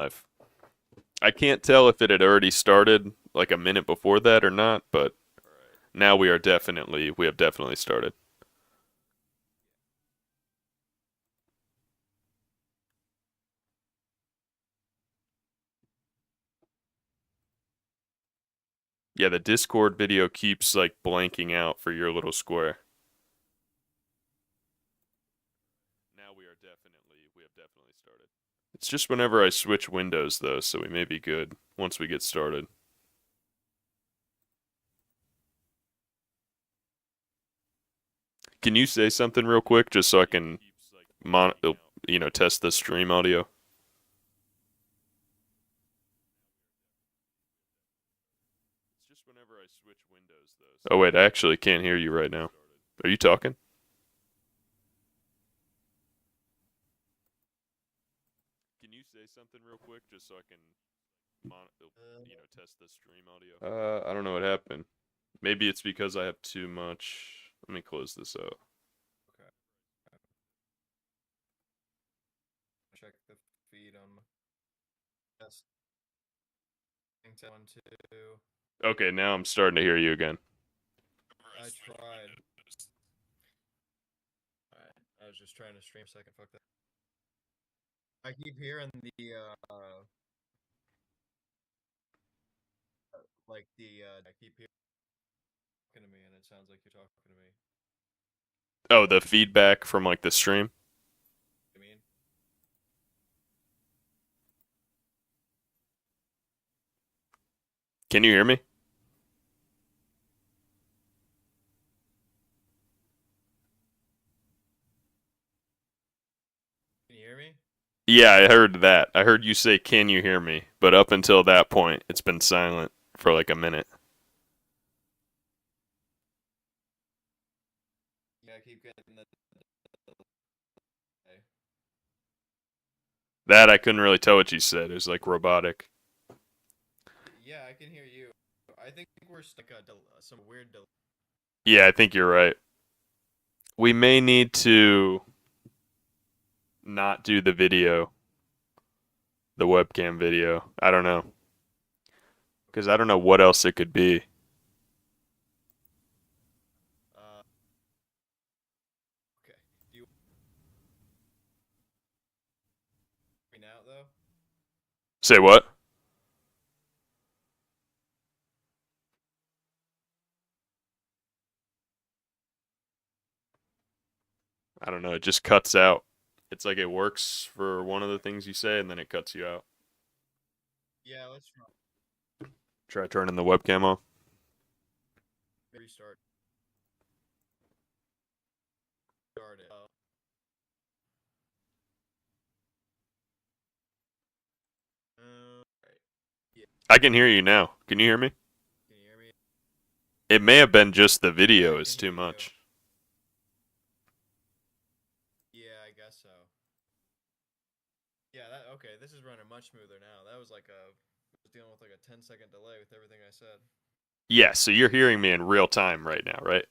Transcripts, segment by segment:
live. I can't tell if it had already started like a minute before that or not, but now we have definitely started. Yeah, the Discord video keeps like blanking out for your little square. Now we have definitely started. It's just whenever I switch windows though, so we may be good once we get started. Can you say something real quick just so I can mon test the stream audio? It's just whenever I switch windows though. Oh wait, I actually can't hear you right now. Are you talking? Can you say something real quick just so I can test the stream audio? I don't know what happened. Maybe it's because I have too much. Let me close this out. Okay. Check the feed on my test. 1, 2. Okay, now I'm starting to hear you again. I tried. Alright, I was just trying to stream a second. Fuck that. I keep hearing the I keep hearing talking to me, and it sounds like you're talking to me. Oh, the feedback from like the stream? I mean, Can you hear me? can you hear me? Yeah, I heard that. I heard you say, "Can you hear me?" But up until that point, it's been silent for like a minute. Yeah, I keep getting the. Okay. That I couldn't really tell what you said. It was like robotic. Yeah, I can hear you. I think we're stuck some weird delay. Yeah, I think you're right. We may need to not do the video, the webcam video. I don't know. Because I don't know what else it could be. Okay. Do you hear me now though? Say what? I don't know. It just cuts out. It's like it works for one of the things you say, and then it cuts you out. Yeah, let's try. Try turning the webcam off. Restart. Start it. Right. Yeah. I can hear you now. Can you hear me? Can you hear me? It may have been just the Yeah, video I is can too hear you. much. Yeah, I guess so. Yeah, okay. This is running much smoother now. That was dealing with like a 10-second delay with everything I said. Yeah, so you're hearing me in real time right now, right?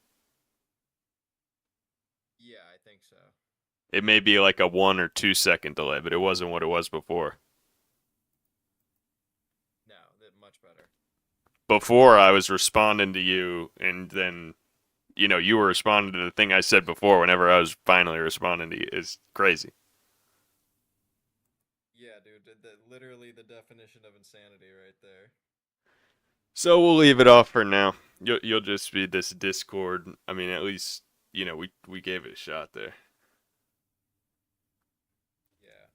Yeah, I think so. It may be like a 1 or 2 second delay, but it wasn't what it was before. No, much better. Before I was responding to you, and then you were responding to the thing I said before whenever I was finally responding to you. It's crazy. Yeah, dude, literally the definition of insanity right there. So we'll leave it off for now. You'll just be this Discord. I mean, at least we gave it a shot there. Yeah.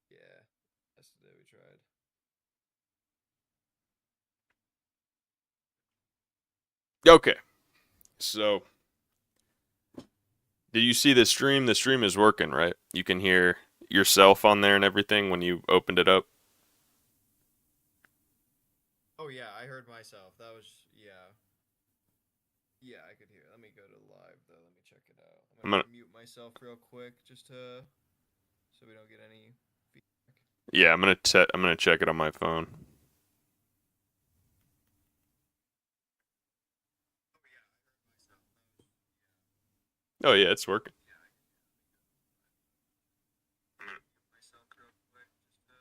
Yeah. Yesterday we tried. Okay. So, did you see the stream? The stream is working, right? You can hear yourself on there and everything when you opened it up. Oh yeah, I heard myself. That was yeah. Yeah, I could hear. Let me go to live though. Let me check it out. I'm I'm gonna gonna mute myself real quick just to so we don't get any feedback. Yeah, I'm gonna check it on my phone. Oh yeah, it's working. Yeah, I can hear myself real quick just to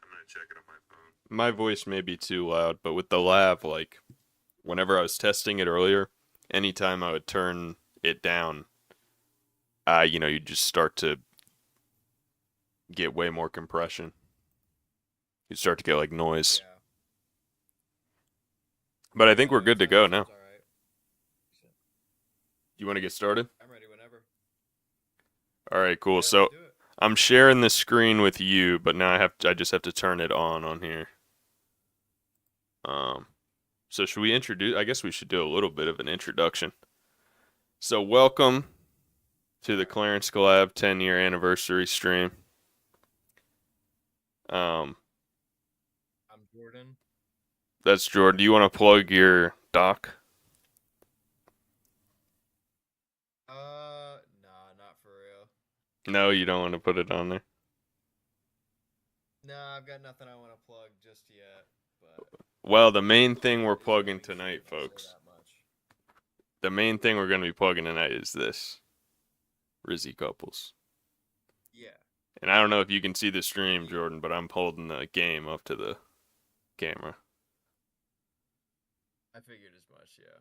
I'm gonna check it on my phone. My voice may be too loud, but with the lav, like whenever I was testing it earlier, anytime I would turn it down, you just start to get way more compression. You start to get like noise. Yeah. But I think we're Yeah, good to go now. sounds all right. You want to get started? I'm ready whenever. All right, cool. Yeah, So let's do it. I'm sharing the screen with you, but now I just have to turn it on here. So should we introduce? I guess we should do a little bit of an introduction. So welcome to the Clarence Collab 10-year anniversary stream. I'm Jordan. That's Jordan. Do you want to plug your doc? Nah, not for real. No, you don't want to put it on there. Nah, I've got nothing I want to plug just yet. But Well, the main thing we're it's plugging coming soon, tonight, I'll say folks. that much. The main thing we're going to be plugging tonight is this. RIZZY couples. Yeah. And I don't know if you can see the stream, Jordan, but I'm holding the game up to the camera. I figured as much, yeah.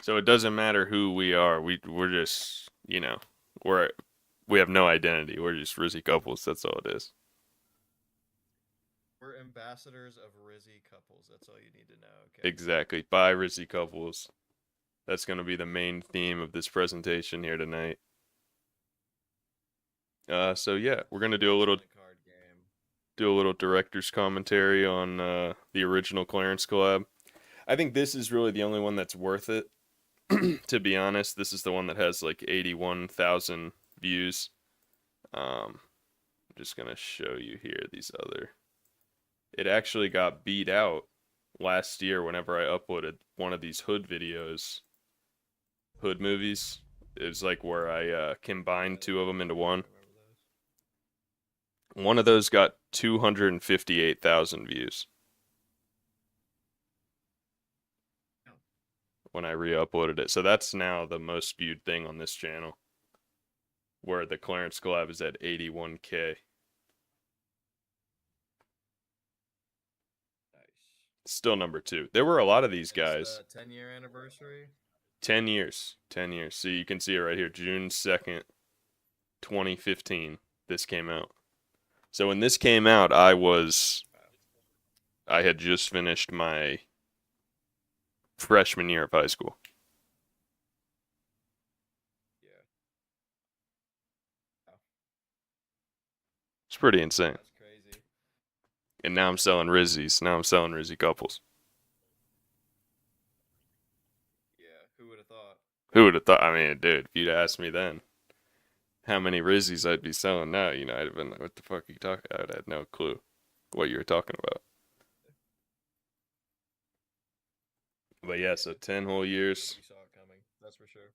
So it doesn't matter who we are. We're just, we have no identity. We're just RIZZY couples. That's all it is. We're ambassadors of RIZZY couples. That's all you need to know, okay? Exactly. Bye, RIZZY couples. That's going to be the main theme of this presentation here tonight. So yeah, we're gonna do a little director's commentary on the original Clarence collab. I think this is really the only one that's worth it. To be honest, this is the one that has like 81,000 views. I'm just gonna show you here these other. It actually got beat out last year whenever I uploaded one of these hood videos, hood movies. It was like where I combined two of them into one. One of those got 258,000 views when I re-uploaded it. So that's now the most viewed thing on this channel, where the Clarence collab is at 81K. Nice. Still number 2. There were a lot of these guys. 10-year anniversary? 10 years. 10 years. So you can see it right here, June 2nd, 2015. This came out. So when this came out, I had just finished my freshman year of high school. Yeah. Wow. It's pretty insane. That's crazy. And now I'm selling RIZZYs. Now I'm selling RIZZY couples. Yeah, who would have thought? Who would have thought? I mean, dude, if you'd asked me then how many RIZZYs I'd be selling now, I'd have been like, what the fuck are you talking about? I would have had no clue what you were talking about. But yeah, so 10 whole years. We saw it coming, that's for sure.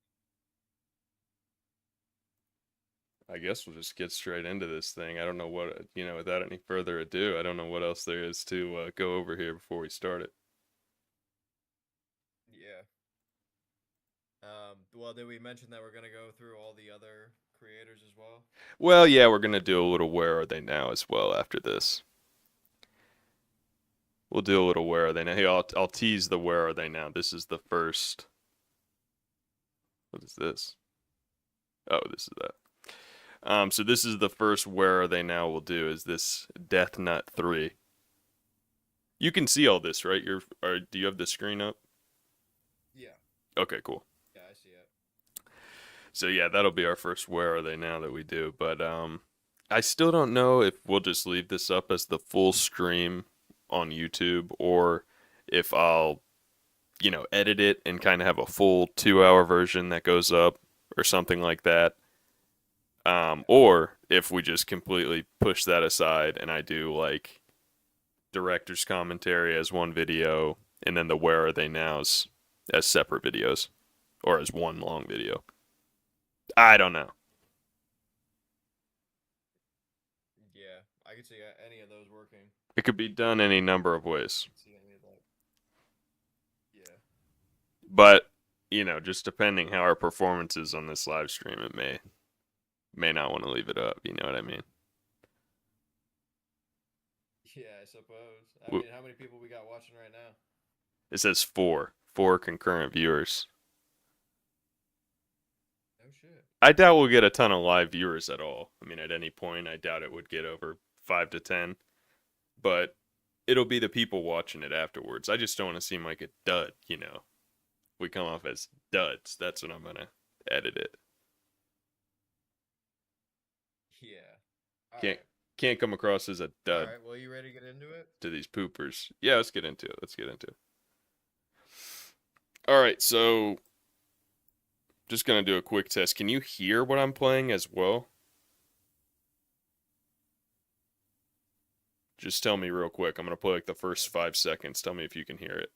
I guess we'll just get straight into this thing. I don't know what, without any further ado, I don't know what else there is to go over here before we start it. Yeah. Well, did we mention that we're going to go through all the other creators as well? Well, yeah, we're going to do a little Where Are They Now as well after this. We'll do a little Where Are They Now. Hey, I'll tease the Where Are They Now. This is the first. What is this? Oh, this is that. So this is the first Where Are They Now we'll do, is this Death Nut 3. You can see all this, right? Do you have the screen up? Yeah. Okay, cool. Yeah, I see it. So yeah, that'll be our first Where Are They Now that we do. But I still don't know if we'll just leave this up as the full stream on YouTube, or if I'll, edit it and kind of have a full 2-hour version that goes up or something like that. Or if we just completely push that aside and I do like director's commentary as one video and then the Where Are They Nows as separate videos or as one long video. I don't know. Yeah, I could see any of those working. It could be done any number of ways. See any of that. Yeah. But, just depending how our performance is on this live stream, it may not want to leave it up, you know what I mean? Yeah, I suppose. I W- mean, how many people we got watching right now? It says four concurrent viewers. No shit. I doubt we'll get a ton of live viewers at all. I mean, at any point, I doubt it would get over 5 to 10. But it'll be the people watching it afterwards. I just don't want to seem like a dud, you know. We come off as duds. That's when I'm gonna edit it. Yeah. All Can't right. can't come across as a All dud right. Well, you ready to get into it? to these poopers. Yeah, let's get into it. Let's get into it. All right, so just gonna do a quick test. Can you hear what I'm playing as well? Just tell me real quick. I'm gonna play like the first 5 seconds. Tell me if you can hear it.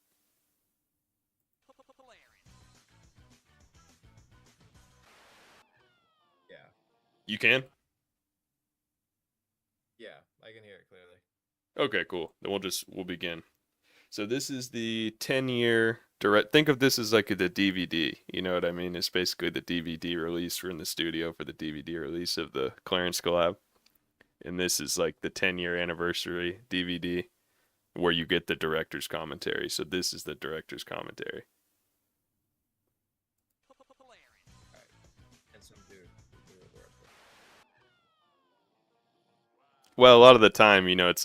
Yeah. You can? Yeah, I can hear it clearly. Okay, cool. Then we'll begin. So this is the 10-year direct. Think of this as like the DVD. You know what I mean? It's basically the DVD release. We're in the studio for the DVD release of the Clarence Collab, and this is like the 10-year anniversary DVD where you get the director's commentary. So this is the director's commentary. All right. And some dude. Do it worth it. Well, a lot of the time, you know, it's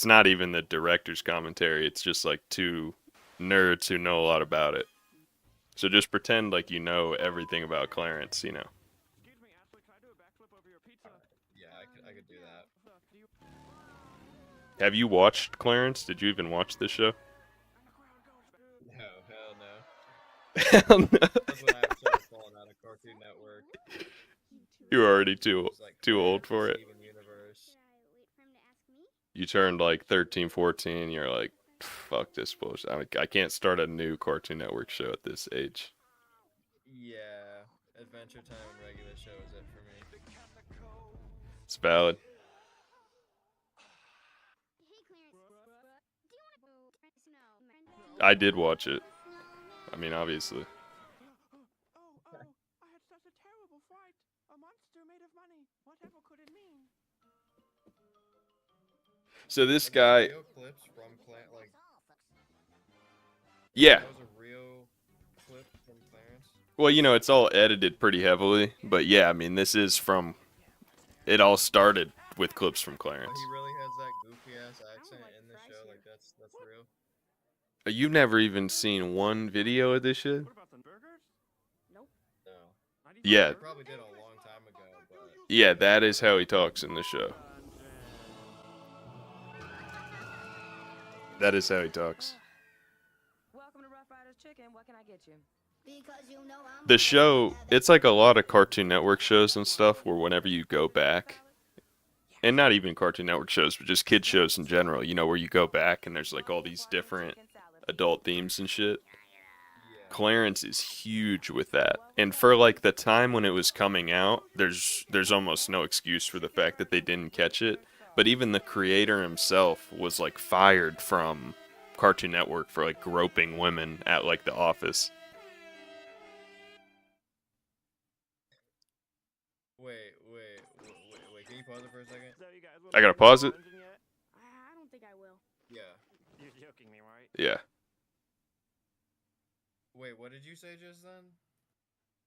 not even the director's commentary. It's just like two nerds who know a lot about it. So just pretend like you know everything about Clarence, you know. All right. Yeah, I could do that. Have you watched Clarence? Did you even watch this show? No, hell no. Hell no. That's when I started falling out of Cartoon Network. You're already It too was like too old Clarence, the for it. Steven Universe. You turned like 13, 14, you're like, fuck this bullshit. I can't start a new Cartoon Network show at this age. Yeah, Adventure Time and regular show is it for me. It's valid. I did watch it. I mean, obviously. So this Are those guy, real clips from like yeah. that was a real clip from Clarence? Well, you know, it's all edited pretty heavily, but yeah, I mean, this is from. It all started with clips from Oh, Clarence. he really has that goofy ass accent in the show. Like that's real. You've never even seen one video of this shit? No. Yeah, He probably did a long time ago, but yeah, that is how he talks in the show. That is how he talks. Welcome to Rough Riders Chicken. What can I get you? The show, it's like a lot of Cartoon Network shows and stuff where whenever you go back, and not even Cartoon Network shows, but just kid shows in general, you know, where you go back and there's like all these different adult themes and shit. yeah. Clarence is huge with that. And for like the time when it was coming out, there's almost no excuse for the fact that they didn't catch it. But even the creator himself was like fired from Cartoon Network for like groping women at like the office. Wait. Can you pause it for a second? I gotta pause it? I don't think I will. Yeah. You're joking me, right? Yeah. Wait, what did you say just then?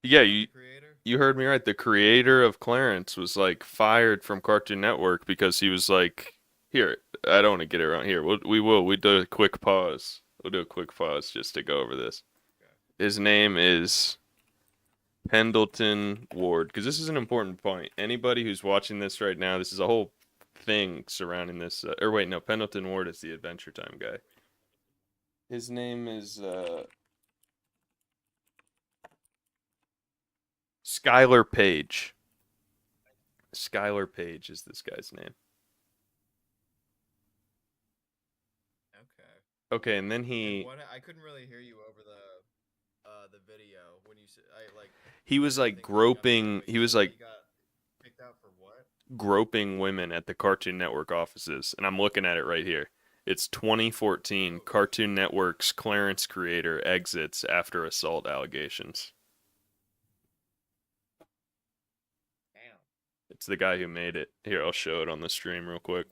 Yeah, The creator? you heard me right. The creator of Clarence was like fired from Cartoon Network because he was like, here, I don't want to get it wrong. Here, we do a quick pause. We'll do a quick pause just to go over this. Okay. His name is Pendleton Ward, because this is an important point. Anybody who's watching this right now, this is a whole thing surrounding this. Or wait, no, Pendleton Ward is the Adventure Time guy. His name is Skylar Page. Skylar Page is this guy's name. Okay. Okay, and then And he I couldn't really hear you over the video when you said I like. he was I like think I got groping. but He you was said like he got kicked out for what? groping women at the Cartoon Network offices, and I'm looking at it right here. It's 2014. Cartoon Network's Clarence creator exits after assault allegations. Damn. It's the guy who made it. Here, I'll show it on the stream real quick.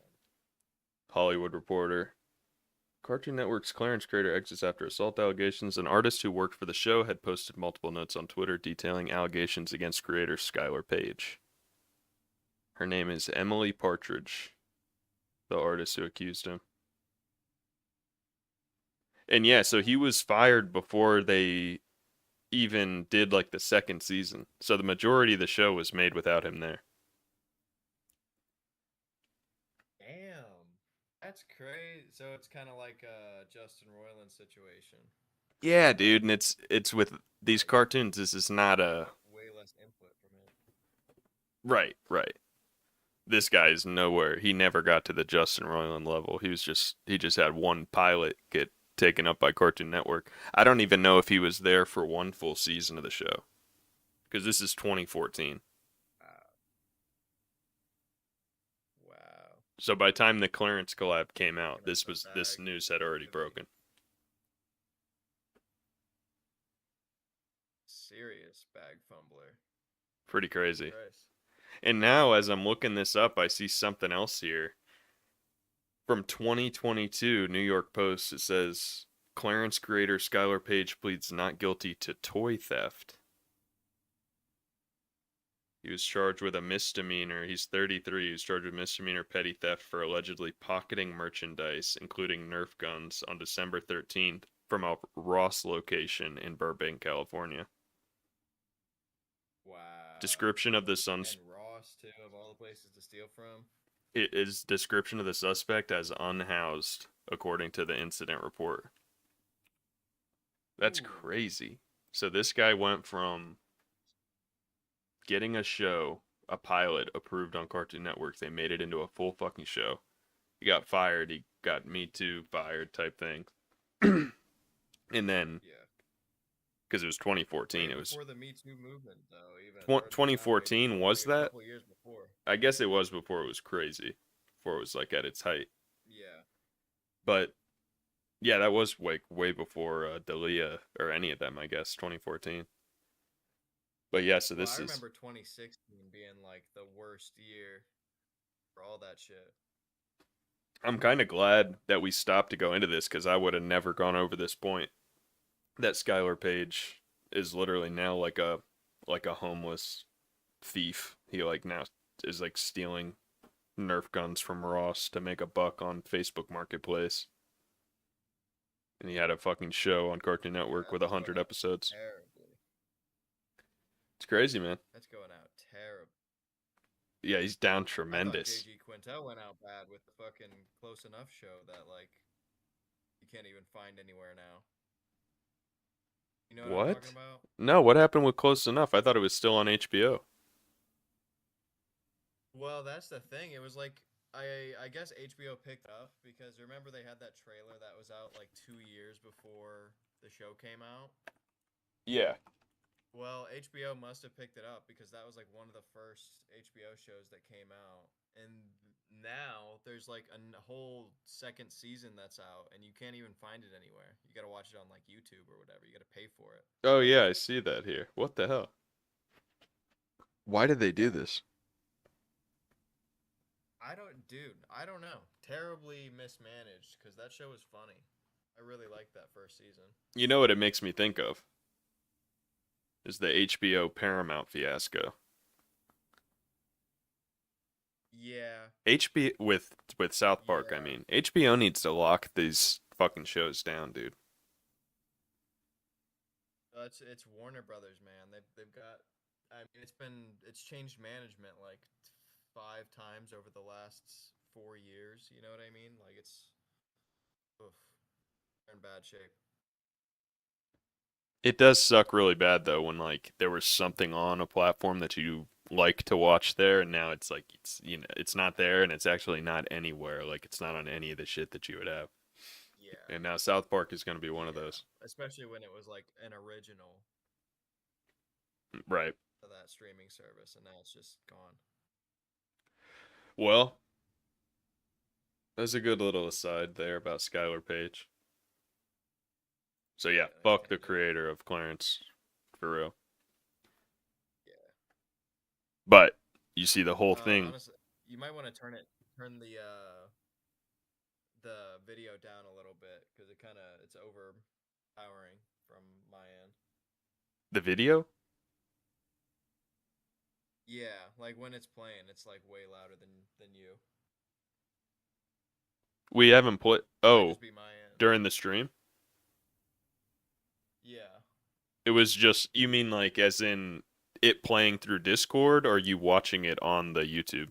Hollywood Reporter. Cartoon Network's Clarence creator exits after assault allegations. An artist who worked for the show had posted multiple notes on Twitter detailing allegations against creator Skylar Page. Her name is Emily Partridge, the artist who accused him. And yeah, so he was fired before they even did like the second season. So the majority of the show was made without him there. Damn. That's crazy. So it's kind of like a Justin Roiland situation. Yeah, dude, and it's with these cartoons. This is not a Way less input from him. right. This guy's nowhere. He never got to the Justin Roiland level. He just had one pilot get taken up by Cartoon Network. I don't even know if he was there for one full season of the show. Because this is 2014. Wow. So by the time the Clarence collab came out, Gonna this news had already broken. Serious bag fumbler. Pretty crazy. Christ. And now as I'm looking this up, I see something else here. From 2022, New York Post, it says Clarence creator Skylar Page pleads not guilty to toy theft. He was charged with a misdemeanor. He's 33. He was charged with misdemeanor petty theft for allegedly pocketing merchandise, including Nerf guns, on December 13th from a Ross location in Burbank, California. Wow. Description of the And Ross too, of all the places to steal from. It is description of the suspect as unhoused, according to the incident report. That's Ooh. crazy. So this guy went from getting a show, a pilot approved on Cartoon Network. They made it into a full fucking show. He got fired. He got Me Too fired type thing. And then, because it was 2014, it was before the Me Too movement, though. Even 2014 was that? A couple years before. I guess it was before it was crazy, before it was like at its height. Yeah. But yeah, that was like way before Dalia or any of them, I guess, 2014. But yeah, so this I is. remember 2016 being like the worst year for all that shit. I'm kind of glad that we stopped to go into this because I would have never gone over this point. That Skylar Page is literally now like a homeless thief. He like now is like stealing Nerf guns from Ross to make a buck on Facebook Marketplace. And he had a fucking show on Cartoon Network with 100 episodes. Terribly. It's crazy, man. That's going out terrible. Yeah, he's down tremendous. I thought JG Quintel went out bad with the fucking Close Enough show that like you can't even find anywhere now. You know what I'm talking about? No, what happened with Close Enough? I thought it was still on HBO. Well, that's the thing. It was like I guess HBO picked up because remember they had that trailer that was out like 2 years before the show came out? Yeah. Well, HBO must have picked it up because that was like one of the first HBO shows that came out. And now there's like a whole second season that's out and you can't even find it anywhere. You got to watch it on like YouTube or whatever. You got to pay for it. Oh yeah, I see that here. What the hell? Why did they do this? I don't know. Terribly mismanaged because that show was funny. I really liked that first season. You know what it makes me think of? Is the HBO Paramount fiasco. Yeah. HBO with South Park, Yeah. I mean. HBO needs to lock these fucking shows down, dude. It's Warner Brothers, man. They've got I mean it's changed management like 5 times over the last 4 years, you know what I mean? Like it's they're in bad shape. It does suck really bad though when like there was something on a platform that you like to watch there and now it's like it's not there and it's actually not anywhere. Like it's not on any of the shit that you would have. Yeah. And now South Park is going to be one of those. Especially when it was like an original Right. to that streaming service and now it's just gone. Well, that's a good little aside there about Skylar Page. So yeah, fuck the creator of Clarence, for real. Yeah. But you see the whole thing. Honestly, you might want to turn the the video down a little bit because it's overpowering from my end. The video? Yeah, like when it's playing, it's like way louder than you. We haven't played. Might Oh, just be my end. during the stream? Yeah. It was just, you mean like as in it playing through Discord, or you watching it on the YouTube?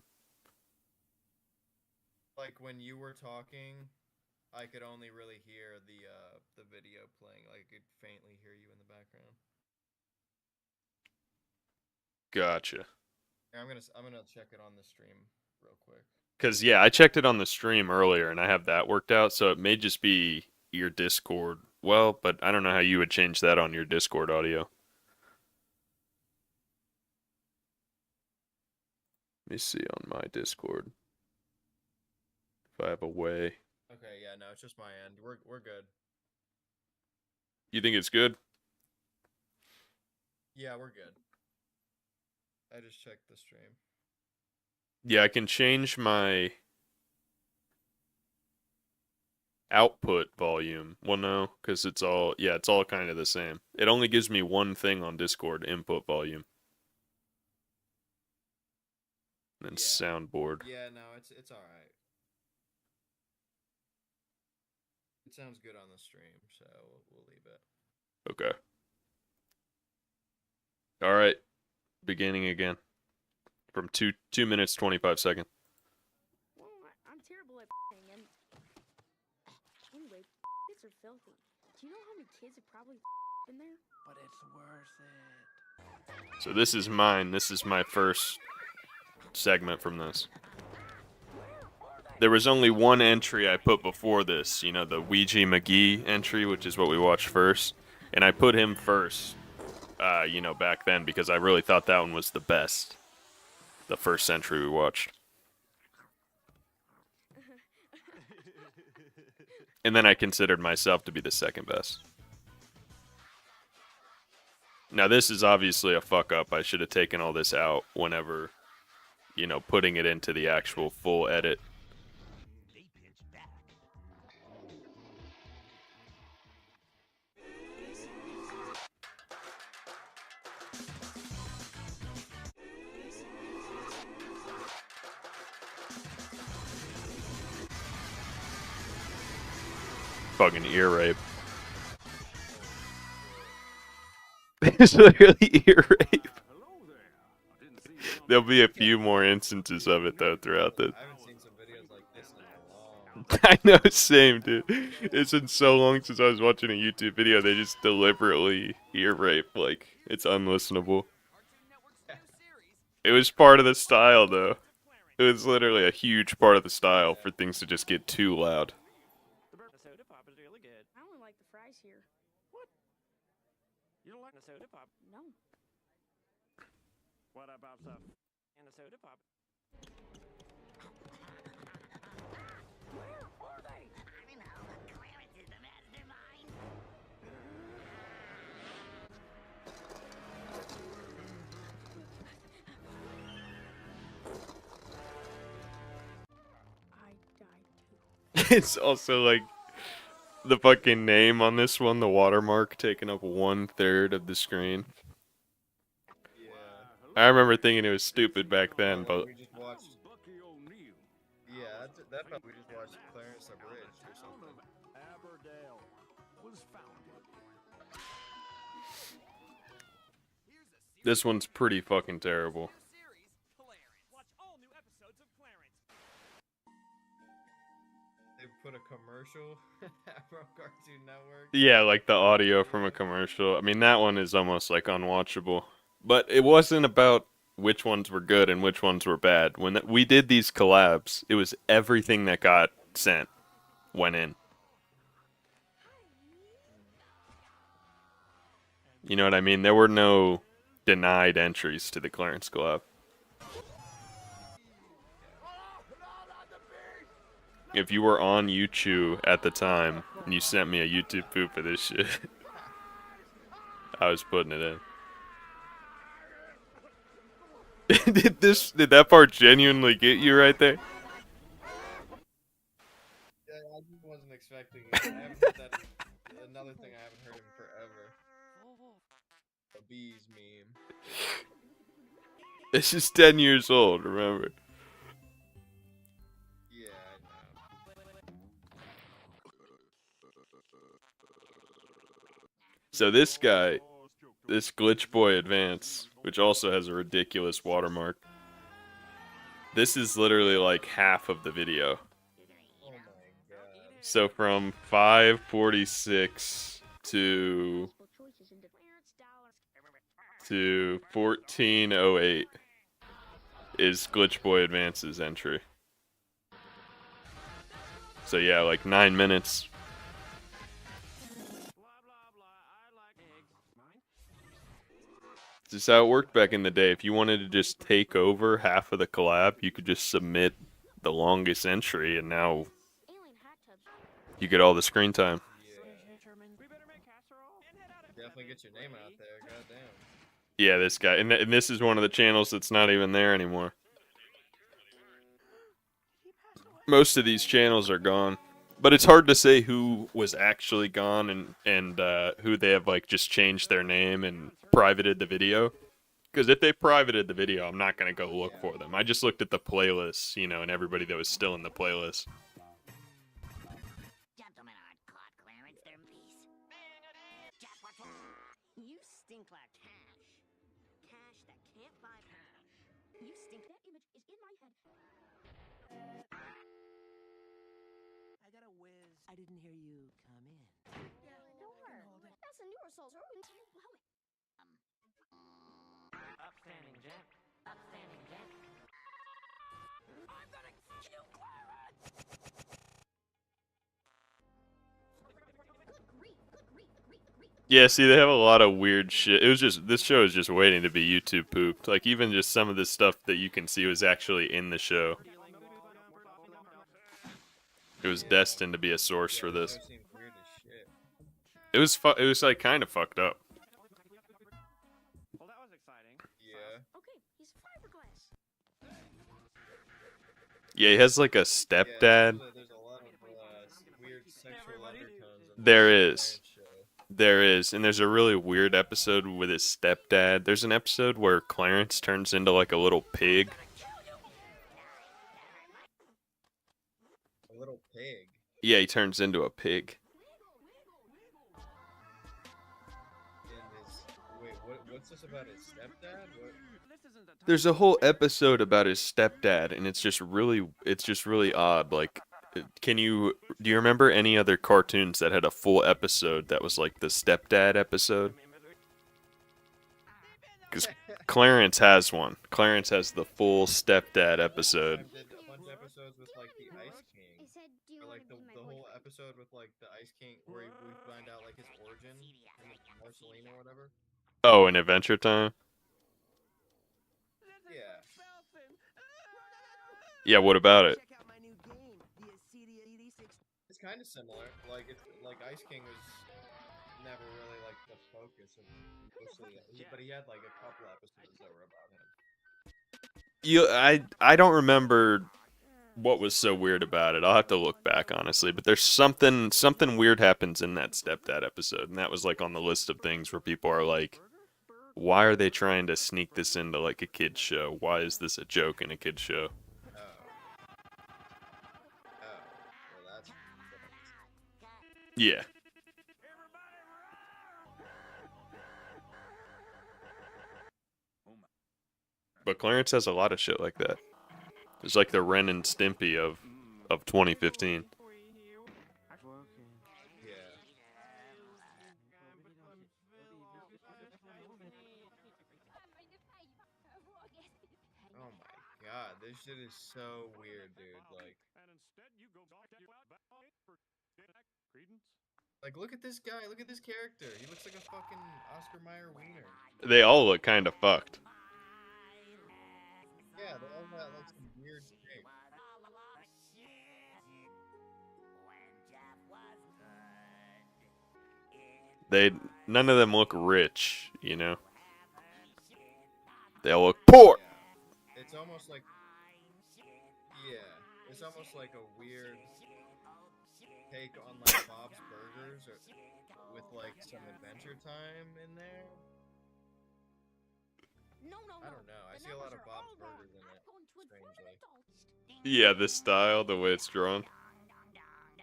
Like when you were talking, I could only really hear the video playing. Like I could faintly hear you in the background. Gotcha. I'm gonna check it on the stream real quick. Because, yeah, I checked it on the stream earlier, and I have that worked out, so it may just be your Discord. Well, but I don't know how you would change that on your Discord audio. Let me see on my Discord if I have a way. Okay, yeah, no, it's just my end. We're good. You think it's good? Yeah, we're good. I just checked the stream. Yeah, I can change my output volume. Well, no, because it's all kind of the same. It only gives me one thing on Discord, input volume. And then soundboard. Yeah, no, it's all right. It sounds good on the stream, so we'll leave it. Okay. All right. Beginning again. From 2 minutes 25 seconds. Well, I'm terrible at and anyway, kids are filthy. Do you know how many kids have probably been there? But it's worth it. So this is mine. This is my first segment from this. There was only one entry I put before this, you know, the Ouija McGee entry, which is what we watched first. And I put him first, you know, back then because I really thought that one was the best. The first entry we watched. And then I considered myself to be the second best. Now this is obviously a fuck up. I should have taken all this out whenever, you know, putting it into the actual full edit. Fucking ear rape. It's literally ear rape. There'll be a few more instances of it though throughout this. I haven't seen some videos like this in a long. I know, same dude. It's been so long since I was watching a YouTube video. They just deliberately ear rape, like it's unlistenable. It was part of the style though. It was literally a huge part of the style for things to just get too loud. The soda pop is really good. I only like the fries here. What? You don't like the soda pop? No. What about the and the soda pop? Where are they? I don't know. Clarence is the mastermind. I died too. It's also like the fucking name on this one, the watermark, taking up 1/3 of the screen. Yeah. I remember thinking it was stupid back then, but We just watched. Yeah, that felt we just watched Clarence Abridged or something. Aberdale was founded. this one's pretty fucking terrible. Watch all new episodes of Clarence. They put a commercial from Cartoon Network. Yeah, like the audio from a commercial. I mean, that one is almost like unwatchable. But it wasn't about which ones were good and which ones were bad. When we did these collabs, it was everything that got sent went in. You know what I mean? There were no denied entries to the Clarence collab. If you were on YouTube at the time and you sent me a YouTube poop for this shit, I was putting it in. Did that part genuinely get you right there? Yeah, I expecting it. I haven't heard that. Another thing I haven't heard in forever. A bees meme. This is 10 years old, remember? Yeah, I know. So this guy, this Glitch Boy Advance, which also has a ridiculous watermark. This is literally like half of the video. Oh my god. So from 546 to 1408 is Glitch Boy Advance's entry. So yeah, like 9 minutes. This is how it worked back in the day. If you wanted to just take over half of the collab, you could just submit the longest entry, and now you get all the screen time. Definitely get your name out there, goddamn. Yeah, this guy. And this is one of the channels that's not even there anymore. Most of these channels are gone. But it's hard to say who was actually gone and who they have like just changed their name and privated the video. Because if they privated the video, I'm not going to go look for them. I just looked at the playlists, you know, and everybody that was still in the playlist. Gentlemen aren't caught, Clarence. They're peace. Just what you stink like cash. Cash that can't buy cash. You stink. That image is in my head. I got a whiz. I didn't hear you come in. That's a newer soul's ruined. Upstanding gent. Upstanding gent. I'm gonna kill Clarence! Yeah, see, they have a lot of weird shit. It was just, this show is just waiting to be YouTube pooped. Like, even just some of the stuff that you can see was actually in the show. It was destined to be a source for this. Show seems weird as shit. It was like kind of fucked up. Well, that was exciting. Yeah. Okay, he's fiberglass. Yeah, he has like a Yeah, stepdad. there's a lot of weird sexual undertones. In There this is. Clarence show. There is, and there's a really weird episode with his stepdad. There's an episode where Clarence turns into like a little pig. A little pig. Yeah, he turns into a pig. Wait, what's this about his stepdad? What? There's a whole episode about his stepdad, and it's just really odd. Like, do you remember any other cartoons that had a full episode that was like the stepdad episode? Because Clarence has one. Clarence has the full stepdad episode. Did a bunch of episodes with like the Ice King, or like the whole episode with like the Ice King, where we find out like his origin, and Marceline or whatever. Oh, in Adventure Time? Yeah. Yeah, what about it? Check out my new game, the Acedia 86. It's kind of similar. Like it's like Ice King was never really like the focus of mostly, but he had like a couple episodes that were about him. I don't remember what was so weird about it. I'll have to look back honestly, but there's something weird happens in that stepdad episode, and that was like on the list of things where people are like, why are they trying to sneak this into like a kid's show? Why is this a joke in a kid's show? Well, that's Yeah. But Clarence has a lot of shit like that. It's like the Ren and Stimpy of 2015. yeah. Oh my god, this shit is so weird, dude. Like, look at this guy. Look at this character. He looks like a fucking Oscar Mayer wiener. They all look kind of fucked. Yeah, they all got like some weird thing. None of them look rich, you know. They all look poor. Yeah. It's almost like, yeah, it's almost like a weird take on like Bob's Burgers or with like some Adventure Time in there. No, no, I don't know. I see a lot of Bob's Burgers in it, strangely. Yeah, the style, the way it's drawn. Yeah.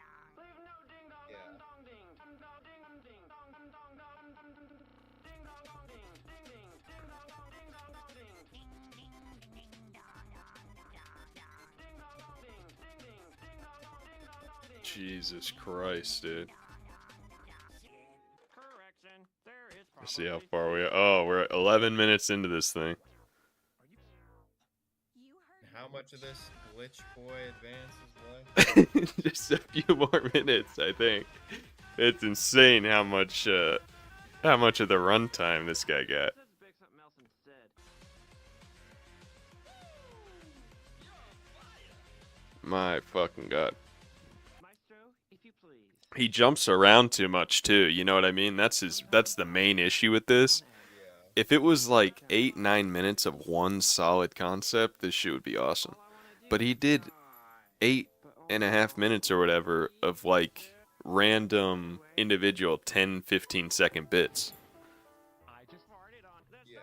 Jesus Christ, dude. Correction. There is Let's see how probably far we are. Oh, we're 11 minutes into this thing. You heard How much of this Glitch Boy advance is left? Just a few more minutes, I think. It's insane how much of the runtime this guy got. Let's pick something else instead. My fucking god. Maestro, if you please. He jumps around too much too, you know what I mean? That's the main issue with this. Yeah. If it was like 8-9 minutes of one solid concept, this shit would be awesome. But he did 8.5 minutes or whatever of like random individual 10-15 second bits. I just farted on the Yeah.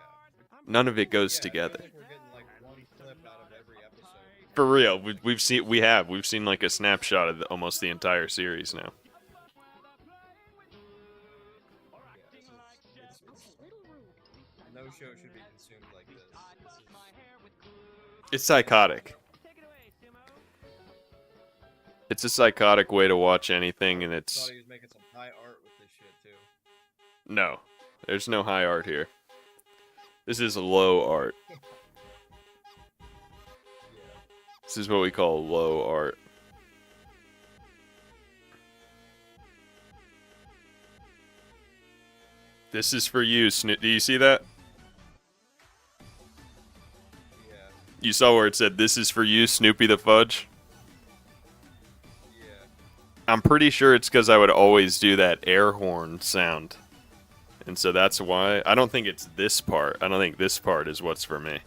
stars. None of it goes Yeah, I feel together. like we're getting like one clip out of every episode. For real, we've seen like a snapshot of almost the entire series now. Yeah, no show should be consumed like this. It's psychotic. Take it away, Sumo. It's a psychotic way to watch anything, and I it's thought he was making some high art with this shit too. no. There's no high art here. This is low art. Yeah. This is what we call low art. This is for you, Snoop. Do you see that? Yeah. You saw where it said, "This is for you, Snoopy the Fudge"? Yeah. I'm pretty sure it's because I would always do that air horn sound. And so that's why. I don't think it's this part. I don't think this part is what's for me.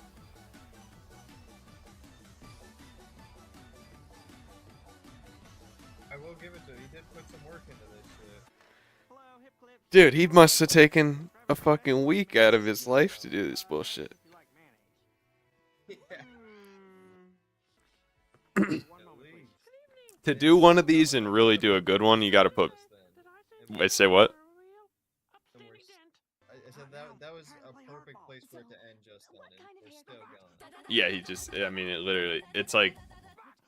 I will give it to him. He did put some work into this shit. Hello, hip clip. Dude, he must have taken a fucking week out of his life to do this bullshit. You like mayonnaise. Yeah. One At moment, please. least. To do one of these and really do a good one, you gotta put... Did I say Wait, say what? And we're I said that was a perfect place for it to end just then. And we're still going. Yeah, he just... I mean, it literally... It's like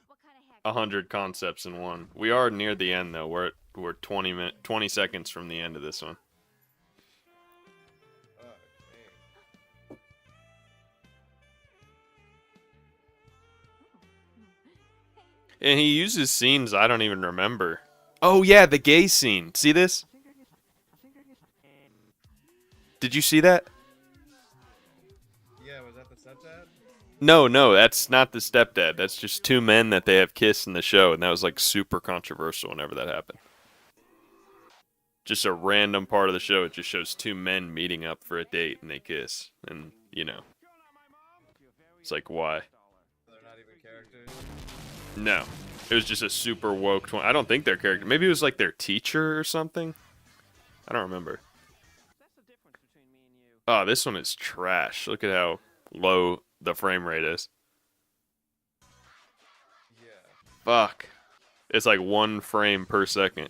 what kind of hack? 100 concepts in one. We are near the end, though. We're 20 seconds from the end of this one. Okay. And he uses scenes I don't even remember. Oh, yeah, the gay scene. See this? Did you see that? Yeah, was that the stepdad? No, that's not the stepdad. That's just two men that they have kissed in the show, and that was like super controversial whenever that happened. Just a random part of the show. It just shows two men meeting up for a date and they kiss, and you know, it's like why? They're not even characters. No, it was just a super woke. I don't think their character. Maybe it was like their teacher or something. I don't remember. That's the difference between me and you. Oh, this one is trash. Look at how low the frame rate is. Yeah. Fuck. It's like 1 frame per second.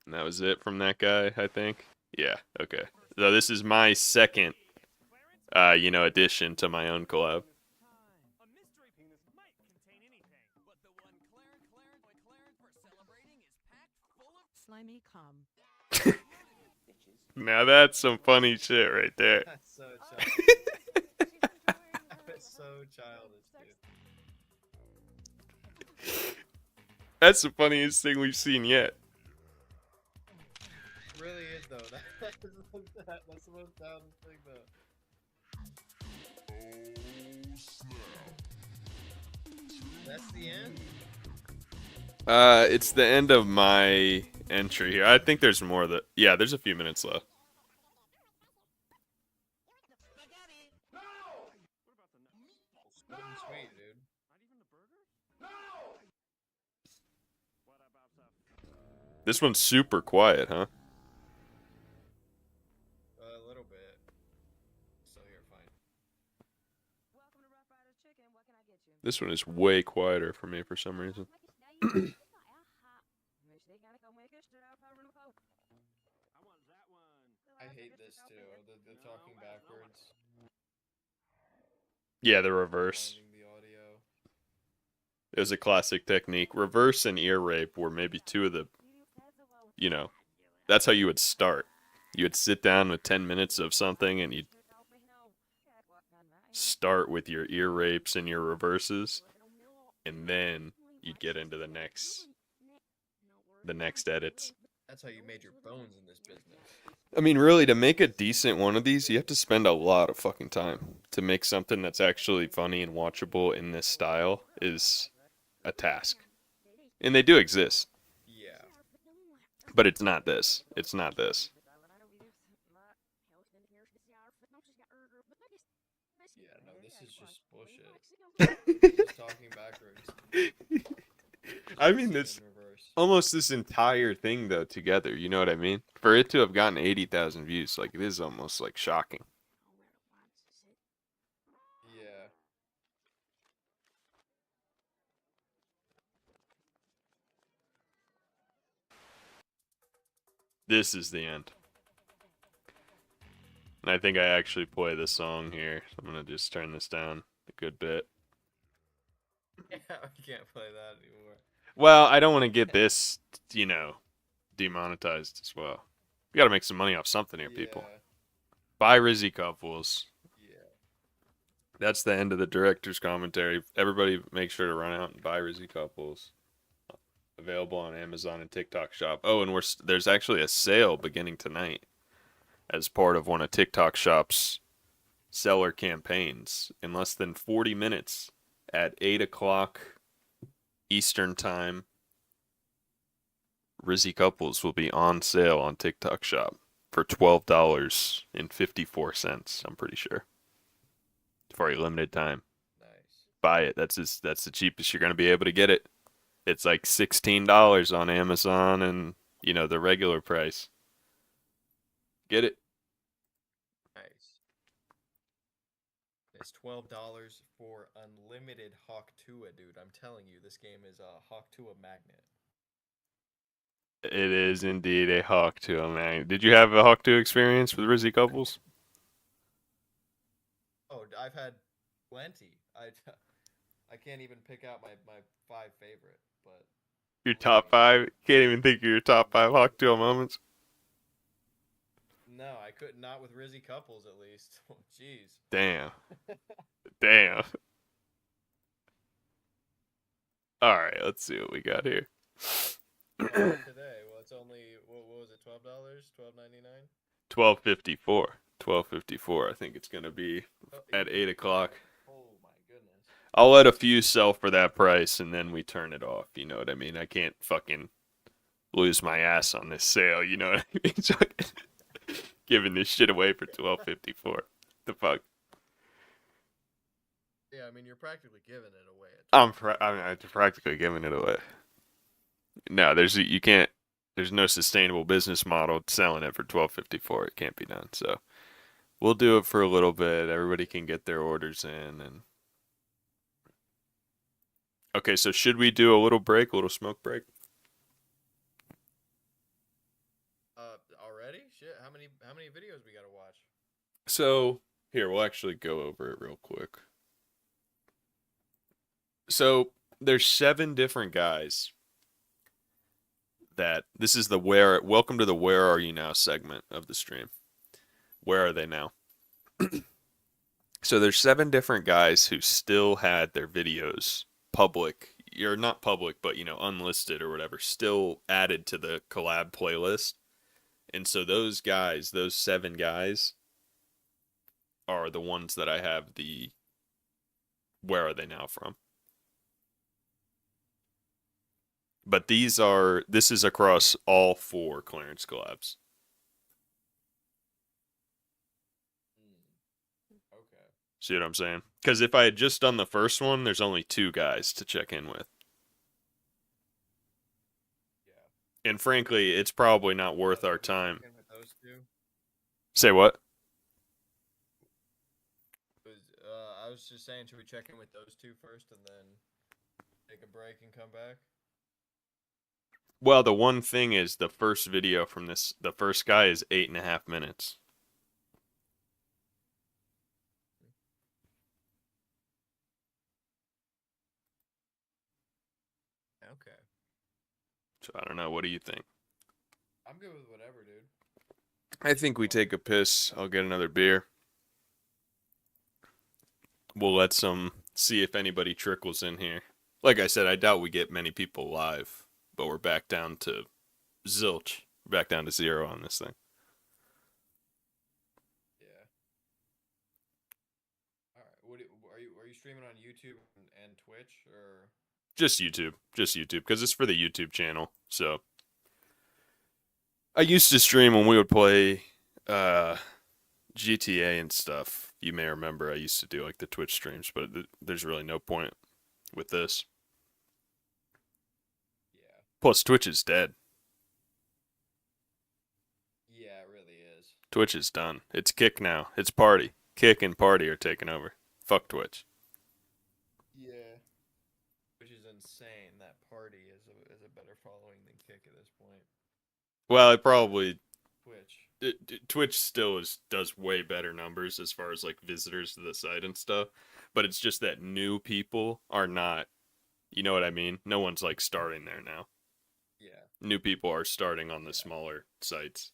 And that was it from that guy, I think. Yeah, okay. So this is my second, addition to my own collab. A mystery penis might contain anything, but the one Clarence for celebrating is packed full of Slimy cum. Now that's some funny shit right there. That's so childish. That's so childish, dude. That's the funniest thing we've seen yet. It really is though. That's the most childish thing though. That's the end? It's the end of my entry here. I think there's more that. Yeah, there's a few minutes left. Sweet, dude. This one's super quiet, huh? A little bit. So you're fine. Welcome to Rough Riders Chicken. What can I get you? This one is way quieter for me for some reason. I want that one. I hate this too. The talking backwards. Yeah, the reverse. Finding the audio. It was a classic technique. Reverse and ear rape were maybe two of the, you know, that's how you would start. You would sit down with 10 minutes of something and you'd start with your ear rapes and your reverses, and then you'd get into the next edits. That's how you made your bones in this business. I mean, really, to make a decent one of these, you have to spend a lot of fucking time. To make something that's actually funny and watchable in this style is a task. And they do exist, Yeah. but it's not this. It's not this. Yeah, no, this is just bullshit. Just talking backwards. I mean, Seen this in reverse. almost this entire thing though together. You know what I mean? For it to have gotten 80,000 views, like it is almost like shocking. Yeah. This is the end. And I think I actually play the song here. So I'm gonna just turn this down a good bit. Yeah, I can't play that anymore. Well, I don't want to get this, you know, demonetized as well. We gotta make some money off something here, people. Yeah. Buy RIZZY couples. Yeah. That's the end of the director's commentary. Everybody make sure to run out and buy RIZZY couples. Available on Amazon and TikTok Shop. Oh, and there's actually a sale beginning tonight as part of one of TikTok Shop's seller campaigns. In less than 40 minutes at 8 o'clock Eastern Time, RIZZY couples will be on sale on TikTok Shop for $12.54, I'm pretty sure. For a limited time. Nice. Buy it. That's the cheapest you're going to be able to get it. It's like $16 on Amazon and, you know, the regular price. Get it. Nice. It's $12 for unlimited Hawk Tua, dude. I'm telling you, this game is a Hawk Tua magnet. It is indeed a Hawk 2, man. Did you have a Hawk 2 experience with RIZZY couples? Oh, I've had plenty. I can't even pick out my 5 favorite, but Your top 5? Can't even think of your top 5 Hawk 2 moments. no, I could not with RIZZY couples at least. Oh, jeez. Damn. Damn. Alright, let's see what we got here. Today, well, it's only what was it? $12, $12.99. $12.54. $12.54. I think it's gonna be at 8 o'clock. Oh my goodness. I'll let a few sell for that price and then we turn it off. You know what I mean? I can't fucking lose my ass on this sale. You know what I mean? So giving this shit away for $12.54. The fuck? Yeah, I mean you're practically giving it away. I'm practically giving it away. No, there's no sustainable business model selling it for $12.54. It can't be done. So we'll do it for a little bit. Everybody can get their orders in and okay, so should we do a little break, a little smoke break? Already? Shit, how many videos we gotta watch? So here, we'll actually go over it real quick. So there's 7 different guys that this is the welcome to the Where Are You Now segment of the stream. Where are they now? So there's 7 different guys who still had their videos public, or not public, but you know, unlisted or whatever, still added to the collab playlist. And so those guys, those 7 guys are the ones that I have the Where Are They Now from. But this is across all 4 Clarence collabs. Okay. See what I'm saying? Because if I had just done the first one, there's only 2 guys to check in with. Yeah. And frankly, it's probably not worth our Should we check time. in with those two? Say what? I was just saying, should we check in with those two first and then take a break and come back? Well, the one thing is the first video from the first guy is 8.5 minutes. Okay. So I don't know. What do you think? I'm good with whatever, dude. I think we take a piss. I'll get another beer. We'll let see if anybody trickles in here. Like I said, I doubt we get many people live, but we're back down to zilch. We're back down to 0 on this thing. Yeah. All right. Are you streaming on YouTube and Twitch or? Just YouTube, because it's for the YouTube channel. So I used to stream when we would play GTA and stuff. You may remember I used to do like the Twitch streams, but there's really no point with this. Yeah. Plus, Twitch is dead. Yeah, it really is. Twitch is done. It's Kick now. It's Party. Kick and Party are taking over. Fuck Twitch. Yeah. Which is insane. That Party is a better following than Kick at this point. Well, it probably Twitch. Twitch still does way better numbers as far as like visitors to the site and stuff, but it's just that new people are not, you know what I mean? No one's like starting there now. Yeah. New people are starting on the smaller sites.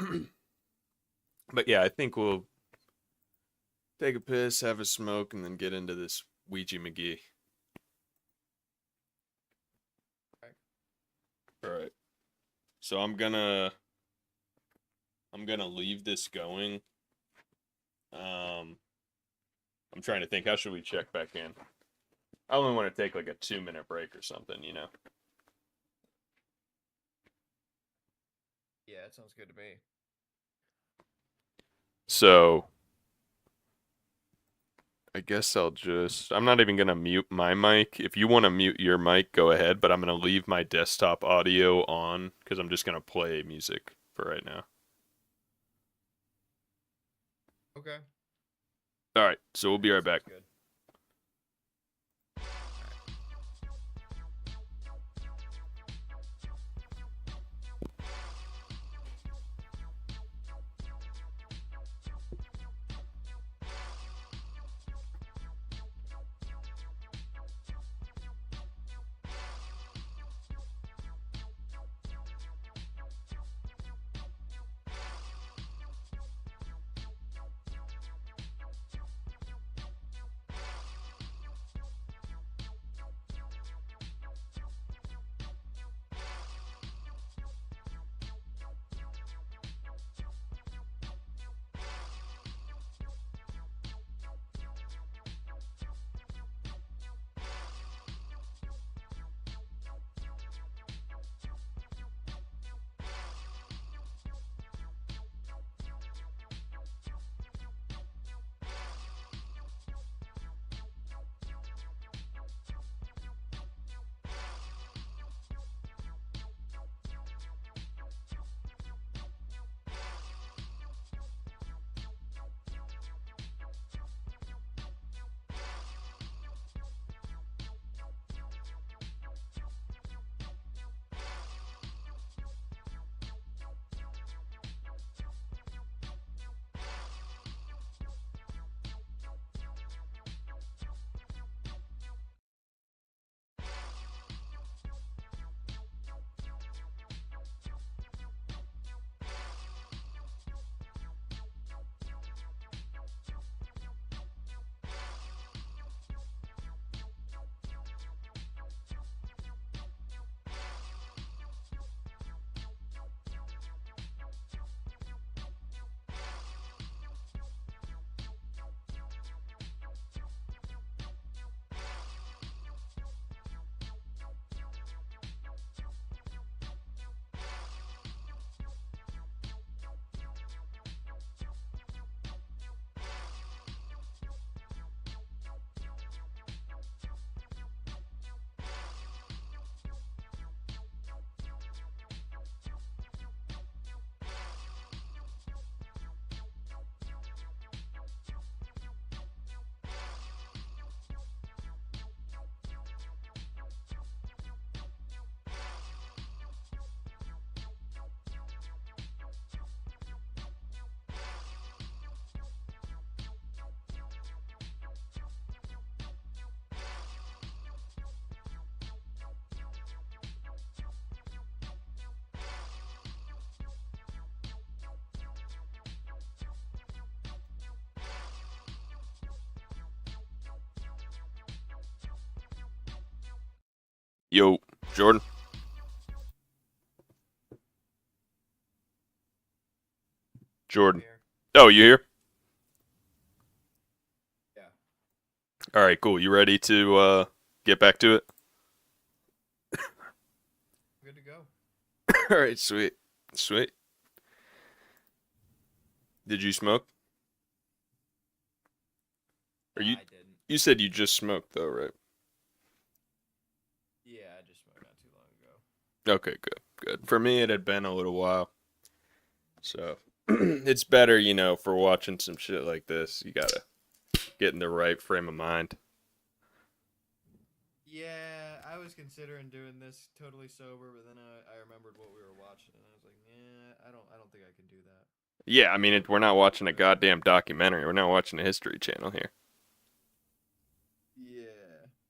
But yeah, I think we'll take a piss, have a smoke, and then get into this Ouija McGee. All right. So I'm gonna leave this going. I'm trying to think, how should we check back in? I only want to take like a 2-minute break or something, you know. Yeah, it sounds good to me. So I guess I'm not even gonna mute my mic. If you want to mute your mic, go ahead, but I'm gonna leave my desktop audio on because I'm just gonna play music for right now. Okay. All right, so we'll be right back. Sounds good. Yo, Jordan. Jordan. Here. Oh, you here? Yeah. All right, cool. You ready to get back to it? Good to go. All right, sweet. Sweet. Did you smoke? Or Nah, you I didn't. you said you just smoked though, right? Yeah, I just smoked not too long ago. Okay, good. Good. For me it had been a little while. So, it's better, for watching some shit like this. You got to get in the right frame of mind. Yeah, I was considering doing this totally sober, but then I remembered what we were watching, and I was like, yeah, I don't think I can do that. Yeah, I mean, we're not watching a goddamn documentary. We're not watching a History Channel here. Yeah.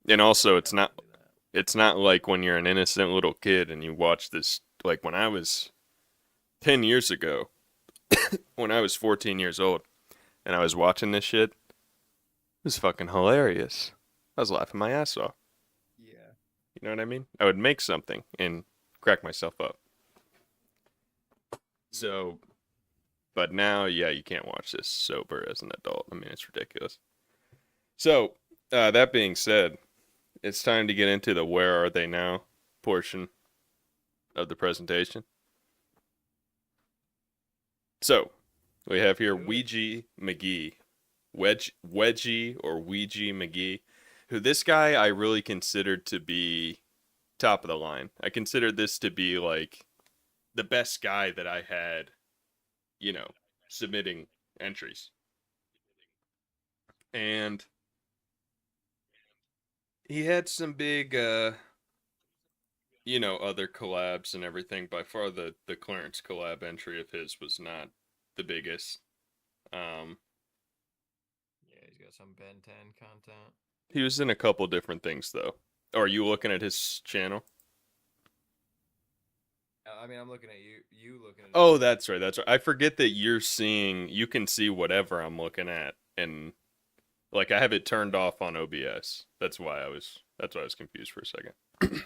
And also, it's I don't not wanna do that. it's not like when you're an innocent little kid and you watch this. Like when I was 10 years ago, when I was 14 years old, and I was watching this shit, it was fucking hilarious. I was laughing my ass off. Yeah. You know what I mean? I would make something and crack myself up. So, but now, yeah, you can't watch this sober as an adult. I mean, it's ridiculous. So, that being said, it's time to get into the "Where Are They Now" portion of the presentation. So, we have here Ouija McGee, Wedgie or Ouija McGee, who this guy I really considered to be top of the line. I considered this to be like the best guy that I had, submitting entries. And he had some big other collabs and everything. By far the Clarence collab entry of his was not the biggest. Um Yeah, he's got some Ben 10 content. he was in a couple different things though. Oh, are you looking at his channel? I mean, I'm looking at you. You looking at. Oh, that's right. That's right. I forget that you can see whatever I'm looking at, and like I have it turned off on OBS. That's why I was confused for a second. I got you.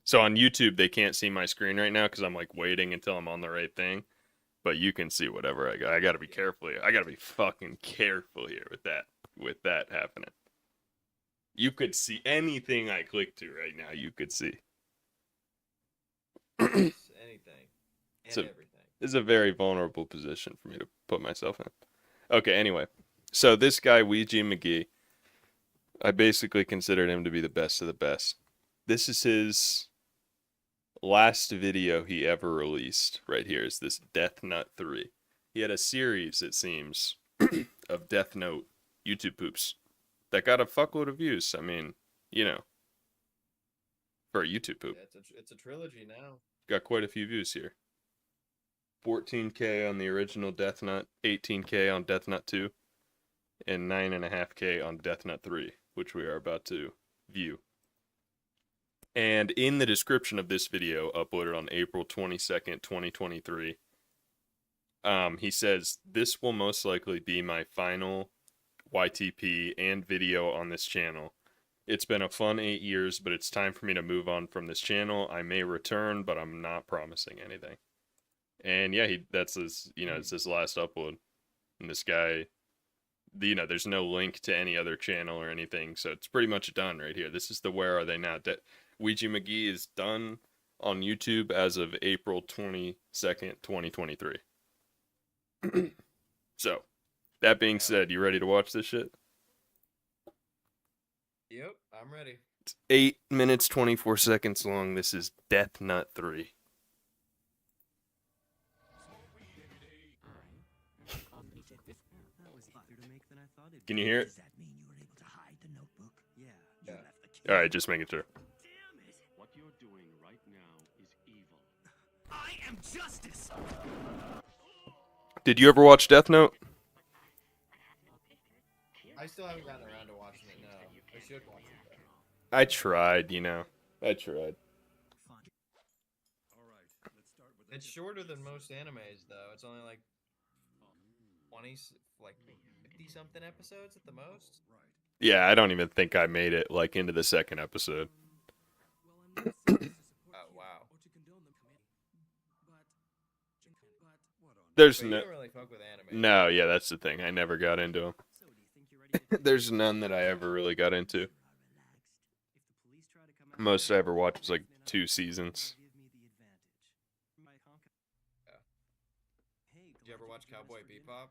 So on YouTube they can't see my screen right now because I'm like waiting until I'm on the right thing. But you can see whatever I got. I gotta be careful here. I gotta be fucking careful here with that happening. You could see anything I click to right now. You could see. Anything and So, everything. This is a very vulnerable position for me to put myself in. Okay, anyway. So this guy, Ouija McGee, I basically considered him to be the best of the best. This is his last video he ever released right here is this Death Note 3. He had a series, it seems, of Death Note YouTube poops that got a fuckload of views. I mean, for a YouTube poop. Yeah, it's a trilogy now. Got quite a few views here. 14K on the original Death Note, 18K on Death Note 2, and 9.5K on Death Note 3, which we are about to view. And in the description of this video, uploaded on April 22nd, 2023, he says, "This will most likely be my final YTP and video on this channel. It's been a fun 8 years, but it's time for me to move on from this channel. I may return, but I'm not promising anything." And yeah, that's his, it's his last upload. And this guy, there's no link to any other channel or anything, so it's pretty much done right here. This is the Where Are They Now? Ouija McGee is done on YouTube as of April 22nd, 2023. So, that being said, you ready to watch this shit? Yep, I'm ready. It's 8 minutes, 24 seconds long. This is Death Note 3. Can you hear it? Does that mean you were able to hide the notebook? Yeah. You left the key. Alright, just making sure. Damn it! What you're doing right now is evil. I am justice! Did you ever watch Death Note? I still haven't gotten around to watching it. No, I should watch it though. I tried, I tried. It's shorter than most animes though. It's only like 20, like 50 something episodes at the most. Yeah, I don't even think I made it, like, into the second episode. There's But you no. don't really fuck with anime. No, yeah, that's the thing. I never got into them. So, do you think you're ready to There's none that I ever really got into. If the police try to come after Most me, I ever watched was like then 2 I'll seasons. give me the advantage. My Yeah. Hey, Did you ever watch Cowboy Bebop?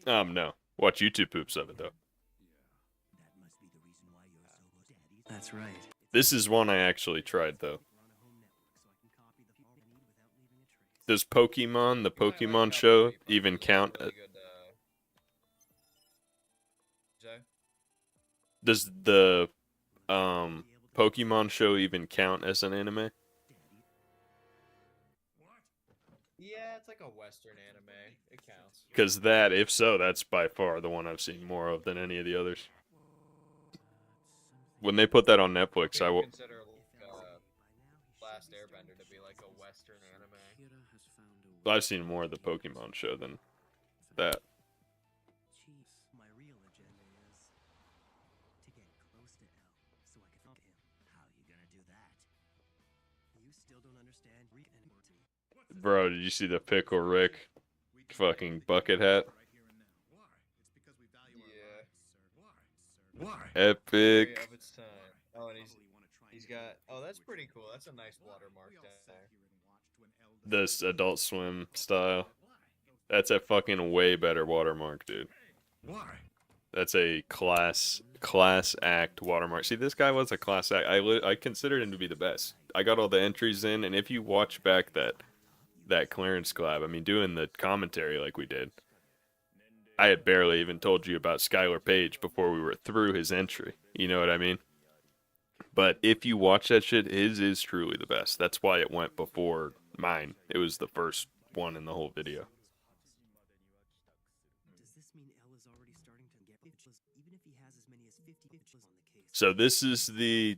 Hey, No. Watch YouTube poops of it though. that must be the reason why you're so daddy. That's right. This is one I actually tried though. Does Pokemon, the You might like Pokemon Cowboy show, Bebop. even It's a count? really good, Jay? Does the Pokemon show even count as an anime? Yeah, it's like a Western anime. It counts. Because that, if so, that's by far the one I've seen more of than any of the others. When they put that on Netflix, I People will. consider Last Airbender to be like a Western anime. I've seen more of the Pokemon show than that. My real agenda is to get close to El so I can fuck him. How you gonna do that? You still don't understand Rick and Morty. Bro, did you see the Pickle Rick fucking bucket hat? Yeah. Epic. Very of its time. Oh, and he's got. Oh, that's pretty cool. That's a nice watermark down there. This Adult Swim style. That's a fucking way better watermark, dude. That's a class act watermark. See, this guy was a class act. I considered him to be the best. I got all the entries in, and if you watch back that Clarence collab, I mean, doing the commentary like we did, I had barely even told you about Skylar Page before we were through his entry. You know what I mean? But if you watch that shit, his is truly the best. That's why it went before mine. It was the first one in the whole video. Does this mean El is already starting to get bitches, even if he has as many as 50 bitches on the case? So this is the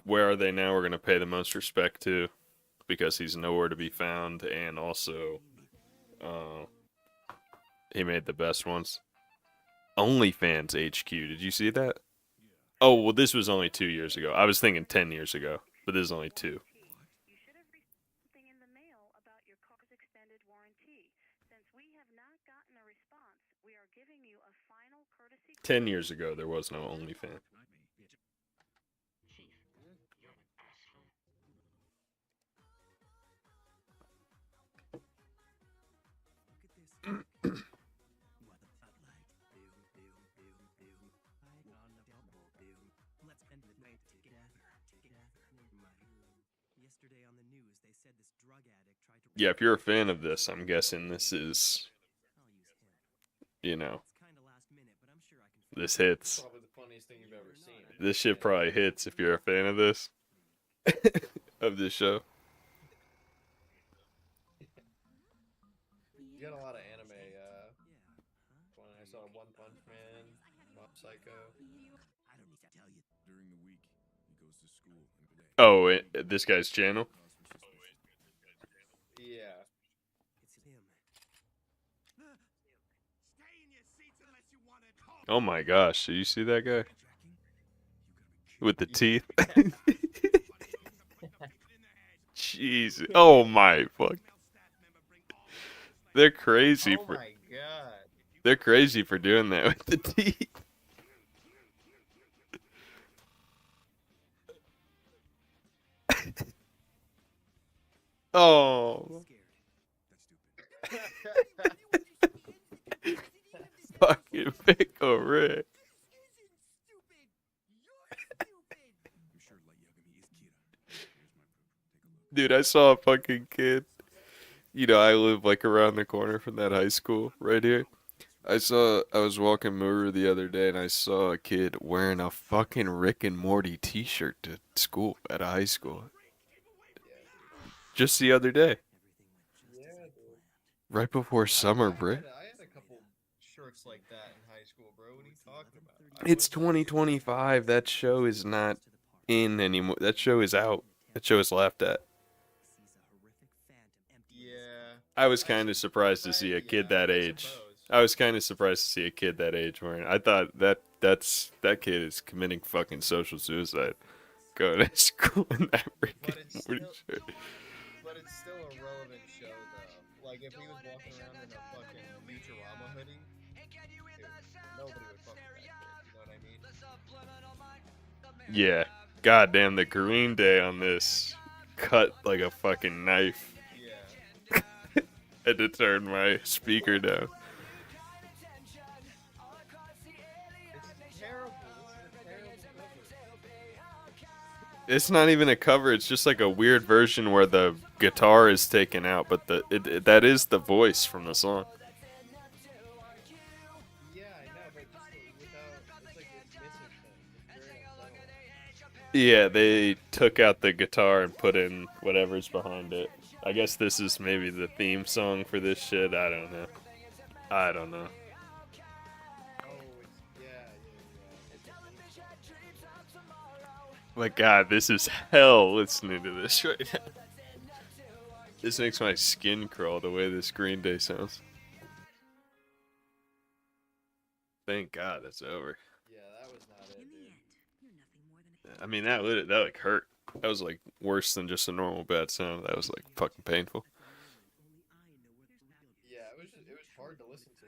where are they now? We're gonna pay the most respect to, because he's nowhere to be found, and also, he made the best ones. OnlyFans HQ. Did you see that? Oh well, this was only 2 years ago. I was thinking 10 years ago, but this is only 2. You should have received something in the mail about your car's extended warranty. Since we have not gotten a response, we are giving you a final courtesy. 10 years ago, there was no OnlyFans. What the fuck, like? Boom, boom, boom, boom. I on the double boom. Let's end the night together. Yesterday on the news, they said this drug addict tried to. Yeah, if you're a fan of this, I'm guessing this is, I'll use him. you know, It's kind of last minute, but I'm sure I can. this hits. Probably the funniest thing you've ever seen. This shit probably hits if you're a fan of this, of this show. You got a lot of anime. I saw One Punch Man, Mob Psycho. I don't need to tell you. During the week, he goes to school and play. Oh, this guy's channel? Yeah. It's him. Stay in your seats unless you want it home. Oh my gosh, did you see that guy? With the teeth? Jeez. Oh my fuck. They're crazy Oh for my god. they're crazy for doing that with the teeth. Oh. Fucking Pickle Rick. I'm sure Light Yagami is Kira. Here's my proof. Take a look. Dude, I saw a fucking kid. You know, I live like around the corner from that high school right here. I was walking Muru the other day and I saw a kid wearing a fucking Rick and Morty t-shirt to school at a high school. Just the other day. Yeah, dude. Right before summer break. I had a couple shirts like that in high school, bro. What are you talking about? It's 2025. That show is not in anymore. That show is out. That show is laughed at. Yeah. I was kind of surprised to see a kid that age. I was kind of surprised to see a kid that age wearing. I thought that kid is committing fucking social suicide, going to school in that Rick But and it's Morty still, shirt. but it's still a relevant show, though. Like if he was walking around in a fucking Futurama hoodie, nobody would fuck with that shit. You know what I mean? Yeah. God damn, the Green Day on this cut like a fucking knife. Yeah. Had to turn my speaker down. It's terrible. This is a terrible cover. It's not even a cover. It's just like a weird version where the guitar is taken out, but that is the voice from the song. Yeah, I know, but just without, it's like it's missing things. It's very unsettling. Yeah, they took out the guitar and put in whatever's behind it. I guess this is maybe the theme song for this shit. I don't know. I don't know. Oh, it's It's a theme song. But God, this is hell listening to this right now. This makes my skin crawl the way this Green Day sounds. Thank God it's over. Yeah, that was not it, In the dude. end, you're nothing more than a I mean, that like hurt. That was like worse than just a normal bad sound. That was like fucking painful. Yeah, it was hard to listen to.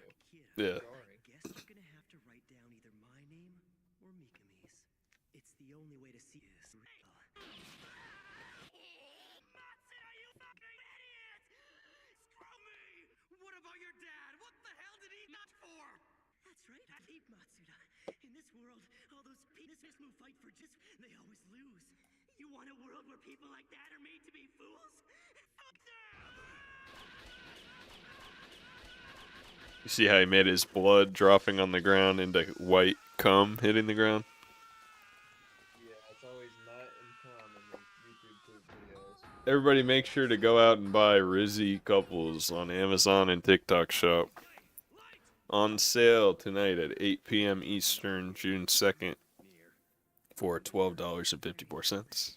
Yeah. Jarring. Guess you're gonna have to write down either my name or Mikami's. It's the only way to see this real. What about your dad? What the hell did he not for? That's right, I hate Matsuda. In this world, all those penises who fight for just, they always lose. You want a world where people like that are made to be fools? Fuck them! You see how he made his blood dropping on the ground into white cum hitting the ground? Yeah, it's always not in common in YouTube videos. Everybody make sure to go out and buy RIZZY Couples on Amazon and TikTok Shop. On sale tonight at 8 p.m. Eastern, June 2nd for $12.54.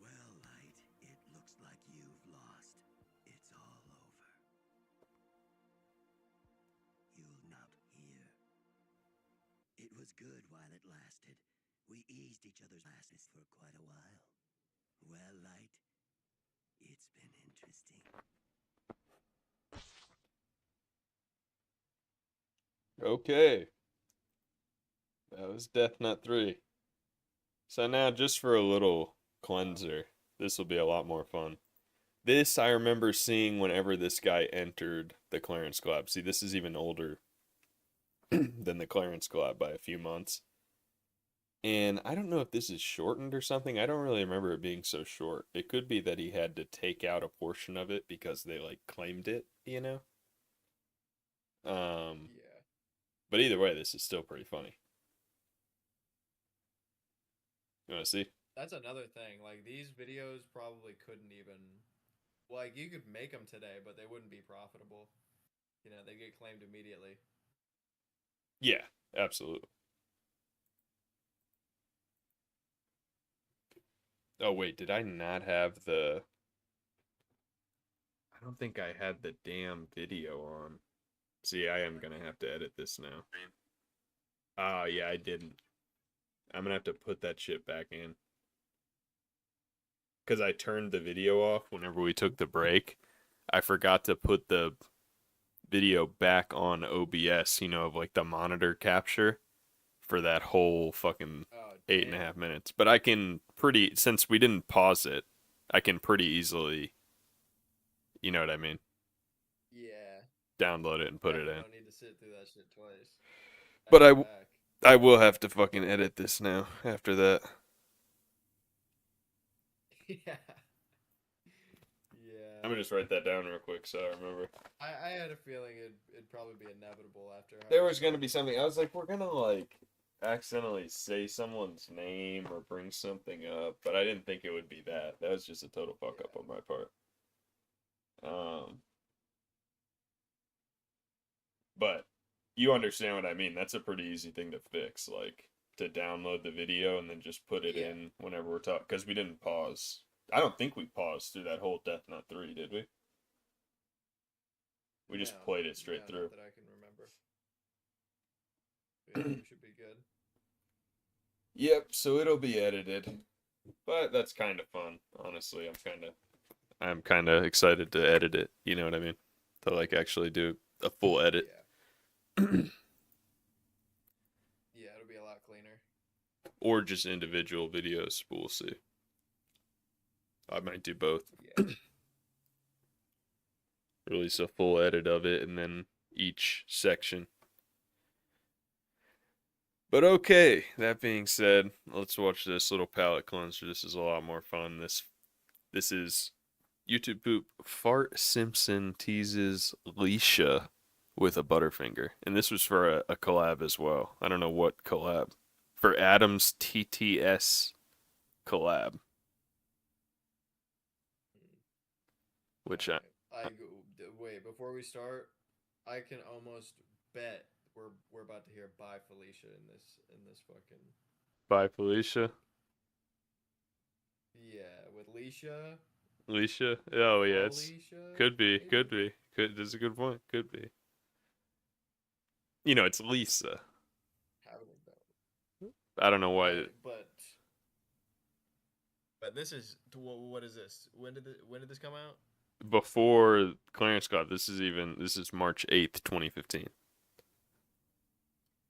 Well, Light, it looks like you've lost. It's all over. You'll not here. It was good while it lasted. We eased each other's asses for quite a while. Well, Light, it's been interesting. Okay. That was Death Nut 3. So now, just for a little cleanser, this will be a lot more fun. This I remember seeing whenever this guy entered the Clarence collab. See, this is even older than the Clarence collab by a few months. And I don't know if this is shortened or something. I don't really remember it being so short. It could be that he had to take out a portion of it because they like claimed it, you know? Yeah. But either way, this is still pretty funny. You want to see? That's another thing. Like these videos probably couldn't even, like you could make them today, but they wouldn't be profitable. You know, they get claimed immediately. Yeah, absolutely. Oh, wait, did I not have the... I don't think I had the damn video on. See, I am going to have to edit this now. Oh, yeah, I didn't. I'm going to have to put that shit back in. Because I turned the video off whenever we took the break. I forgot to put the video back on OBS, you know, of like the monitor capture for that whole fucking 8.5 minutes. But I can since we didn't pause it, I can pretty easily, you know what I mean? Yeah. Download it and put it in. Don't need to sit through that shit twice. But I will have to fucking edit this now after that. Yeah. I'm gonna just write that down real quick so I remember. I had a feeling it'd probably be inevitable after. There was gonna be something. I was like, we're gonna like accidentally say someone's name or bring something up, but I didn't think it would be that. That was just a total fuck up on my part. But you understand what I mean. That's a pretty easy thing to fix, like to download the video and then just put it in whenever we're talking. Because we didn't pause. I don't think we paused through that whole Death Note 3, did we? We just played it straight through. Not that I can remember. Yeah, we should be good. Yep, so it'll be edited. But that's kind of fun, honestly. I'm kind of excited to edit it. You know what I mean? To like actually do a full edit. Yeah. Yeah, it'll be a lot cleaner. Or just individual videos. We'll see. I might do both. Yeah. Release a full edit of it and then each section. But okay, that being said, let's watch this little palate cleanser. This is a lot more fun. This is YouTube poop. Fart Simpson teases Leisha with a Butterfinger. And this was for a collab as well. I don't know what collab. For Adam's TTS collab. Which wait, before we start, I can almost bet we're about to hear "Bye Felicia" in this fucking. Bye Felicia. Yeah, with Leisha. Leisha? Oh yeah, it's Felicia, could be, maybe? could be. That's a good point. Could be. You know, it's Lisa. Having a bet. I don't know why. But this is what is this? When did this come out? Before Clarence got this is March 8th, 2015.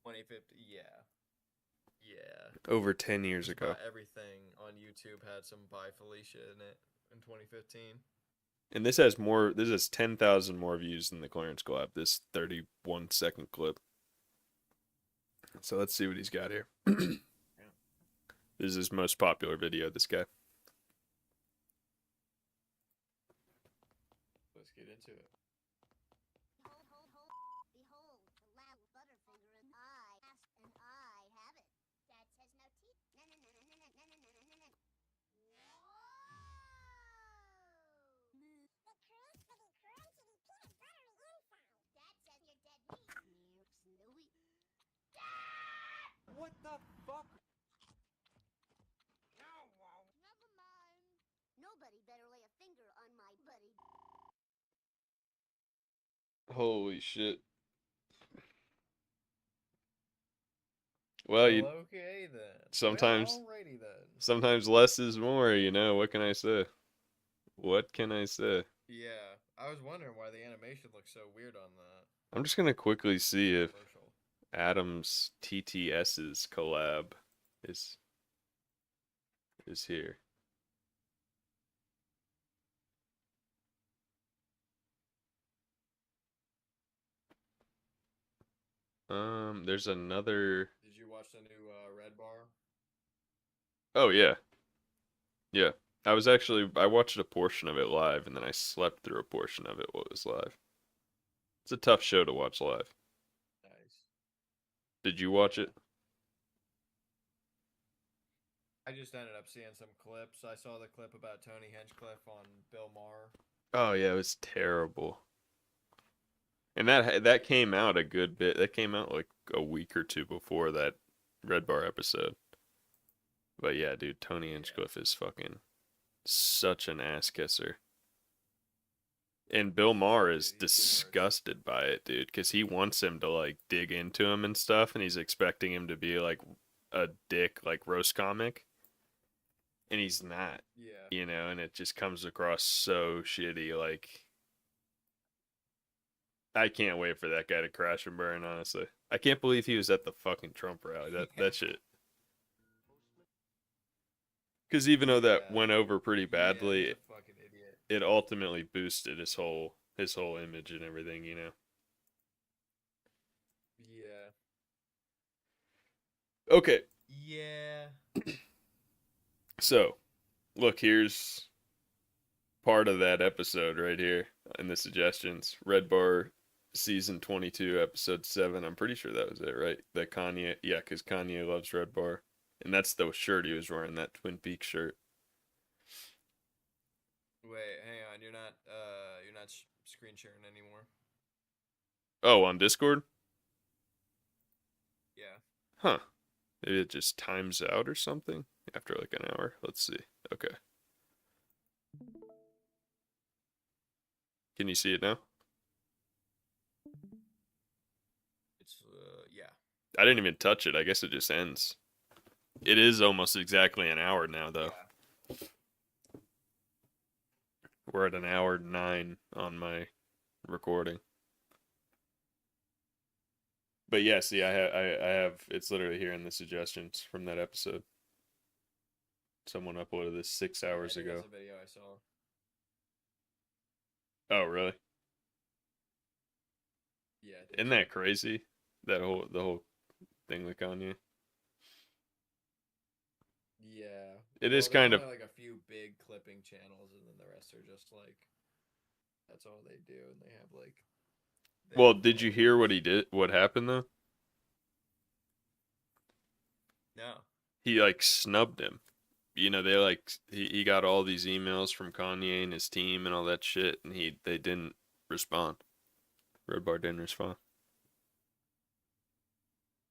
2050. Yeah. Over 10 years Just ago. about everything on YouTube had some "Bye Felicia" in it in 2015. And this has 10,000 more views than the Clarence collab, this 31-second clip. So let's see what he's got here. This is his most popular video, this guy. Let's get into it. Behold, the lab Butterfinger and I have it. Dad says no teeth. No. Whoa! The crispity, crunchity peanut buttery inside. Dad says you're dead meat. Snowy. Dad! What the fuck? Never mind. Nobody better lay a finger on my buddy. Holy shit. Well, okay then. sometimes Alrighty then. sometimes less is more, you know. What can I say? Yeah, I was wondering why the animation looks so weird on that. I'm just gonna quickly see if commercial. Adam's TTS's collab is here. There's another. Did you watch the new Red Bar? Oh yeah, yeah. I watched a portion of it live, and then I slept through a portion of it what was live. It's a tough show to watch live. Nice. Did you watch it? I just ended up seeing some clips. I saw the clip about Tony Hinchcliffe on Bill Maher. Oh yeah, it was terrible. And that came out a good bit. That came out like a week or two before that Red Bar episode. But yeah, dude, Tony Hinchcliffe is fucking such an ass kisser. And Bill Maher is disgusted by it, dude, because he wants him to like dig into him and stuff, and he's expecting him to be like a dick, like roast comic. And he's not. Yeah. You know, and it just comes across so shitty, like I can't wait for that guy to crash and burn, honestly. I can't believe he was at the fucking Trump rally. That shit. Because even though that went over pretty badly, he's a fucking idiot. it ultimately boosted his whole image and everything, you know. Yeah. Okay. Yeah. So, look, here's part of that episode right here in the suggestions. Red Bar season 22, episode 7. I'm pretty sure that was it, right? That Kanye, yeah, because Kanye loves Red Bar. And that's the shirt he was wearing, that Twin Peaks shirt. Wait, hang on. You're not screen sharing anymore. Oh, on Discord? Yeah. Huh. Maybe it just times out or something after like an hour. Let's see. Okay. Can you see it now? It's yeah. I didn't even touch it. I guess it just ends. It is almost exactly an hour now, though. Yeah. We're at an hour 9 on my recording. But yeah, see, I have it's literally here in the suggestions from that episode. Someone uploaded this 6 hours I think ago. that's a video I saw. Oh, really? Yeah. I think Isn't so. that crazy? The whole thing with Kanye. Yeah. It Well, is there's kind of. only like a few big clipping channels, and then the rest are just like that's all they do, and they have like. they Well, have did you hear followers. what he did? What happened though? No. He like snubbed him. You know, they like he got all these emails from Kanye and his team and all that shit, and they didn't respond. Red Bar didn't respond.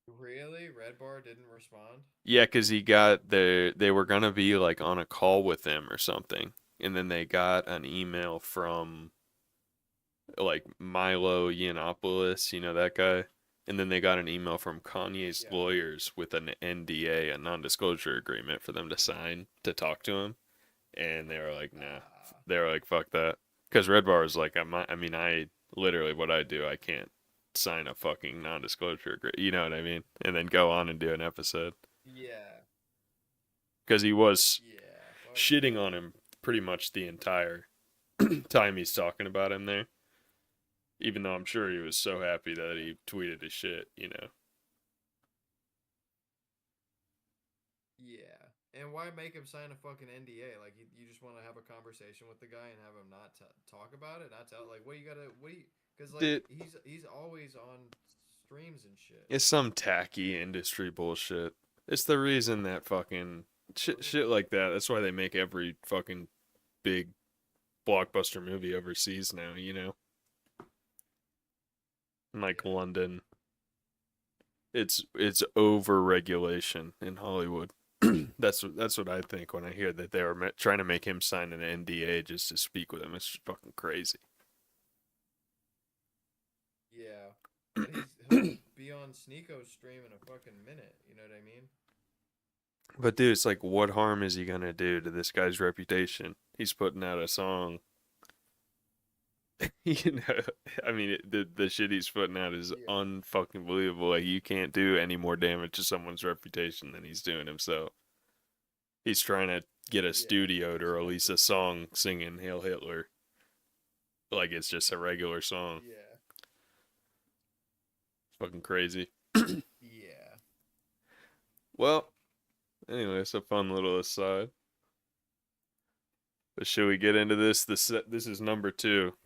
Really? Red Bar didn't respond? Yeah, 'cause he got they were gonna be like on a call with him or something, and then they got an email from like Milo Yiannopoulos, you know that guy, and then they got an email from Kanye's Yeah. lawyers with an NDA, a non-disclosure agreement for them to sign to talk to him, and they were like, nah, they were like, fuck that, because Red Bar was like, I literally what I do, I can't sign a fucking non-disclosure agreement, you know what I mean, and then go on and do an episode, Yeah. because he was Yeah. Fuck shitting that. on him pretty much the entire time he's talking about him there. Even though I'm sure he was so happy that he tweeted his shit, you know. Yeah. And why make him sign a fucking NDA? Like, you just want to have a conversation with the guy and have him not talk about it? Not tell, like, what you gotta, what do you, because, like, Dude. he's always on streams and shit. It's some tacky industry bullshit. It's the reason that fucking shit like that. That's why they make every fucking big blockbuster movie overseas now, you know. Like Yeah. London. It's over regulation in Hollywood. That's what I think when I hear that they were trying to make him sign an NDA just to speak with him. It's just fucking crazy. Yeah. But he'll be on Sneako's stream in a fucking minute. You know what I mean? But dude, it's like, what harm is he gonna do to this guy's reputation? He's putting out a song. You know, I mean, the shit he's putting out is Yeah. unfucking believable. Like, you can't do any more damage to someone's reputation than he's doing himself. He's trying to get a studio to release a song singing "Hail Hitler," like it's just a regular song. Yeah. Fucking crazy. Yeah. Well, anyway, it's a fun little aside. But should we get into this? This is number 2.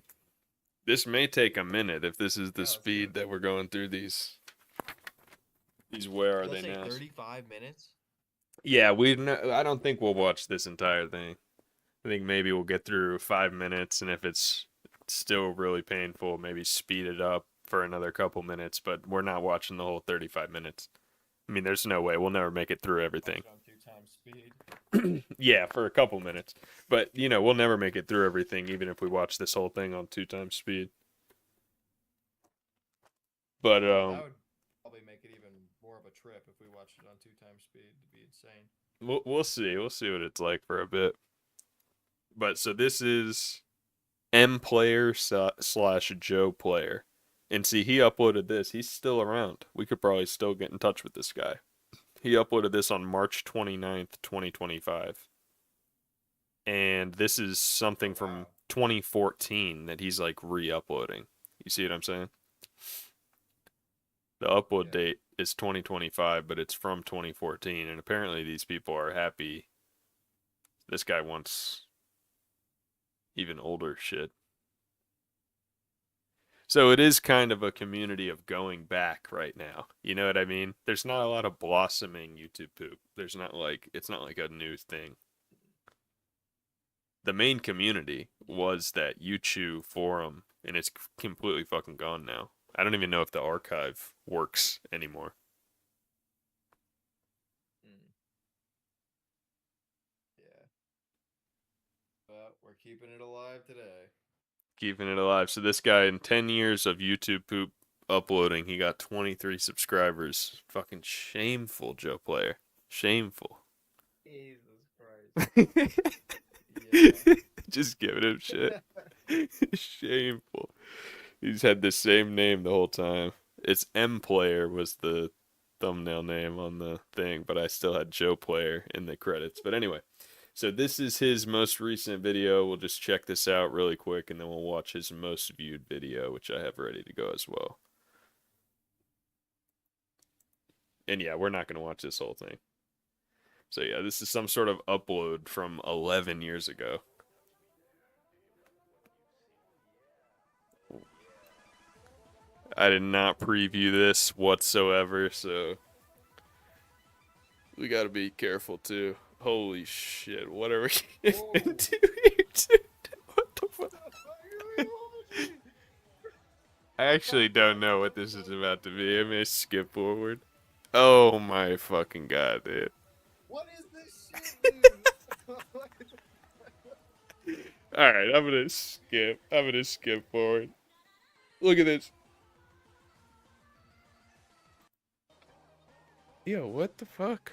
This may take a minute if this is the speed that we're going through these. Where are they now? 35 minutes? Yeah, I don't think we'll watch this entire thing. I think maybe we'll get through 5 minutes, and if it's still really painful, maybe speed it up for another couple minutes, but we're not watching the whole 35 minutes. I mean, there's no way. We'll never make it through everything. On 2 times speed. Yeah, for a couple minutes. But, you know, we'll never make it through everything, even if we watch this whole thing on 2 times speed. But, That would probably make it even more of a trip if we watched it on 2 times speed. It'd be insane. we'll see. We'll see what it's like for a bit. But, so this is M Player / Joe Player. And see, he uploaded this. He's still around. We could probably still get in touch with this guy. He uploaded this on March 29th, 2025. And this is something from 2014 that he's like re-uploading. You see what I'm saying? The upload date is 2025, but it's from 2014. And apparently these people are happy. This guy wants even older shit. So it is kind of a community of going back right now. You know what I mean? There's not a lot of blossoming YouTube poop. It's not like a new thing. The main community was that YouTube forum, and it's completely fucking gone now. I don't even know if the archive works anymore. Yeah. But we're keeping it alive today. Keeping it alive. So this guy, in 10 years of YouTube poop uploading, he got 23 subscribers. Fucking shameful, Joe Player. Shameful. Jesus Christ. Yeah. Just giving him shit. Shameful. He's had the same name the whole time. It's M Player was the thumbnail name on the thing, but I still had Joe Player in the credits. But anyway, so this is his most recent video. We'll just check this out really quick, and then we'll watch his most viewed video, which I have ready to go as well. And yeah, we're not going to watch this whole thing. So yeah, this is some sort of upload from 11 years ago. I did not preview this whatsoever, so we gotta be careful too. Holy shit, what are we getting into here? What the fuck? I actually don't know what this is about to be. I may skip forward. Oh my fucking god, dude. What is this shit, dude? Alright, I'm gonna skip forward. Look at this. Yo, what the fuck?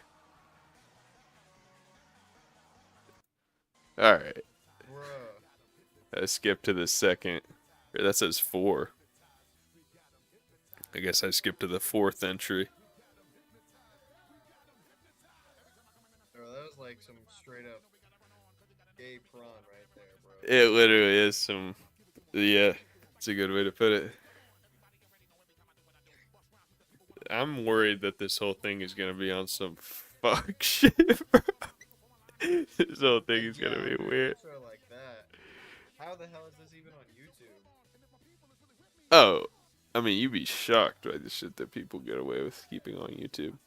Alright. I skipped to the second. That says 4. I guess I skipped to the 4th entry. Bro, that was like some straight up gay prawn right there, bro. It literally is some. Yeah, it's a good way to put it. I'm worried that this whole thing is gonna be on some fuck shit, bro. This whole thing is gonna be weird. Like that. How the hell is this even on YouTube? Oh, I mean, you'd be shocked by the shit that people get away with keeping on YouTube.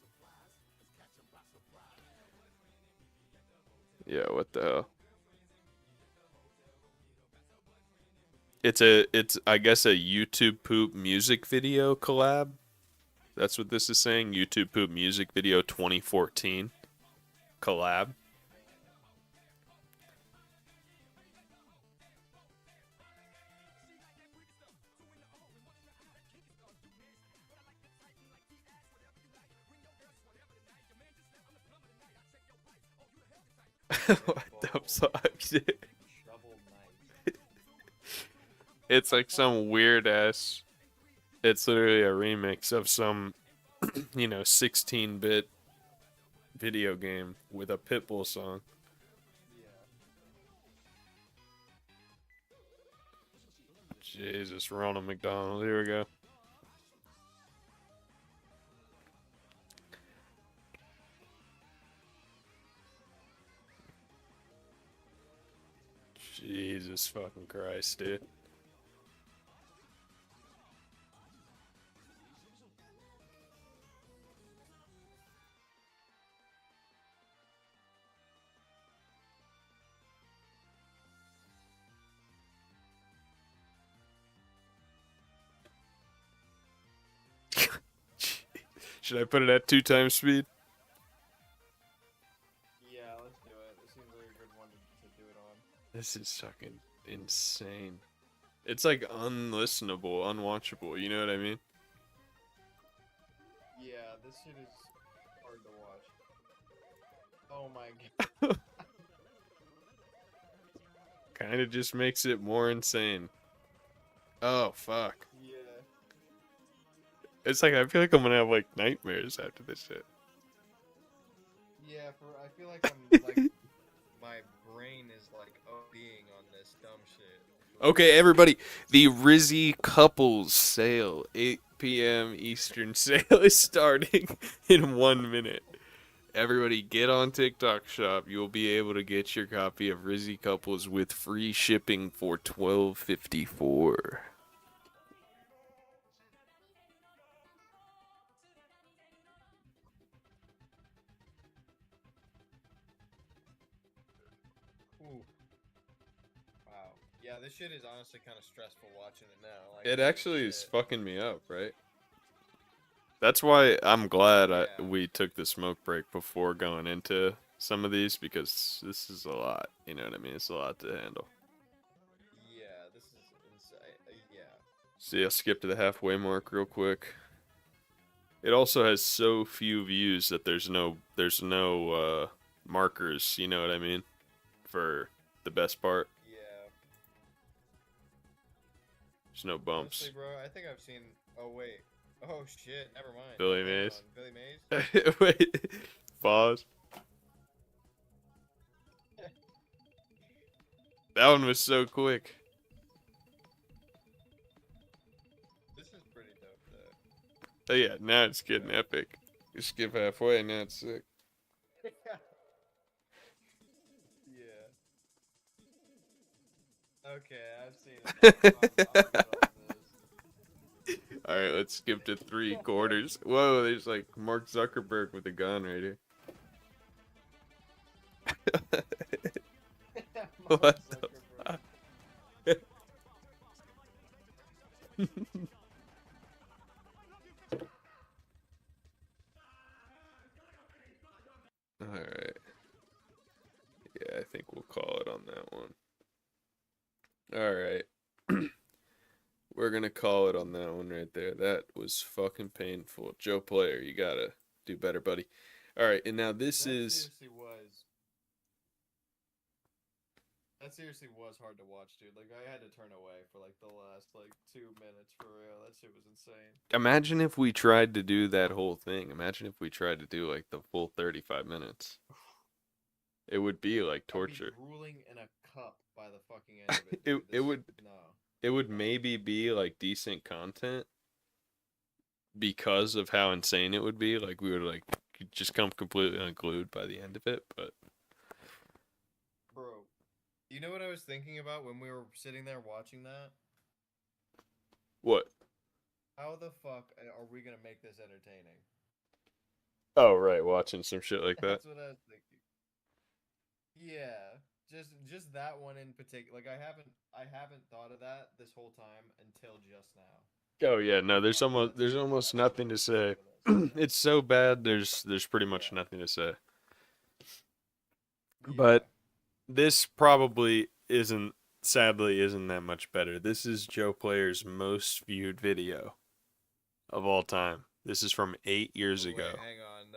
Yeah, what the hell? It's I guess a YouTube poop music video collab. That's what this is saying. YouTube poop music video 2014 collab. What the fuck, dude? It's like some weird ass. It's literally a remix of some, 16-bit video game with a Pitbull song. Jesus, Ronald McDonald. Here we go. Jesus fucking Christ, dude. Should I put it at 2 times speed? Yeah, let's do it. This seems like a good one to do it on. This is fucking insane. It's like unlistenable, unwatchable, you know what I mean? Yeah, this shit is hard to watch. Oh my god. Kinda just makes it more insane. Oh, fuck. Yeah. It's like, I feel like I'm gonna have, like, nightmares after this shit. Yeah, I feel like I'm, like, my brain is, like, ODing on this dumb shit. Okay, everybody, the RIZZY couples sale, 8 p.m. Eastern sale is starting in 1 minute. Everybody get on TikTok Shop. You'll be able to get your copy of RIZZY Couples with free shipping for $12.54. Ooh. Wow. Yeah, this shit is honestly kind of stressful watching it now. Like, It actually is fucking me up, right? That's why I'm glad we took the smoke break before going into some of these, because this is a lot. You know what I mean? It's a lot to handle. Yeah, this is insane. Yeah. See, I'll skip to the halfway mark real quick. It also has so few views that there's no markers. You know what I mean? For the best part. Yeah. There's no bumps. Honestly, bro, I think I've seen. Oh wait. Oh shit. Never mind. Billy Hang Mays. on. Billy Mays. Wait. Pause. That one was so quick. This is pretty dope, though. Oh yeah, now it's getting epic. You skip halfway, now it's sick. Yeah. Okay, I've seen it. I'm good on this. Alright, let's skip to 3/4. Whoa, there's like Mark Zuckerberg with a gun right here. Mark What the Zuckerberg. Alright. Yeah, I think we'll call it on that one. Alright. We're gonna call it on that one right there. That was fucking painful. Joe Player, you gotta do better, buddy. Alright, and now this is... That seriously was hard to watch, dude. Like, I had to turn away for, like, the last, like, 2 minutes, for real. That shit was insane. Imagine if we tried to do that whole thing. Imagine if we tried to do, like, the full 35 minutes. It would be like torture. I'd be drooling in a cup by the fucking end of it, dude. It would... No. It would maybe be, like, decent content because of how insane it would be. Like, we would, like, just come completely unglued by the end of it, but... Bro, you know what I was thinking about when we were sitting there watching that? What? How the fuck are we gonna make this entertaining? Oh, right, watching some shit like that. That's what I was thinking. Yeah, just that one in particular. Like, I haven't thought of that this whole time until just now. Oh yeah, no, there's almost nothing to say. It's so bad. There's pretty much nothing to say. But this probably sadly isn't that much better. This is Joe Player's most viewed video of all time. This is from 8 years ago. Wait, hang on.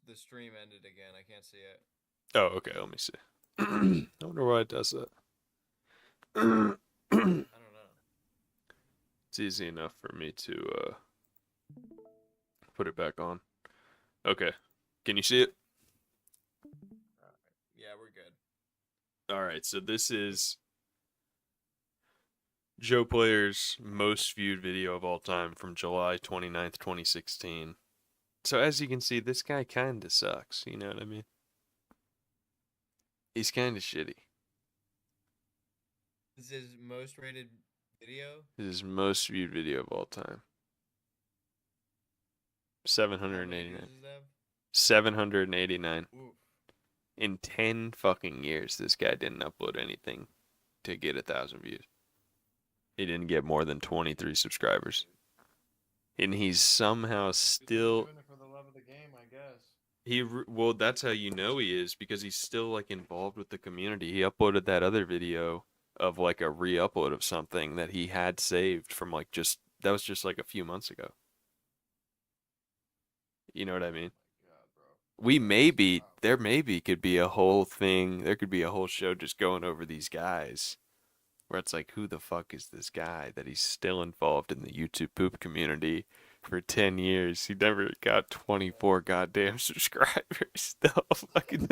The stream ended again. I can't see it. Oh, okay. Let me see. I wonder why it does that. I don't know. It's easy enough for me to put it back on. Okay. Can you see it? Yeah, we're good. Alright, so this is Joe Player's most viewed video of all time from July 29th, 2016. So as you can see, this guy kinda sucks, you know what I mean? He's kinda shitty. This is his most rated video? This is his most viewed video of all time. How many 789. views does it have? 789. Oof. In 10 fucking years, this guy didn't upload anything to get 1,000 views. He didn't get more than 23 subscribers. And he's somehow still... Doing it for the love of the game, I guess. Well, that's how you know he is, because he's still, like, involved with the community. He uploaded that other video of, like, a re-upload of something that he had saved from, like, that was just, like, a few months ago. You know what I mean? There maybe could be a whole thing, there could be a whole show just going over these guys, where it's like, who the fuck is this guy that he's still involved in the YouTube poop community for 10 years? He never got 24 goddamn subscribers. Still fucking...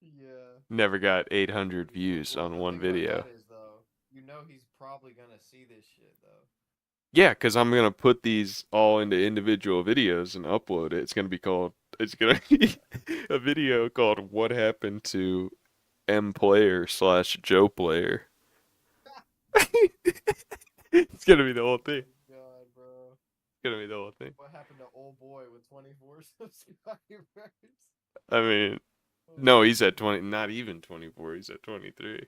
Yeah. Never got 800 views on one video. You know he's probably gonna see this shit, though. Yeah, because I'm going to put these all into individual videos and upload it. It's going to be a video called What Happened to M Player / Joe Player. It's going to be the whole thing. God, bro. It's going to be the whole thing. What happened to old boy with 24 subscribers? I mean, no, he's at 20, not even 24, he's at 23.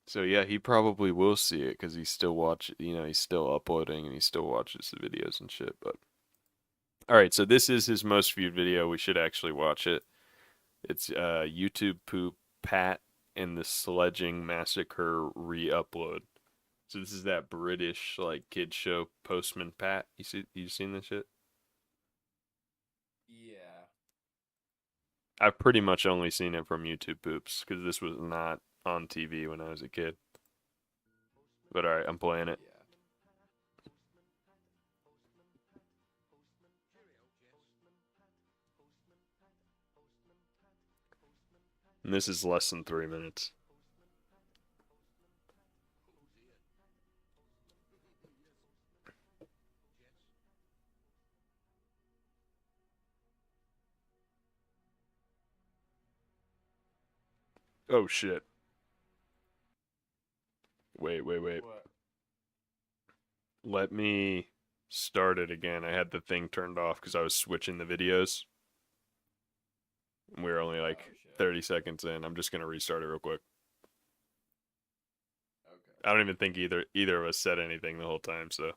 So yeah, he probably will see it because he's still he's still uploading and he still watches the videos and shit. But all right, so this is his most viewed video. We should actually watch it. It's YouTube poop Pat and the Sledging Massacre re-upload. So this is that British like kid show Postman Pat. You seen this shit? Yeah. I've pretty much only seen it from YouTube poops because this was not on TV when I was a kid. But alright, I'm playing it. Yeah. And this is less than 3 minutes. Oh shit. Wait. What? Let me start it again. I had the thing turned off because I was switching the videos. And we were only like Oh, shit. 30 seconds in. I'm just gonna restart it real quick. Okay. I don't even think either of us said anything the whole time, so.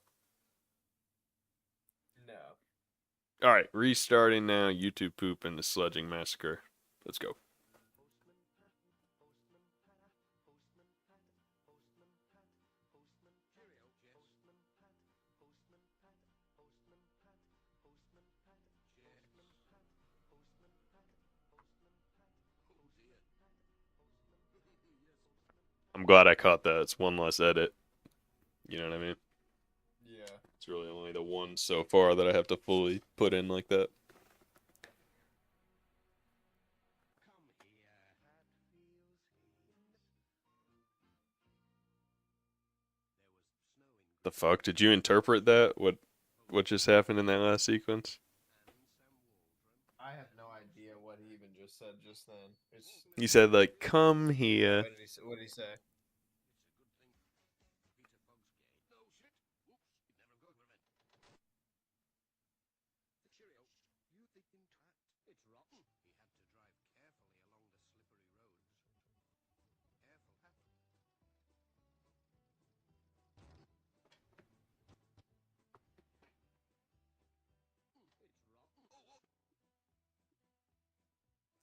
No. Alright, restarting now. YouTube poop and the sledging massacre. Let's go. I'm glad I caught that. It's one less edit. You know what I mean? Yeah. It's really only the one so far that I have to fully put in like that. The fuck? Did you interpret that? What just happened in that last sequence? I have no idea what he even just said just then. He said like, "Come here." What did he say?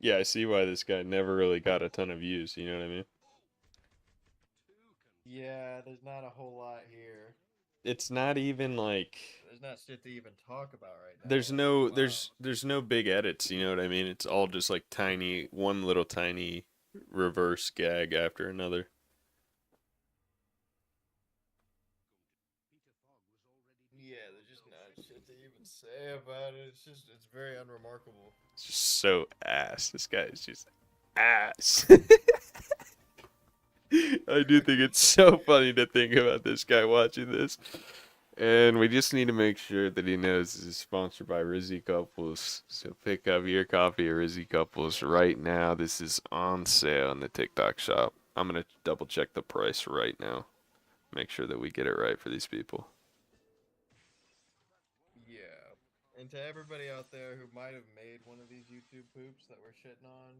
Yeah, I see why this guy never really got a ton of views. You know what I mean? Yeah, there's not a whole lot here. It's not even like There's not shit to even talk about right now. there's Like, no wow. there's no big edits. You know what I mean? It's all just like tiny one little tiny reverse gag after another. Yeah, there's just not shit to even say about it. It's very unremarkable. It's just so ass. This guy is just ass. I do think it's so funny to think about this guy watching this. And we just need to make sure that he knows this is sponsored by RIZZY Couples. So pick up your copy of RIZZY Couples right now. This is on sale in the TikTok shop. I'm going to double check the price right now. Make sure that we get it right for these people. Yeah. And to everybody out there who might have made one of these YouTube poops that we're shitting on,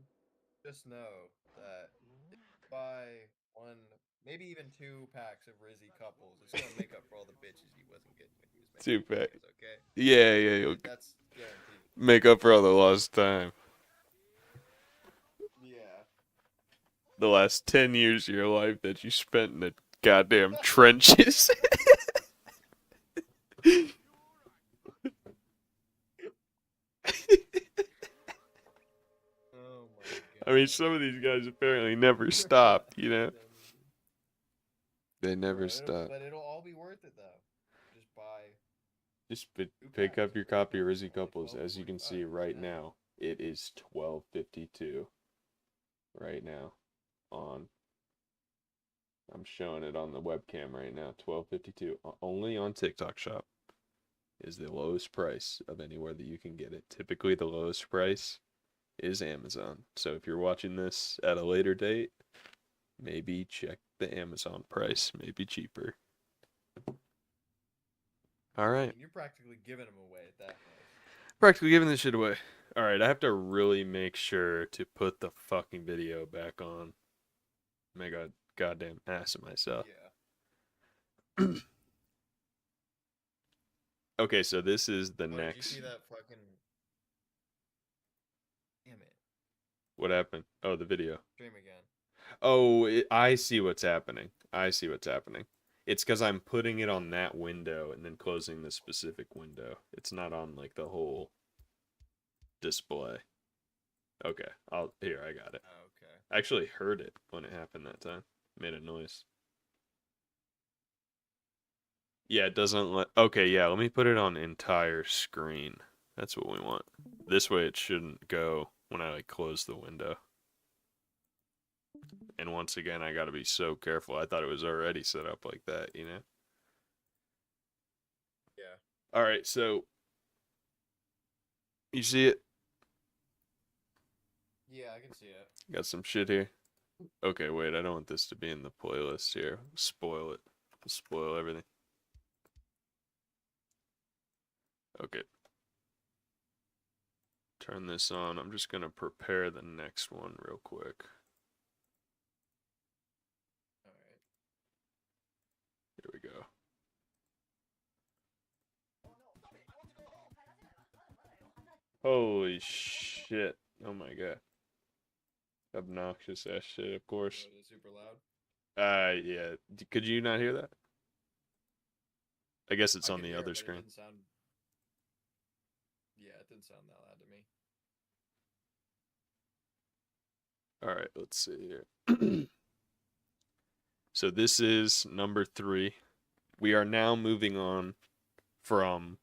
just know that if you buy one, maybe even 2 packs of RIZZY Couples, it's gonna make up for all the bitches he wasn't getting when he was making 2 pack. videos, okay? Yeah. You'll That's guaranteed. make up for all the lost time. Yeah. The last 10 years of your life that you spent in the goddamn trenches. Oh my god. I mean, some of these guys apparently never stopped, you know? They never stop. But it'll all be worth it though. Just buy. Just pick up your copy of RIZZY Couples. As you can see right now, it is $12.52. Right now, I'm showing it on the webcam right now. $12.52 only on TikTok Shop is the lowest price of anywhere that you can get it. Typically, the lowest price is Amazon. So if you're watching this at a later date, maybe check the Amazon price. Maybe cheaper. All right. You're practically giving them away at that price. Practically giving this shit away. All right, I have to really make sure to put the fucking video back on. Make a goddamn ass of myself. Yeah. Okay, so this is the Oh, next. did you see that fucking? Damn it. What happened? Oh, the video. Stream again. Oh, I see what's happening. It's because I'm putting it on that window and then closing the specific window. It's not on like the whole display. Okay, I got it. Oh, okay. I actually heard it when it happened that time. Made a noise. Yeah, it doesn't let. Okay, yeah, let me put it on entire screen. That's what we want. This way it shouldn't go when I like close the window. And once again, I gotta be so careful. I thought it was already set up like that, you know? Yeah. All right, so you see it? Yeah, I can see it. Got some shit here. Okay, wait, I don't want this to be in the playlist here. Spoil it. Spoil everything. Okay. Turn this on. I'm just gonna prepare the next one real quick. All right. Here we go. Holy shit. Oh my god. Obnoxious ass shit, of course. Was it super loud? Yeah. Could you not hear that? I guess it's I on could the hear it, other but screen. It didn't sound. Yeah, it didn't sound that loud to me. All right, let's see here. So this is number 3. We are now moving on from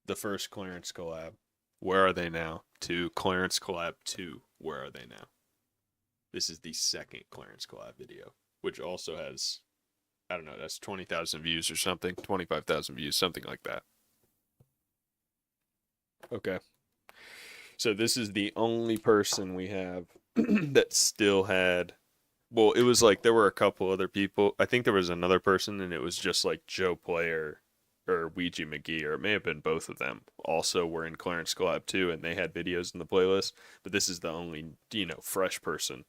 the first Clarence collab, Where Are They Now, to Clarence collab 2, Where Are They Now. This is the second Clarence collab video, which also has, I don't know, that's 20,000 views or something, 25,000 views, something like that. Okay. So this is the only person we have that still had. Well, it was like there were a couple other people. I think there was another person, and it was just like Joe Player or Ouija McGee, or it may have been both of them. Also, were in Clarence Collab too, and they had videos in the playlist. But this is the only fresh person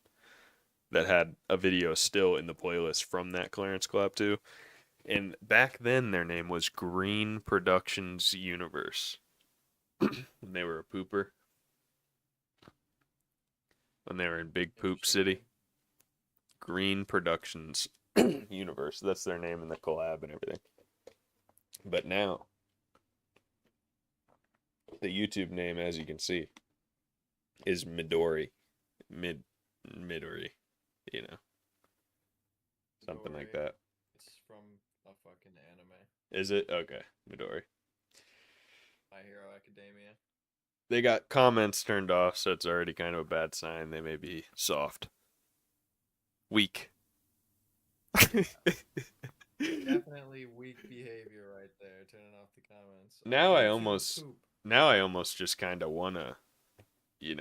that had a video still in the playlist from that Clarence Collab too. And back then, their name was Green Productions Universe. When they were a pooper. When they were in Big Poop City. Green Productions Universe. That's their name in the collab and everything. But now, the YouTube name, as you can see, is Midori. Midori. You know. Something like that. It's from a fucking anime. Is it? Okay. Midori. My Hero Academia. They got comments turned off, so it's already kind of a bad sign. They may be soft. Weak. Definitely weak behavior right there, turning off the comments. Now I YouTube almost just kind of want to,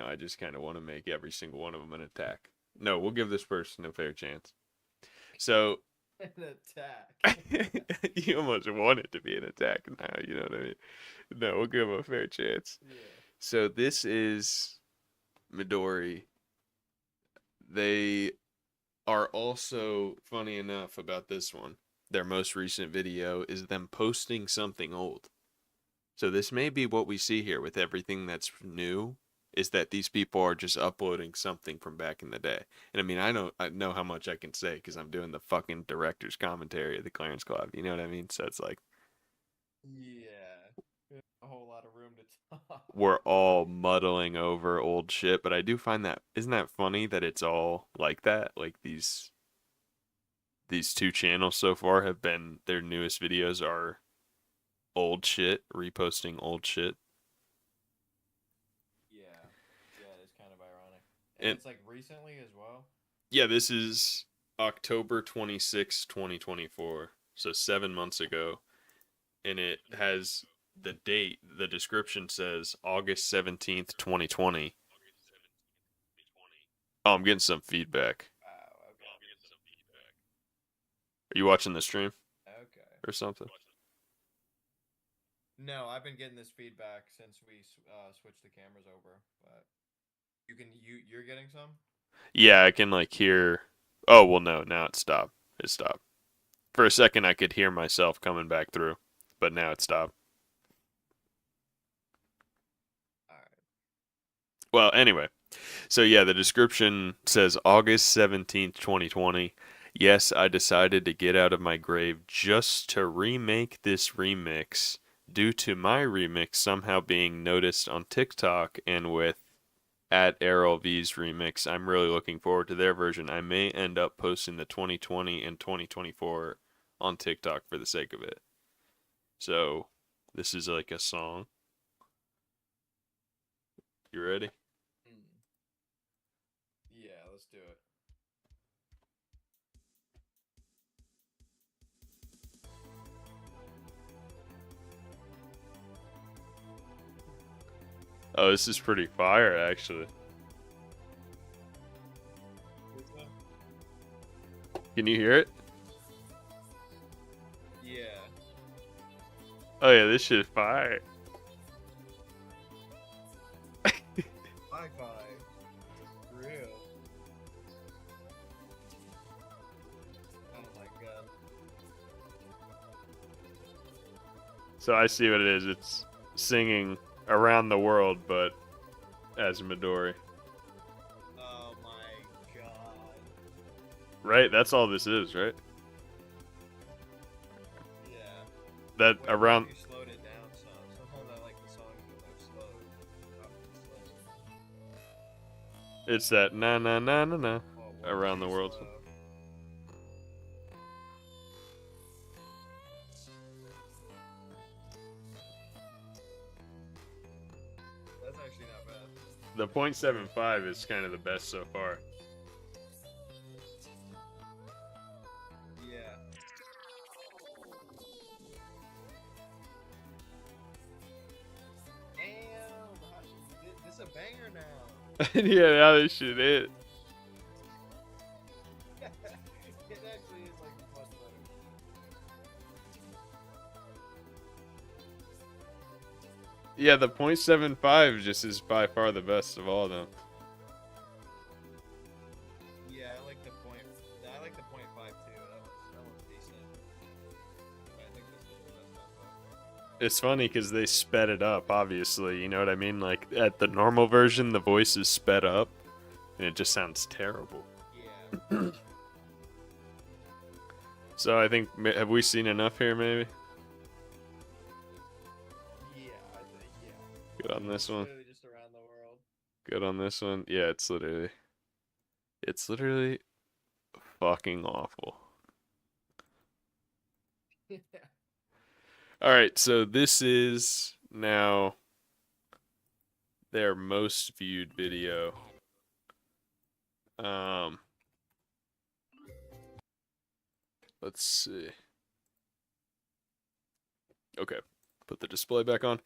I just kind of want to make every single one of them an attack. No, we'll give this person a fair chance. So, poop. An attack. you almost want it to be an attack now, you know what I mean? No, we'll give them a fair chance. Yeah. So this is Midori. They are also, funny enough about this one, their most recent video is them posting something old. So this may be what we see here with everything that's new, is that these people are just uploading something from back in the day. And I mean, I know how much I can say because I'm doing the fucking director's commentary of the Clarence Club. You know what I mean? So it's like, Yeah. A whole lot of room to talk. we're all muddling over old shit, but I do find that, isn't that funny that it's all like that? Like these two channels so far have been, their newest videos are old shit, reposting old shit. Yeah, it's kind of ironic. And it's like recently as well. Yeah, this is October 26, 2024. So 7 months ago. And it has the date, the description says August 17th, 2020. Oh, I'm getting some feedback. Wow, okay. Are you watching the stream Okay. or something? No, I've been getting this feedback since we switched the cameras over, but you're getting some? Yeah, I can like hear. Oh, well, no, now it stopped. It stopped. For a second, I could hear myself coming back through, but now it stopped. All right. Well, anyway, so yeah, the description says August 17th, 2020. Yes, I decided to get out of my grave just to remake this remix due to my remix somehow being noticed on TikTok and with at Errol V's remix. I'm really looking forward to their version. I may end up posting the 2020 and 2024 on TikTok for the sake of it. So this is like a song. You ready? Yeah, let's do it. Oh, this is pretty fire, actually. Can you hear it? Yeah. Oh yeah, this shit fire. Wi-Fi. Real. Oh my god. So I see what it is. It's singing around the world, but as Midori. Oh my god. Right? That's all this is, right? Yeah. That Wait, around. You slowed it down some. Somehow I like the song like slow. Slow. It's that na na na na na Oh, around the too world. slow. That's actually not bad. The .75 is kind of the best so far. Yeah. Damn. This is a banger now. Yeah, now this shit is. It actually is like much better. Yeah, the .75 just is by far the best of all of them. Yeah, I like the point. I like the .5 too. That one's decent. But I think this is the best one. It's funny because they sped it up, obviously. You know what I mean? Like, at the normal version, the voice is sped up, and it just sounds terrible. Yeah. So I think, have we seen enough here, maybe? Yeah, I think yeah. Good on this one. Literally just around the world. Good on this one. Yeah, it's literally fucking awful. All right, so this is now their most viewed video. Let's see. Okay, put the display back on.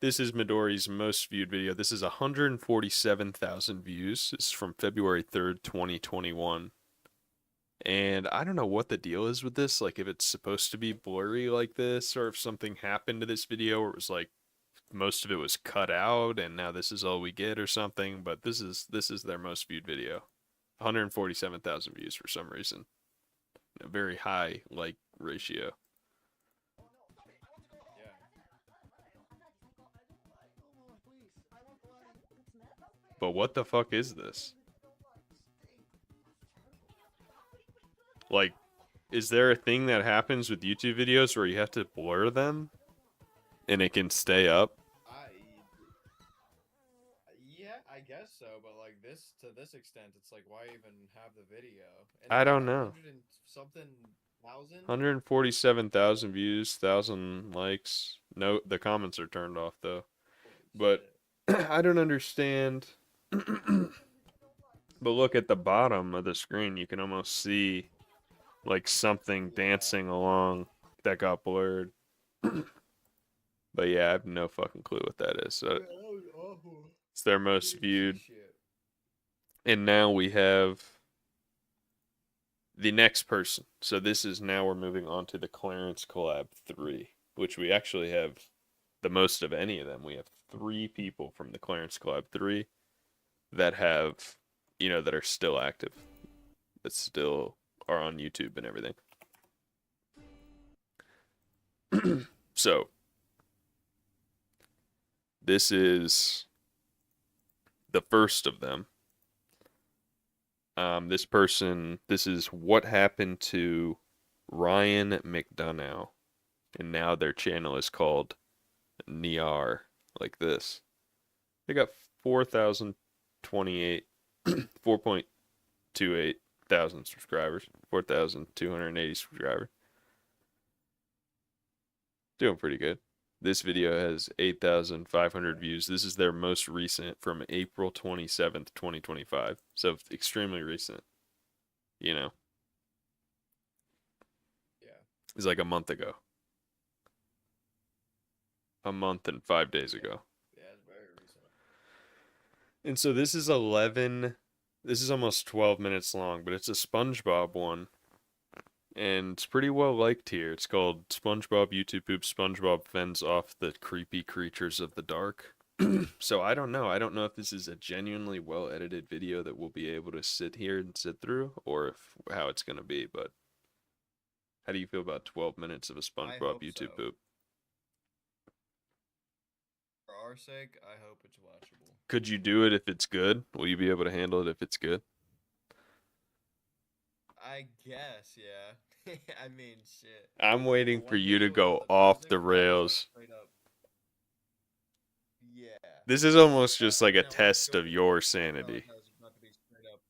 This is Midori's most viewed video. This is 147,000 views. This is from February 3rd, 2021. And I don't know what the deal is with this, like if it's supposed to be blurry like this, or if something happened to this video where it was like most of it was cut out and now this is all we get or something, but this is their most viewed video. 147,000 views for some reason. A very high like ratio. But what the fuck is this? Like, is there a thing that happens with YouTube videos where you have to blur them and it can stay up? Yeah, I guess so, but like this to this extent, it's like why even have the video? And I don't know. 100 and something thousand. 147,000 views, 1,000 likes. No, the comments are turned off though. But I don't understand. But look at the bottom of the screen, you can almost see like something dancing along that got blurred. But yeah, I have no fucking clue what that is. So it's their most viewed. And now we have the next person. So this is now we're moving on to the Clarence Collab 3, which we actually have the most of any of them. We have 3 people from the Clarence Collab 3 that have, you know, that are still active, that still are on YouTube and everything. So this is the first of them. This is what happened to Ryan McDonough, and now their channel is called Niar, like this. They got 4,000 4.28 4.28 thousand subscribers, 4,280 subscribers. Doing pretty good. This video has 8,500 views. This is their most recent from April 27th, 2025. So extremely recent. You know, Yeah. it's like a month ago. A month and 5 days ago. Yeah, it's very recent. And so this is almost 12 minutes long, but it's a SpongeBob one. And it's pretty well liked here. It's called SpongeBob YouTube Poop. SpongeBob fends off the creepy creatures of the dark. So I don't know. I don't know if this is a genuinely well edited video that we'll be able to sit here and sit through, or how it's gonna be. But how do you feel about 12 minutes of a SpongeBob hope YouTube so. poop? For our sake, I hope it's watchable. Could you do it if it's good? Will you be able to handle it if it's good? I guess, yeah. I mean, shit. I'm waiting One for you to video go without the off music, the that was, like, rails. straight up. Yeah. This is almost just like a And I wanted to test go of with your it, so I felt sanity. like I was about to be straight up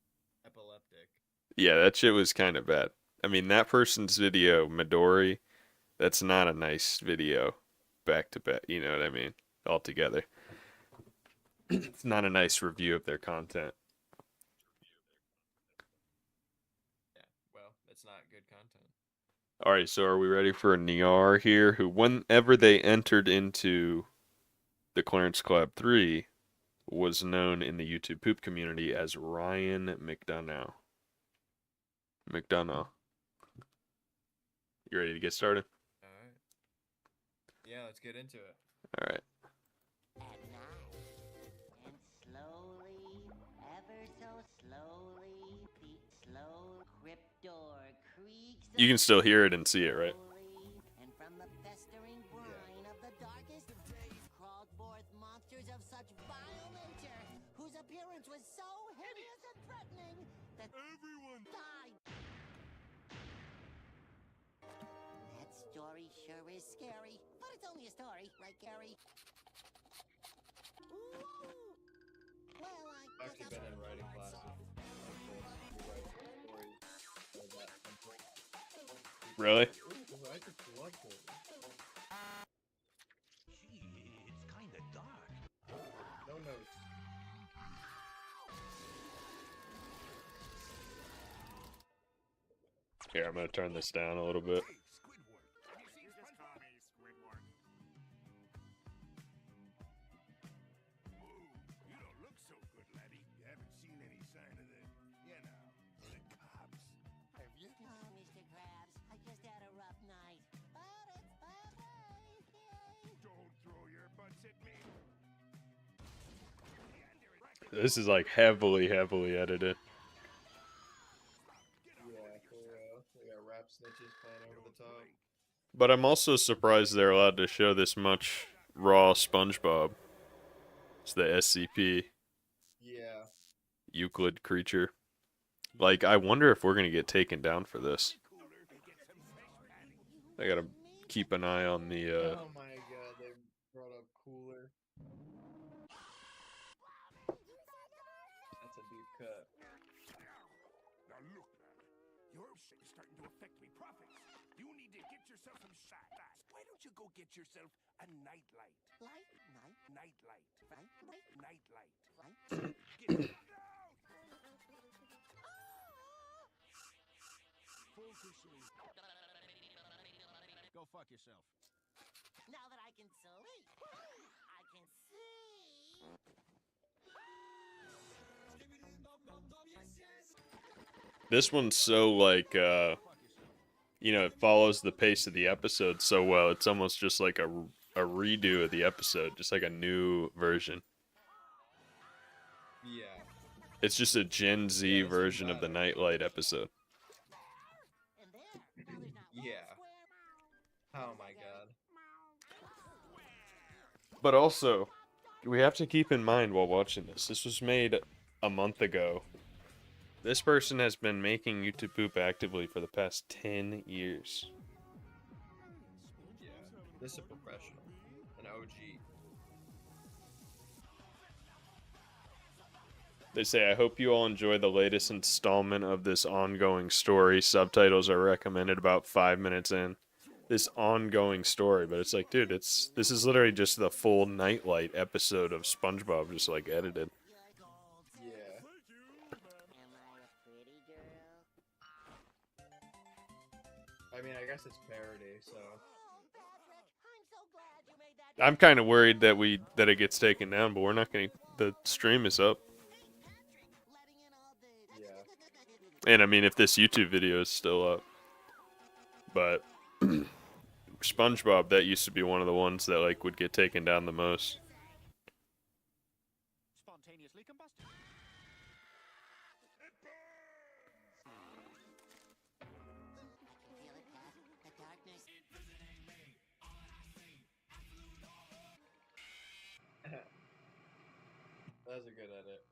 epileptic. Yeah, that shit was kind of bad. I mean, that person's video, Midori, that's not a nice video back to back. You know what I mean? Altogether. It's not a nice review of their content. Yeah, well, it's not good content. All right, so are we ready for Niar here, who, whenever they entered into the Clarence Collab 3, was known in the YouTube poop community as Ryan McDonough. McDonough. You ready to get started? Alright. Yeah, let's get into it. All right. At night, and slowly, ever so slowly, the slow crypt door creaks. You can still hear it and see it, right? slowly, and from the festering brine of the darkest of days crawled forth monsters of such vile nature, whose appearance was so hideous and threatening that everyone died. That story sure is scary, but it's only a story, right, Gary? Ooh. Well, I've actually been in writing classes. Really? I just love it. Gee, it's kinda dark. No notes. Here, I'm going to turn this down a little bit. Hey, Squidward, have you seen SpongeBob? Ooh, you don't look so good, laddie. You haven't seen any sign of the cops. Have you? Oh, Mr. Krabs, I just had a rough night. But it's Monday. Yay. Don't throw your butts at me. This is like heavily edited. Yeah, for real. We got rap snitches playing over the top. But I'm also surprised they're allowed to show this much raw SpongeBob. It's the SCP Yeah. Euclid creature. Like, I wonder if we're going to get taken down for this. I got to keep an eye on the Oh my god, they brought up cooler. That's a deep cut. Now look, laddie, your shit is starting to affect me profits. You need to get yourself some shot. Why don't you go get yourself a nightlight? Nightlight. Get it. Go fuck yourself. Now that I can sleep, I can see. This one's so like you know, it follows the pace of the episode so well. It's almost just like a redo of the episode, just like a new version. Yeah. It's just a Gen Z Yeah, this is version of the bad. Nightlight episode. And there, now there's not one Yeah. square. Oh my god. But also, we have to keep in mind while watching this, this was made a month ago. This person has been making YouTube poop actively for the past 10 years. Yeah. This is a professional. An OG. They say, I hope you all enjoy the latest installment of this ongoing story. Subtitles are recommended about 5 minutes in. This ongoing story, but it's like, dude, this is literally just the full Nightlight episode of SpongeBob, just like edited. Yeah. Am I a pretty girl? I mean, I guess it's parody, so. Oh, Patrick, I'm so glad you made that. I'm kind of worried that it gets taken down, but we're not gonna. The stream is up, Letting in all the. Yeah. and I mean, if this YouTube video is still up, but SpongeBob, that used to be one of the ones that like would get taken down the most. Spontaneously combusted. Feel it, Pat? The darkness. That was a good edit.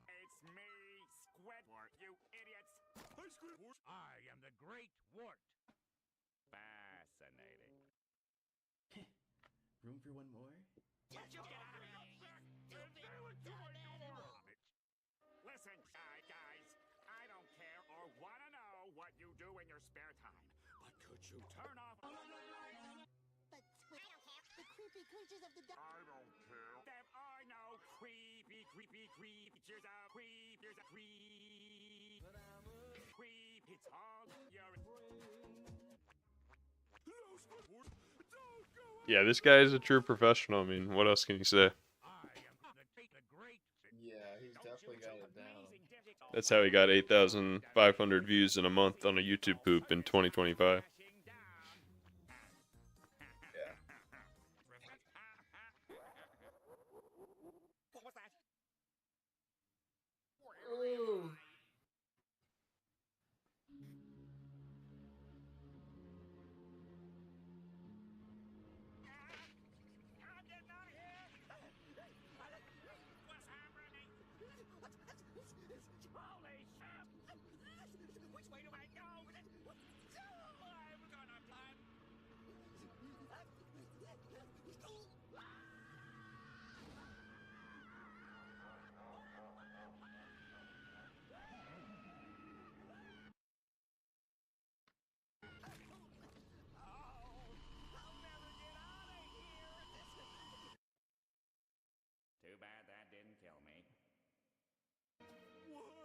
It's me, Squidward, you idiots! Hey, Squidward! I am the Great Wart. Fascinating. Room for one more? Get out of here! Listen, guys, I don't care or want to know what you do in your spare time, but could you turn off? But the creepy creatures of the dark. I don't care. There are no creepy creatures out. Creep. It's all your Yeah, this guy is a true professional. I mean, what else can you say? Yeah, he's definitely got it down. That's how he got 8,500 views in a month on a YouTube poop in 2025. Yeah. What was that? Ooh. I'm getting out of here! What's happening? Holy shit! Which way do I go? I'm gonna climb. Too bad that didn't kill me.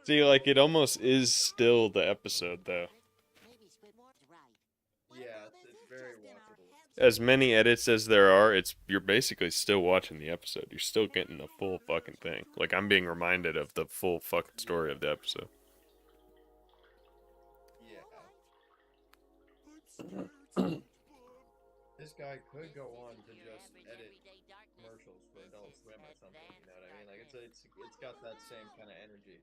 See, like, it almost is still the episode, though. Maybe Squidward's right. Yeah, it's very watchable. As many edits as there are, you're basically still watching the episode. You're still getting the full fucking thing. Like, I'm being reminded of the full fucking story of the episode. Yeah. This guy could go on to just edit commercials for Adult Swim or something. You know what I mean? Like it's got that same kind of energy.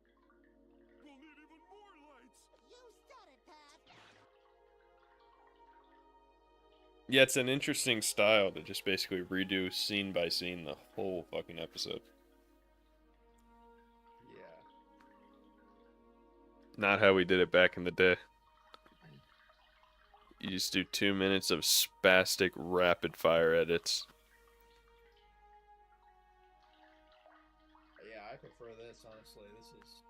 We'll need even more lights. You said it, Pat. Yeah, it's an interesting style to just basically redo scene by scene the whole fucking episode. Yeah. Not how we did it back in the day. You just do 2 minutes of spastic rapid fire edits. Yeah, I prefer this, honestly. This is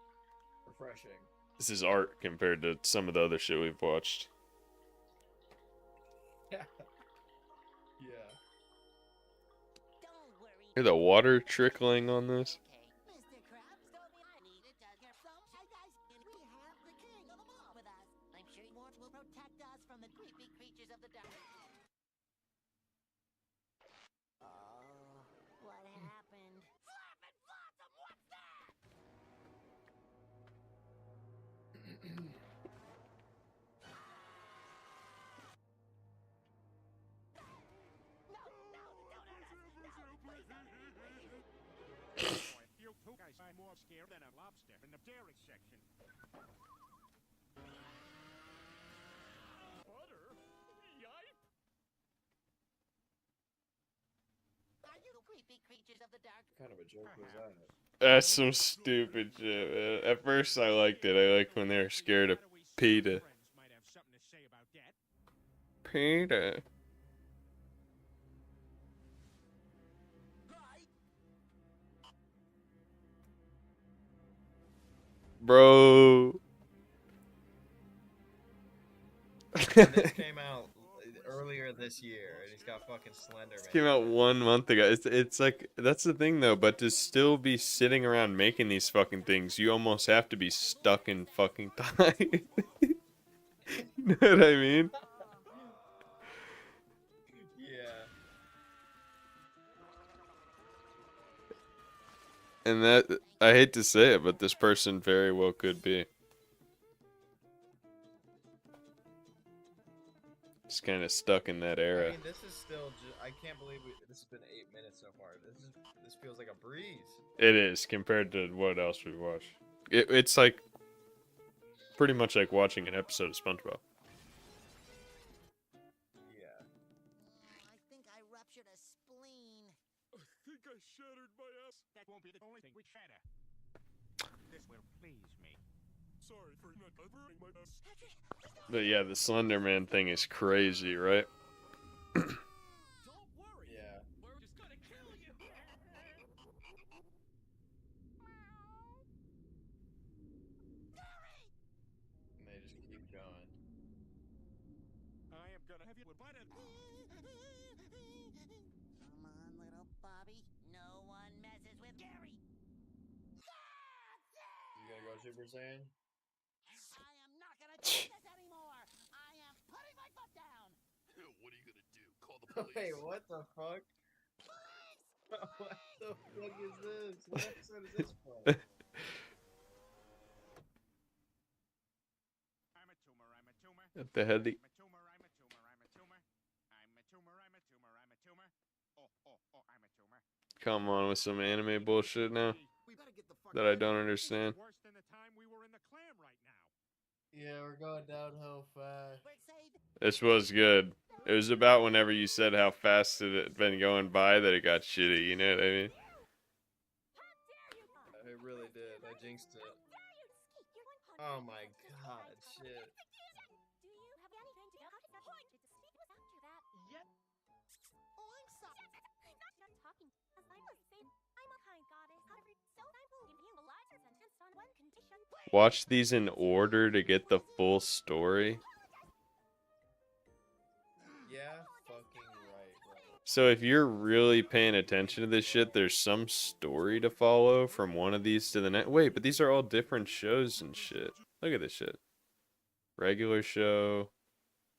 refreshing. This is art compared to some of the other shit we've watched. Yeah. Don't worry. Hear the water trickling on this? Mr. Krabs told me I needed to get some. Hey guys, and we have the king of them all with us. I'm sure Wart will protect us from the creepy creatures of the dark. Oh, what happened? Flap and Blossom, what's that? No, don't hurt us. No, please don't. You two guys are more scared than a lobster in the dairy section. Butter? Yipe! Are you creepy creatures of the dark? What kind of a joke was that? That's some stupid shit, man. At first I liked it. I liked when they were scared of PETA. Friends might have something to say about that. PETA. Bro. And this came out earlier this year, and he's got fucking Slender This Man. came out 1 month ago. It's like, that's the thing though, but to still be sitting around making these fucking things, you almost have to be stuck in fucking time. You know what I mean? Yeah. And that, I hate to say it, but this person very well could be. Just kind of stuck in that I era. mean, this is still. I can't believe this has been 8 minutes so far. This feels like a breeze. It is compared to what else we watched. It's like pretty much like watching an episode of SpongeBob. Yeah. I think I ruptured a spleen. I think I shattered my ass. That won't be the only thing we shatter. This will please me. Sorry for not covering my ass. But yeah, the Slender Man thing is crazy, right? Don't worry. Yeah. We're just gonna kill you. And they just keep going. I am gonna have you with my Come on, little Bobby. No one messes with Gary. You gonna go Super Saiyan? I am not gonna take this anymore. I am putting my foot down. What are you gonna do? Call the police? Wait, what the fuck? What the fuck is this? What episode is this from? I'm a tumor, I'm a tumor. At the head. I'm a tumor, I'm a tumor, I'm a tumor. I'm a tumor, I'm a tumor, I'm a tumor. Oh, I'm a tumor. Come on with some anime bullshit now We better get the fuck that I out of don't here. understand. Worse than the time we were in the clam right now. Yeah, we're going downhill fast. We're safe. This was good. It was about whenever you said how fast it had been going by that it got shitty, you know what I mean? It really did. I jinxed it. Oh my god, shit. Oh, I'm sorry. Watch these in order to get the full story. Yeah, fucking right, bro. So if you're really paying attention to this shit, there's some story to follow from one of these to the next. Wait, but these are all different shows and shit. Look at this shit. Regular show.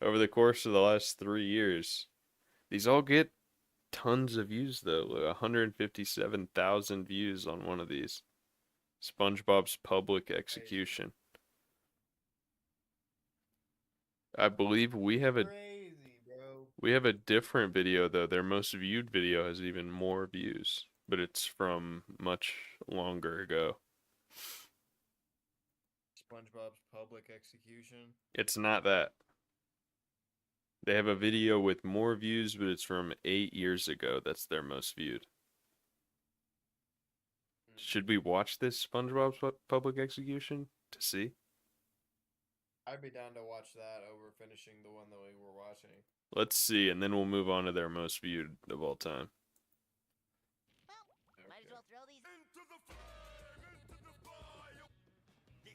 Over the course of the last 3 years. These all get tons of views though. Like 157,000 views on one of these. SpongeBob's Public Execution. I believe we have a Crazy, bro. We have a different video though. Their most viewed video has even more views, but it's from much longer ago. SpongeBob's Public Execution. It's not that. They have a video with more views, but it's from 8 years ago. That's their most viewed. Should we watch this SpongeBob's Public Execution to see? I'd be down to watch that over finishing the one that we were watching. Let's see, and then we'll move on to their most viewed of all time. Well, might as well throw these. Into the fire! Into the fire!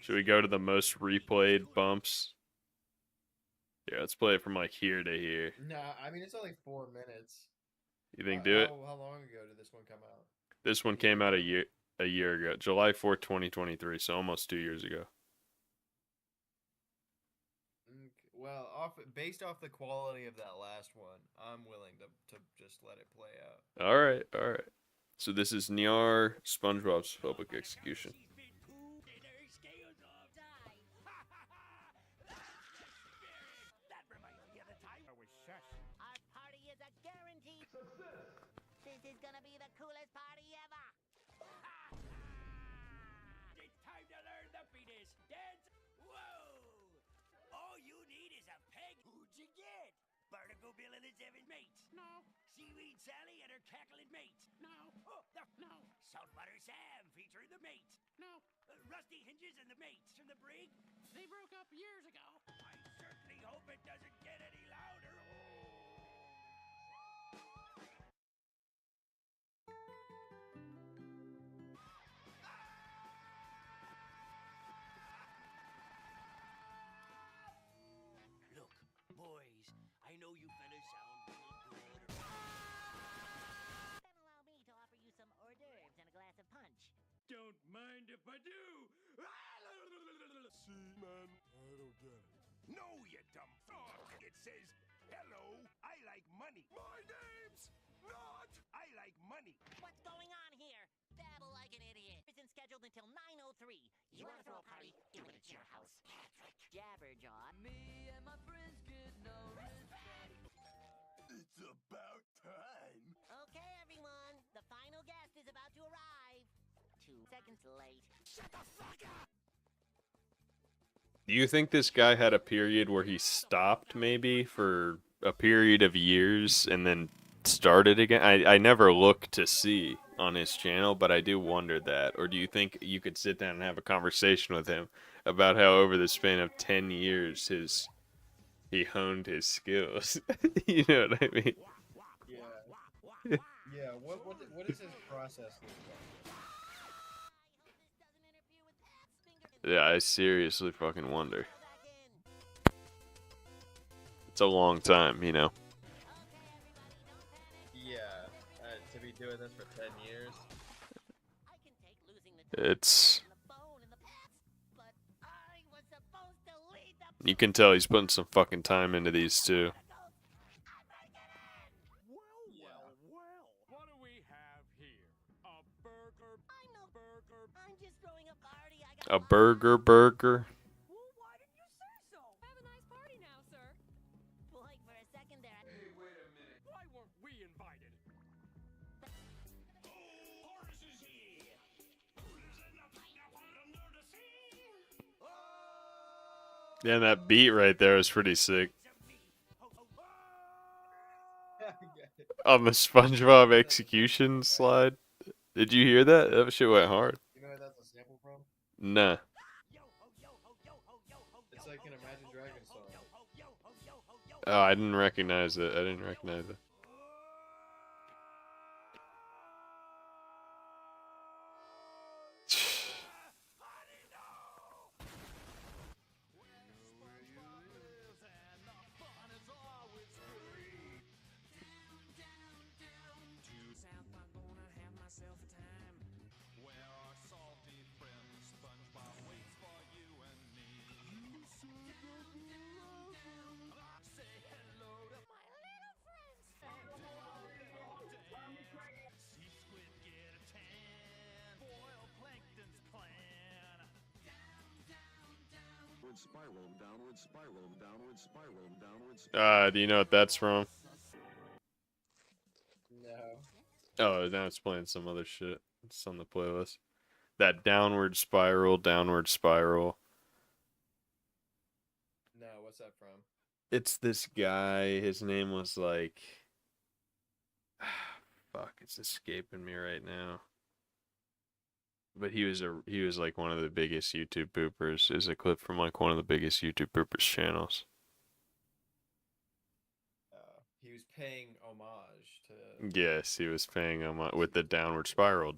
Should we go to the most replayed bumps? Yeah, let's play it from like here to here. Nah, I mean, it's only 4 minutes. You think do it? How long ago did this one come out? This one came out a year ago, July 4th, 2023, so almost 2 years ago. Well, based off the quality of that last one, I'm willing to just let it play out. All right, all right. So this is Nyar SpongeBob's Public Execution. That reminds me of the time I was shush. Our party is a guaranteed success. This is gonna be the coolest party ever. It's time to learn the penis dance. Whoa! All you need is a peg. Who'd you get? Barnacle Bill and his 7 mates. No. Seaweed Sally and her cackling mates. No. Oh, no. Salt Butter Sam featuring the mates. No. Rusty Hinges and the mates from the brig. They broke up years ago. I certainly hope it doesn't get any louder. if I do. See, man, I don't get it. No, you dumb fuck. It says, hello, I like money. My name's not. I like money. What's going on here? Babble like an idiot. Isn't scheduled until 9:03. You wanna throw a party? Do it at your house. Jabberjaw. Me and my friends get no respect. It's about time. Okay, everyone. The final guest is about to arrive. 2 seconds late. Shut the fuck up. Do you think this guy had a period where he stopped maybe for a period of years and then started again? I never looked to see on his channel, but I do wonder that. Or do you think you could sit down and have a conversation with him about how over the span of 10 years he honed his skills? You know what I mean? Yeah. Yeah. What is his process look like? Yeah, I seriously fucking wonder. It's a long time, you know. Yeah. To be doing this for 10 years. It's... You can tell he's putting some fucking time into these too. Well, what do we have here? A burger? I'm no burger. I'm just throwing a party. A burger? Well, why didn't you say so? Have a nice party now, sir. Boy, for a second there. Hey, wait a minute. Why weren't we invited? Yeah, that beat right there was pretty sick. On the SpongeBob execution slide. Did you hear that? That shit went hard. You know where that's a sample from? Nah. It's like an Imagine Dragons song. Oh, I didn't recognize it. Do you know what that's from? No. Oh, now it's playing some other shit. It's on the playlist. That downward spiral. No, what's that from? It's this guy. His name was like... Fuck, it's escaping me right now. But he was like one of the biggest YouTube poopers. Is a clip from like one of the biggest YouTube poopers channels. He was paying homage to. Yes, he was paying homage with the downward spiral.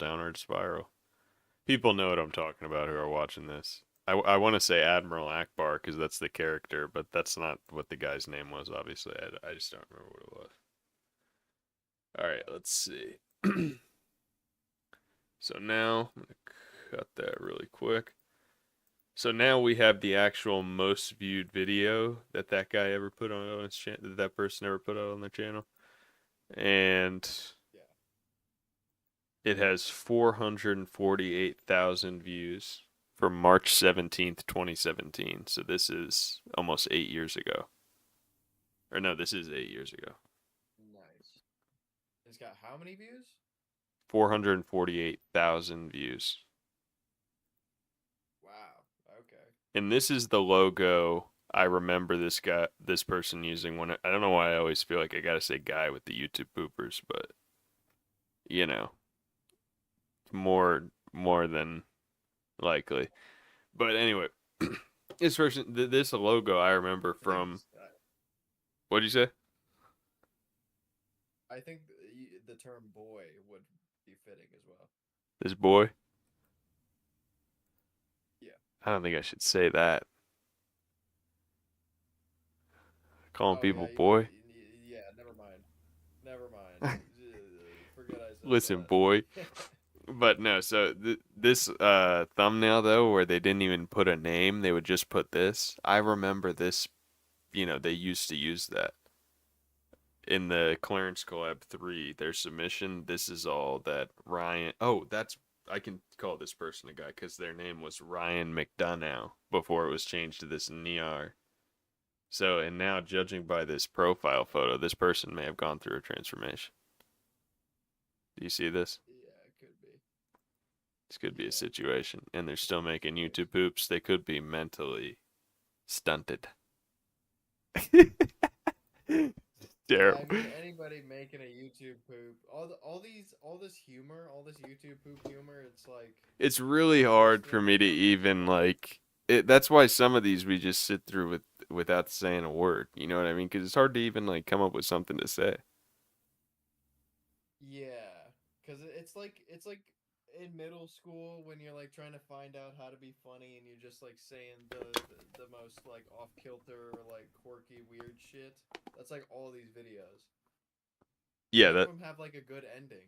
People know what I'm talking about who are watching this. I want to say Admiral Akbar because that's the character, but that's not what the guy's name was. Obviously, I just don't remember what it was. All right, let's see. So now, I'm going to cut that really quick. So now we have the actual most viewed video that guy ever put on his channel, that person ever put out on their channel. And it has 448,000 views from March 17th, 2017. So this is almost 8 years ago. Or no, this is 8 years ago. Nice. It's got how many views? 448,000 views. Wow. Okay. And this is the logo I remember this person using when I don't know why I always feel like I gotta say guy with the YouTube poopers, but you know, more than likely. But anyway, this logo I remember from. What'd you say? I think the term boy would be fitting as well. This boy? Yeah. I don't think I should say that. Calling people boy? Yeah, never mind. Forget I said Listen, that. boy. But no, so this thumbnail though, where they didn't even put a name, they would just put this. I remember this, they used to use that in the Clarence Collab 3, their submission. This is all that Ryan. Oh, I can call this person a guy because their name was Ryan McDonough before it was changed to this Niar. So, and now judging by this profile photo, this person may have gone through a transformation. Do you see this? Yeah, it could be. This could be a situation, and they're still making YouTube poops. They could be mentally stunted. Terrible. I mean, anybody making a YouTube poop, all this humor, all this YouTube poop humor, it's like It's really hard for me to even that's why some of these we just sit through without saying a word. You know what I mean? Because it's hard to even come up with something to say. yeah, because it's like in middle school when you're like trying to find out how to be funny and you're just like saying the most like off kilter like quirky weird shit. That's like all these videos. Yeah, None of them have like a good ending.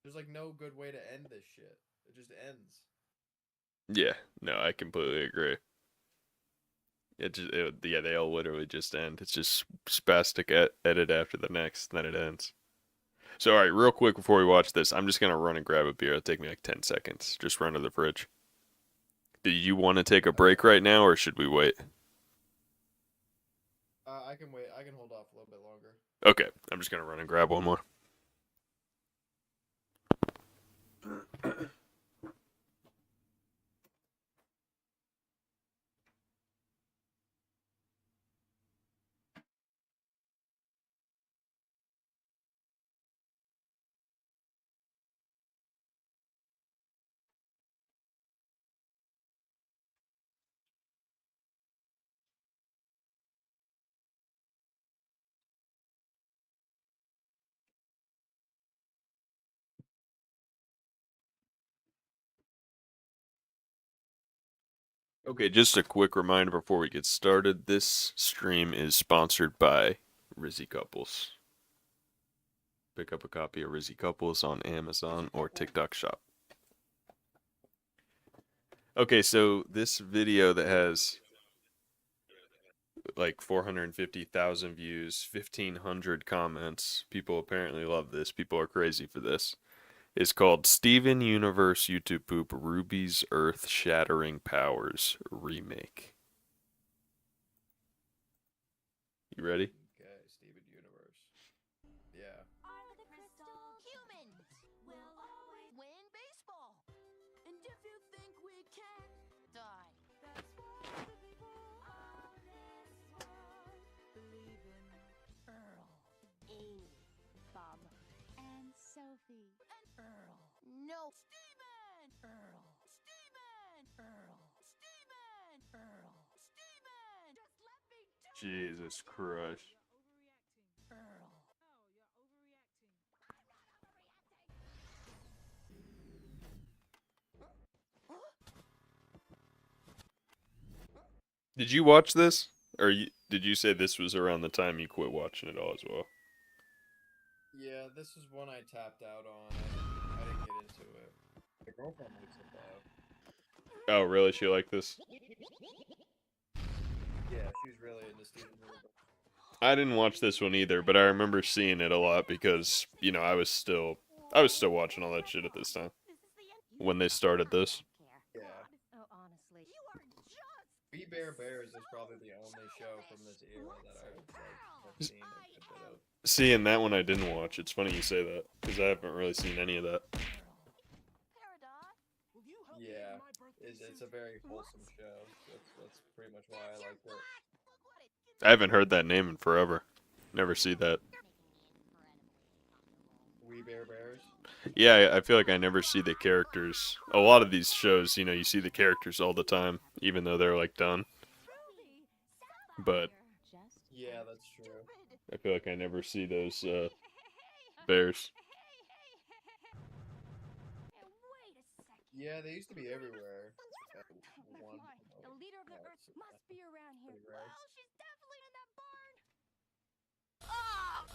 There's like no good way to end this shit. It just ends. Yeah, no, I completely agree. Yeah, they all literally just end. It's just spastic edit after the next, then it ends. So, all right, real quick before we watch this, I'm just gonna run and grab a beer. It'll take me like 10 seconds. Just run to the fridge. Do you want to take a break right now, or should we wait? I can wait. I can hold off a little bit longer. Okay, I'm just gonna run and grab one more. Okay, just a quick reminder before we get started. This stream is sponsored by RIZZY Couples. Pick up a copy of RIZZY Couples on Amazon or TikTok Shop. Okay, so this video that has like 450,000 views, 1,500 comments, people apparently love this, people are crazy for this, is called Steven Universe YouTube Poop Ruby's Earth Shattering Powers Remake. You ready? Okay, Steven Universe. Yeah. Are the crystal humans will always win baseball. And if you think we can die, that's why the people on this world believe in Earl, Amy, Bob, and Sophie, and Earl. No, Steven! Earl, Steven! Earl, Steven! Earl, Steven! Just let me do it! Jesus Christ. Earl. Did you watch this? Or did you say this was around the time you quit watching it all as well? Yeah, this is one I tapped out on. I didn't get into it. My girlfriend likes it though. Oh, really? She liked this? Yeah, she's really into Steven Universe. I didn't watch this one either, but I remember seeing it a lot because, I was still watching all that shit at this time. When they started this. Yeah. Oh, honestly, you are just. We Bear Bears is probably the only show from this era that I've seen a bit of. See, and that one I didn't watch. It's funny you say that, because I haven't really seen any of that. Yeah, it's a very wholesome show. That's pretty much why I liked it. I haven't heard that name in forever. Never see that. We Bear Bears? Yeah, I feel like I never see the characters. A lot of these shows, you see the characters all the time, even though they're done. But Yeah, that's true. I feel like I never see those bears. Yeah, they used to be everywhere. The leader of the Earth must be around here. Pretty rare. Well, she's definitely in that barn. Oh!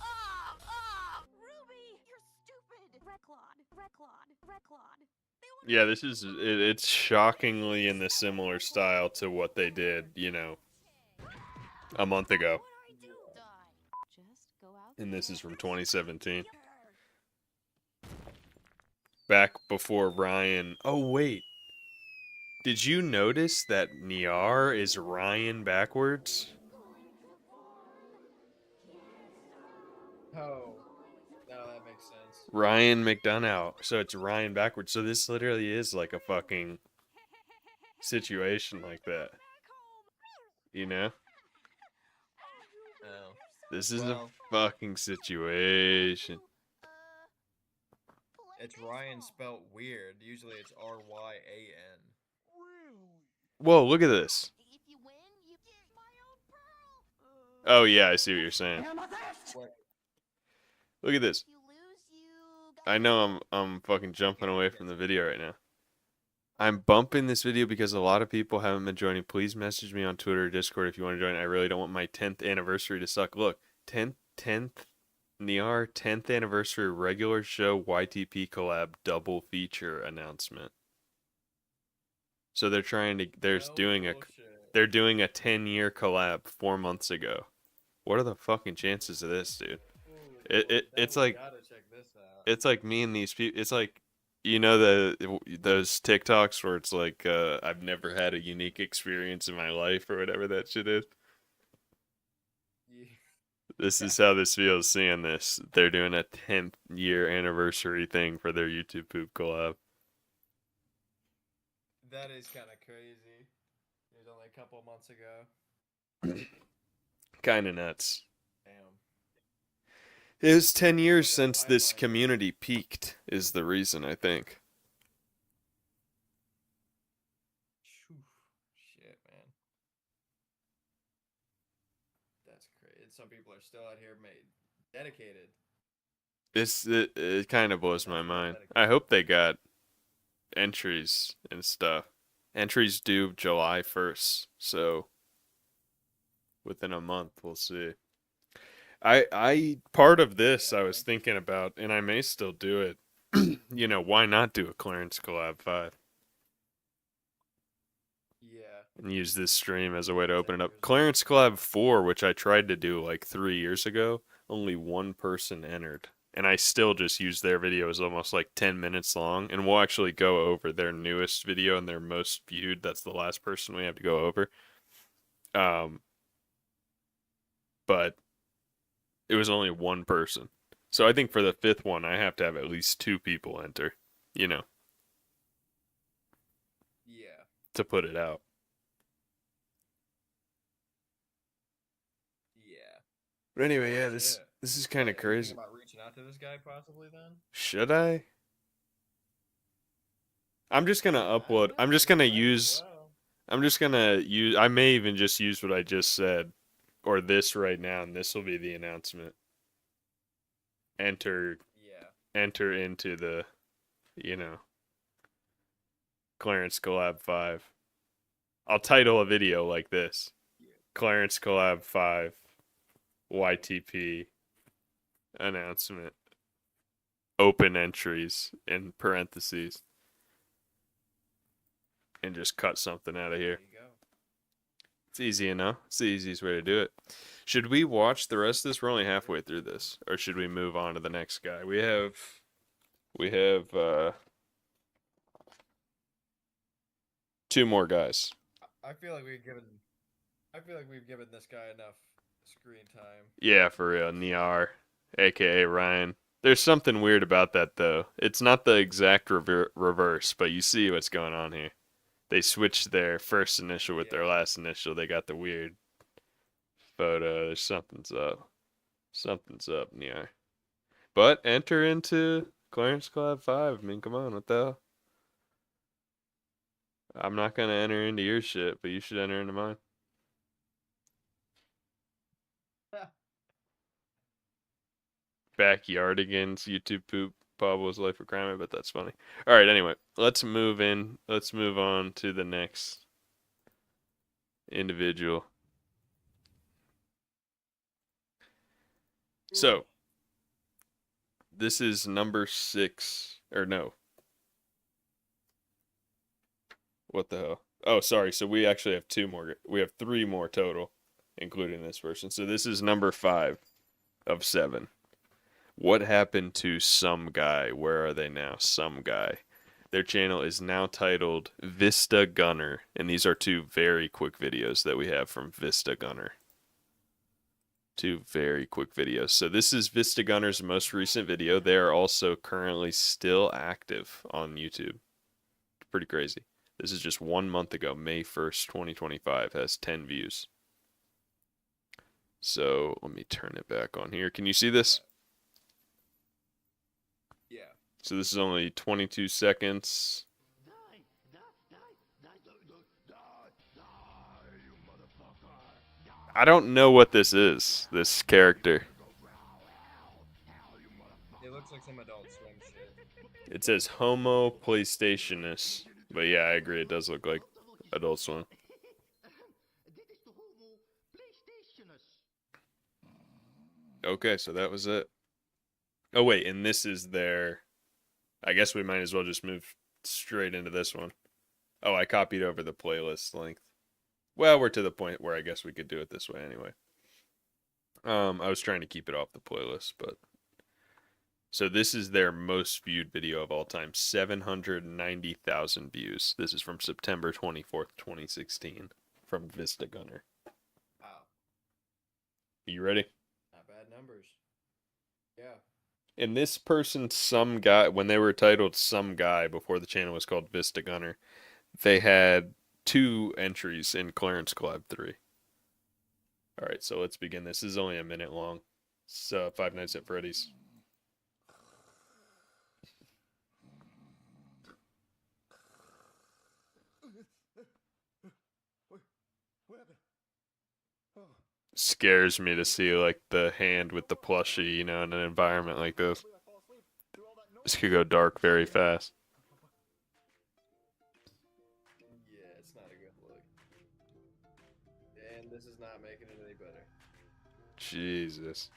Ruby, you're stupid. Reclod. Yeah, this is it's shockingly in the similar style to what they did, you know, a month ago. And this is from 2017. Back before Ryan. Oh wait. Did you notice that Niar is Ryan backwards? Oh, no, that makes sense. Ryan McDonough. So it's Ryan backwards. So this literally is like a fucking situation like that. You know? Oh. This is Well, a fucking situation. it's Ryan spelt weird. Usually it's Ryan. Whoa, look at this. Oh yeah, I see what you're saying. What? Look at this. I know I'm fucking jumping away from the video right now. I'm bumping this video because a lot of people haven't been joining. Please message me on Twitter or Discord if you want to join. I really don't want my 10th anniversary to suck. Look, 10th Niar 10th anniversary regular show YTP collab double feature announcement. So they're doing a 10-year collab 4 months ago. What are the fucking chances of this, dude? It's like it's like me and these people. It's like, you know, those TikToks where it's like I've never had a unique experience in my life or whatever that shit is. Yeah. This is how this feels seeing this. They're doing a 10th year anniversary thing for their YouTube poop collab. That is kind of crazy. It was only a couple months ago. Kind of nuts. Damn. It was 10 years since this community peaked, is the reason, I think. Shit, man. That's crazy. Some people are still out here dedicated. It kind of blows my mind. I hope they got entries and stuff. Entries due July 1st, so within a month we'll see. I part of this I was thinking about, and I may still do it. You know, why not do a Clarence Collab 5? Yeah. And use this stream as a way to open it up. Clarence Collab 4, which I tried to do like 3 years ago, only one person entered. And I still just use their video as almost like 10 minutes long. And we'll actually go over their newest video and their most viewed. That's the last person we have to go over. But it was only one person. So I think for the 5th one, I have to have at least 2 people enter, you know, Yeah. to put it out. Yeah. But anyway, yeah, this is kind of crazy. Thinking about reaching out to this guy possibly then? Should I? I'm just gonna upload. I'm just gonna use. I may even just use what I just said, or this right now, and this will be the announcement. Enter into the, you know, Clarence Collab 5. I'll title a video like this: Clarence Collab 5, YTP announcement. Open entries in parentheses. And just cut something out of here. There you go. It's easy enough. It's the easiest way to do it. Should we watch the rest of this? We're only halfway through this. Or should we move on to the next guy? We have 2 more guys. I feel like we've given this guy enough screen time. Yeah, for real. Niar, aka Ryan. There's something weird about that though. It's not the exact reverse, but you see what's going on here. They switched their first initial with their last initial. They got the weird photo. Something's up. Something's up, Niar. But enter into Clarence Collab 5. I mean, come on, what the hell? I'm not going to enter into your shit, but you should enter into mine. Backyardigans, YouTube poop, Pablo's life of crime. I bet that's funny. All right, anyway, let's move on to the next individual. So, this is number 6, or no. What the hell? Oh, sorry. So we actually have two more. We have three more total, including this person. So this is number 5 of 7. What happened to Some Guy? Where are they now? Some Guy. Their channel is now titled Vista Gunner, and these are two very quick videos that we have from Vista Gunner. Two very quick videos. So this is Vista Gunner's most recent video. They are also currently still active on YouTube. Pretty crazy. This is just 1 month ago, May 1st, 2025, has 10 views. So let me turn it back on here. Can you see this? Yeah. So this is only 22 seconds. I don't know what this is, this character. It looks like some Adult Swim shit. It says Homo PlayStationist. But yeah, I agree. It does look like Adult Swim. Okay, so that was it. Oh, wait, and this is their... I guess we might as well just move straight into this one. Oh, I copied over the playlist length. Well, we're to the point where I guess we could do it this way anyway. I was trying to keep it off the playlist, but... So this is their most viewed video of all time. 790,000 views. This is from September 24th, 2016. From Vista Gunner. Wow. You ready? Not bad numbers. Yeah. And this person, Some Guy, when they were titled Some Guy before the channel was called Vista Gunner, they had 2 entries in Clarence Collab 3. Alright, so let's begin. This is only a minute long. It's Five Nights at Freddy's. Scares me to see like the hand with the plushie, you know, in an environment like this. This could go dark very fast. Yeah, it's not a good look. And this is not making it any better. Jesus.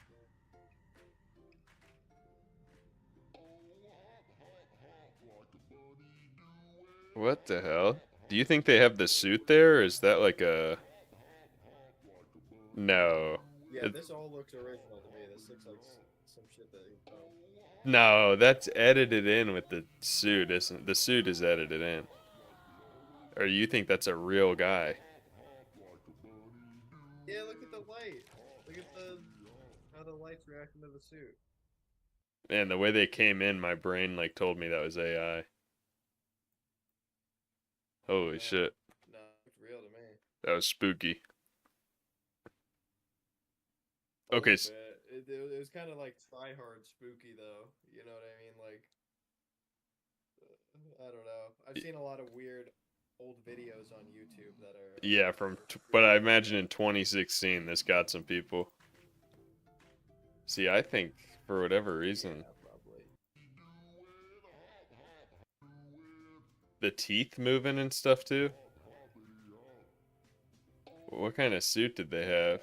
What the hell? Do you think they have the suit there, or is that like a... No. Yeah, this all looks original to me. This looks like some shit that you found. No, that's edited in with the suit, isn't the suit is edited in. Or you think that's a real guy? Yeah, look at the light. Look at how the light's reacting to the suit. Man, the way they came in, my brain like told me that was AI. Holy shit. No, it's real to me. That was spooky. A Okay. little bit. It was kind of like try-hard spooky, though. You know what I mean? Like, I don't know. I've seen a lot of weird old videos on YouTube that are... Yeah, but I imagine in 2016 this got some people. See, I think for whatever reason... Yeah, probably. The teeth moving and stuff too? What kind of suit did they have?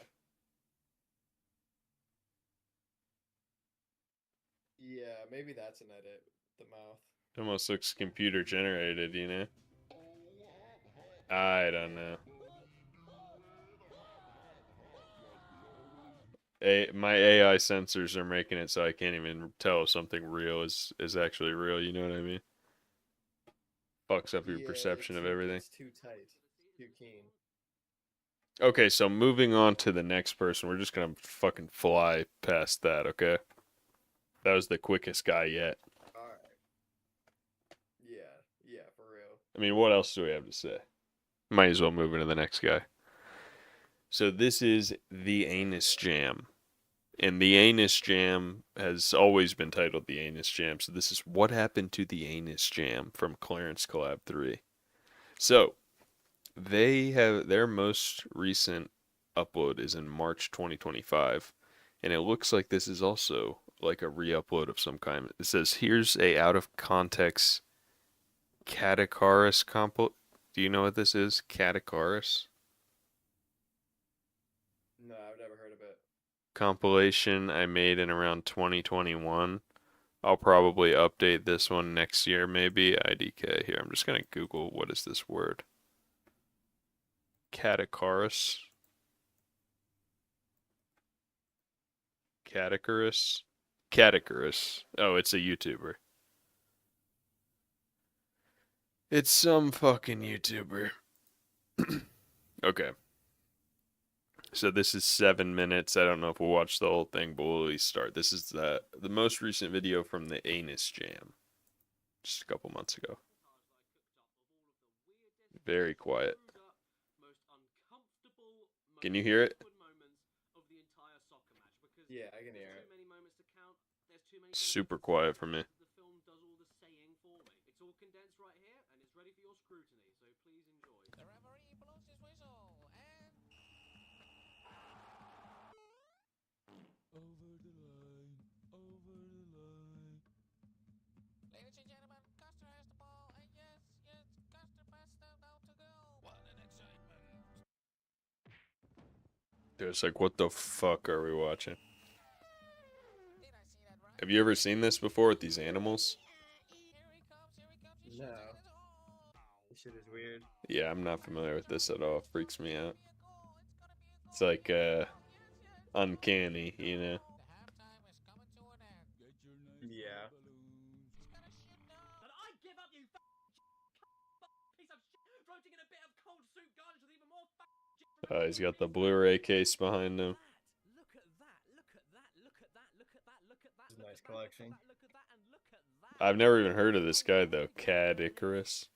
Yeah, maybe that's an edit. The mouth. It almost looks computer generated, you know? I don't know. My AI sensors are making it so I can't even tell if something real is actually real, you know what I mean? Fucks up your perception of everything. It's too tight. Too keen. Okay, so moving on to the next person. We're just gonna fucking fly past that, okay? That was the quickest guy yet. Alright. Yeah, for real. I mean, what else do we have to say? Might as well move into the next guy. So this is the Anus Jam. And the Anus Jam has always been titled the Anus Jam. So this is What Happened to the Anus Jam from Clarence Collab 3. So they have their most recent upload is in March 2025. And it looks like this is also like a re-upload of some kind. It says, here's a out of context Catakaris compo. Do you know what this is? Catakaris? No, I've never heard of it. Compilation I made in around 2021 I'll probably update this one next year, maybe. IDK. Here, I'm just gonna Google what is this word. Catacarus. Catacarus. Catacarus. Oh, it's a YouTuber. It's some fucking YouTuber. Okay. So this is 7 minutes. I don't know if we'll watch the whole thing, but we'll at least start. This is the most recent video from the Anus Jam. Just a couple months ago. Very quiet. Can you hear it? Yeah, I can hear it. Super quiet for me. Ladies and gentlemen, Custer has the ball, and yes, Custer passed them down to goal. What an excitement! It's like, what the fuck are we watching? Did I see that right? Have you ever seen this before with these animals? Here he comes, he shoots No. it, and it's This shit is weird. Yeah, I'm not familiar with this at all. It freaks me out. It's gonna be a goal. It's like, uncanny, you know? The halftime is coming to an end. Yeah. He's gonna shoot now. And I give up, you piece of shit, floating in a bit of cold soup garnished with even more He's got the Blu-ray case behind him. Look at that, look at that, look at that, look at that, look at that. It's a nice collection. Look at that, and look at that. I've never even heard of this guy, though. Cad Icarus.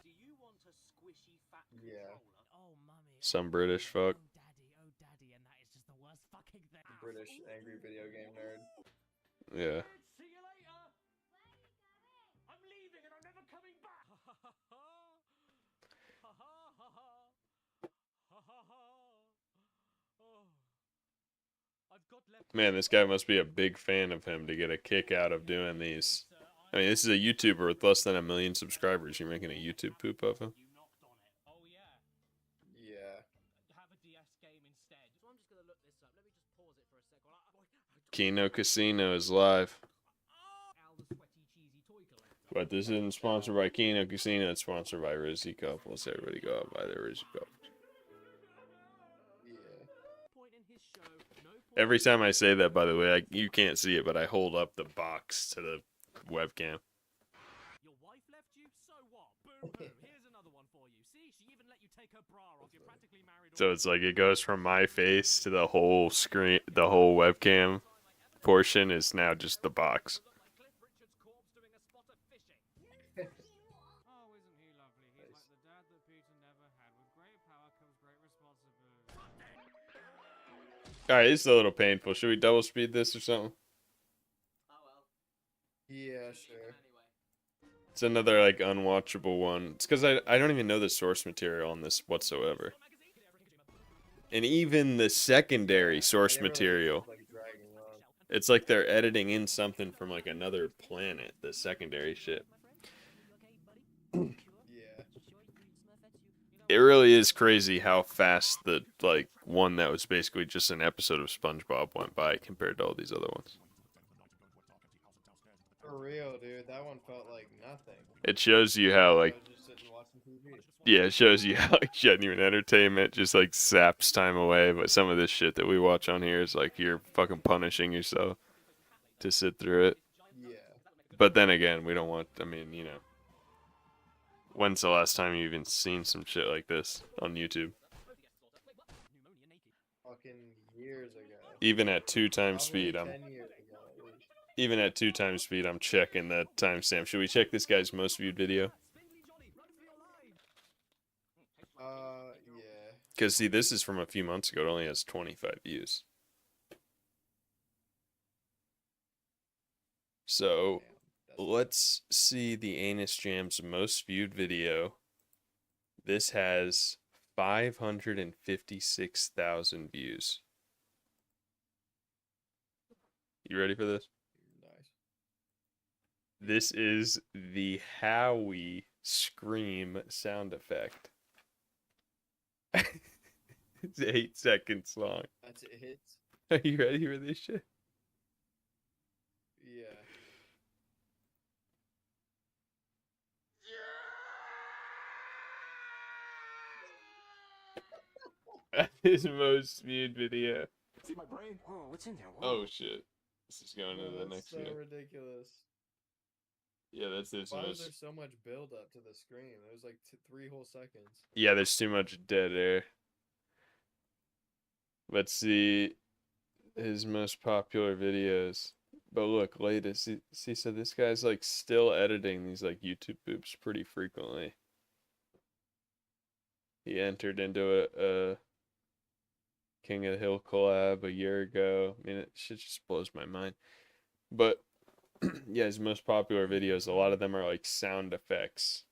Do you want a squishy fat Yeah. controller? Oh, mummy. Some British fuck. Oh, daddy, and that is just the worst fucking thing. British angry video game nerd. Yeah. See you later. I'm leaving and I'm never coming back. I've got left. Man, this guy must be a big fan of him to get a kick out of doing these. I mean, this is a YouTuber with less than 1 million subscribers. You're making a YouTube poop of him? You knocked on it. Oh yeah. Yeah. Have a DS game instead. So I'm just gonna look this up. Let me just pause it for a sec. Kino Casino is live. Al the sweaty cheesy toy collector. But this isn't sponsored by Kino Casino. It's sponsored by RIZZY Couples. Everybody go out by the RIZZY Couples. Yeah. Point in his show. No point Every time I say that, by the way, you can't see it, but I hold up the box to the webcam. Your wife left you? So what? Boo hoo. Here's another one for you. See, she even let you take her bra off. You're practically married. So it's like it goes from my face to the whole screen, the whole webcam portion is now just the box. Look like Cliff Richard's corpse doing a spot of fishing. Oh, isn't he lovely? He's like the dad that Peter never had. With great power comes great responsibility. All right, this is a little painful. Should we double speed this or something? Oh well. Yeah, sure. It's another like unwatchable one. It's because I don't even know the source material on this whatsoever. And even the secondary source material, Like dragging on. it's like they're editing in something from like another planet, the secondary shit. Yeah. It really is crazy how fast the like one that was basically just an episode of SpongeBob went by compared to all these other ones. For real, dude. That one felt like nothing. It shows you how I like was just sitting watching TV. yeah, it shows you how like genuine entertainment just like saps time away. But some of this shit that we watch on here is like you're fucking punishing yourself to sit through it. Yeah. But then again, we don't want. I mean, you know, when's the last time you even seen some shit like this on YouTube? Fucking years ago. Even at 2 times Probably speed, 10 years ago at least. even at 2 times speed, I'm checking the timestamp. Should we check this guy's most viewed video? Yeah. Because see, this is from a few months ago. It only has 25 views. So Damn. That's let's see the Anus Jam's most viewed video. This has 556,000 views. You ready for this? nice. This is the Howie scream sound effect. It's 8 seconds long. That's it hits. Are you ready for this shit? Yeah. His most viewed video. See my brain? Oh, what's in there? Oh shit. This is going to the That's next so guy. ridiculous. Yeah, that's his Why was most. there so much build up to the scream? It was like 3 whole seconds. Yeah, there's too much dead air. Let's see his most popular videos. But look, latest. See, so this guy's like still editing these like YouTube boops pretty frequently. He entered into a King of the Hill collab a year ago. I mean, it shit just blows my mind. But yeah, his most popular videos, a lot of them are like sound effects.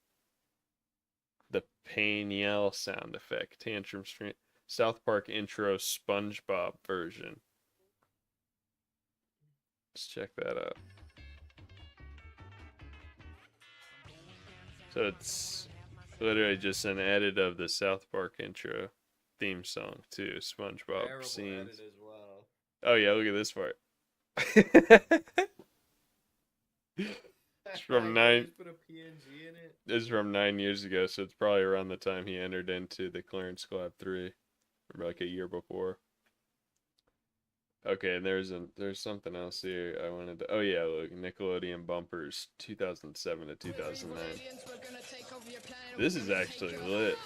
The pain yell sound effect, tantrum stream, South Park intro, SpongeBob version. Let's check that out. So it's literally just an edit of the South Park intro theme song to SpongeBob Terrible scenes. edit as well. Oh yeah, look at this part. It's from You 9. just put a PNG in it. This is from 9 years ago, so it's probably around the time he entered into the Clarence Collab 3, or like a year before. Okay, and there's something else here I wanted to. Oh yeah, look, Nickelodeon bumpers, 2007 to 2009. This is actually lit.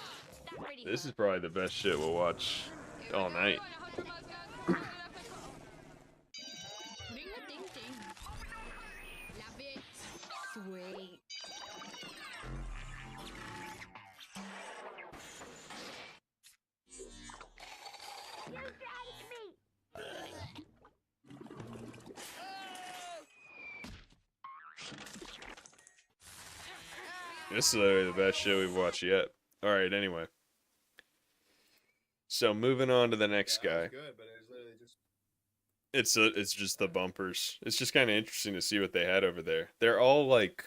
This is probably the best shit we'll watch all night. Sweet. This is literally the best shit we've watched yet. Alright, anyway. So moving on to the next Yeah, that guy. was good, but it was literally just It's just the bumpers. It's just kind of interesting to see what they had over there. They're all like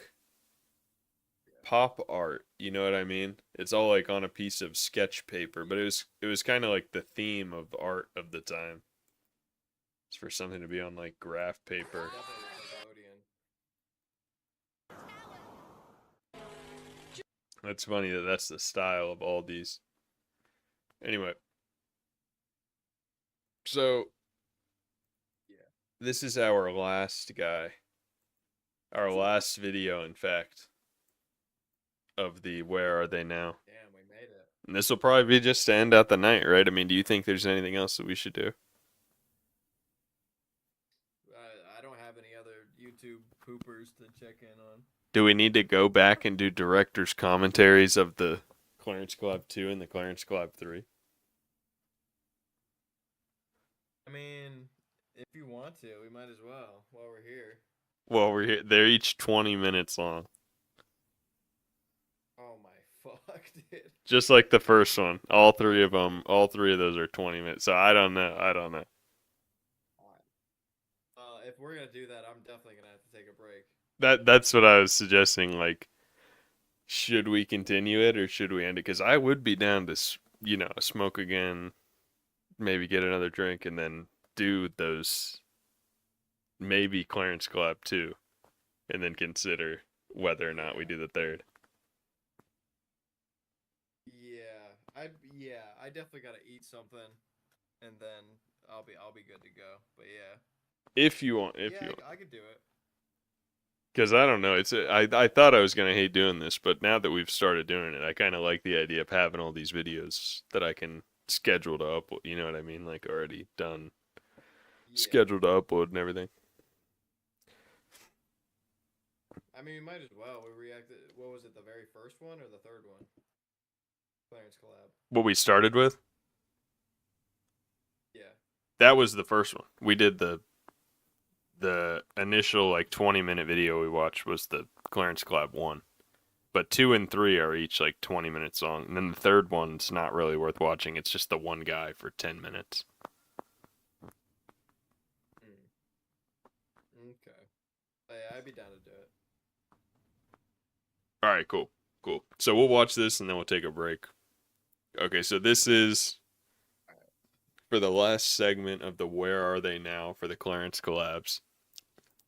pop art, you know what I mean? It's all like on a piece of sketch paper, but it was kind of like the theme of art of the time. It's for something to be on like graph paper. definitely Nickelodeon. That's funny that that's the style of all these. Anyway, so Yeah. this is our last guy. Our last video, in fact, of the Where Are They Now? Damn, we made it. And this will probably be just to end out the night, right? I mean, do you think there's anything else that we should do? I don't have any other YouTube poopers to check in on. Do we need to go back and do director's commentaries of the Clarence Collab 2 and the Clarence Collab 3? I mean, if you want to, we might as well while we're here. Well, we're here. They're each 20 minutes long. Oh my fuck, dude. Just like the first one. All three of those are 20 minutes. So I don't know. If we're gonna do that, I'm definitely gonna have to take a break. That's what I was suggesting. Like, should we continue it or should we end it? Because I would be down to, smoke again, maybe get another drink, and then do those maybe Clarence Collab 2, and then consider whether or not we do the third. Yeah, I definitely gotta eat something, and then I'll be good to go. But yeah. If you want, I could do it. Because I don't know, I thought I was gonna hate doing this, but now that we've started doing it, I kind of like the idea of having all these videos that I can schedule to upload. You know what I mean? Like already done, scheduled to upload and everything. I mean, we might as well. We reacted. What was it? The very first one or the third one? Clarence Collab. What we started with? Yeah. That was the first one. We did the initial like 20-minute video we watched was the Clarence Collab 1. But 2 and 3 are each like 20 minutes long. And then the third one's not really worth watching. It's just the one guy for 10 minutes. Okay. Yeah, I'd be down to do it. All right, cool. So we'll watch this and then we'll take a break. Okay, so this is for the last segment of the Where Are They Now for the Clarence collabs.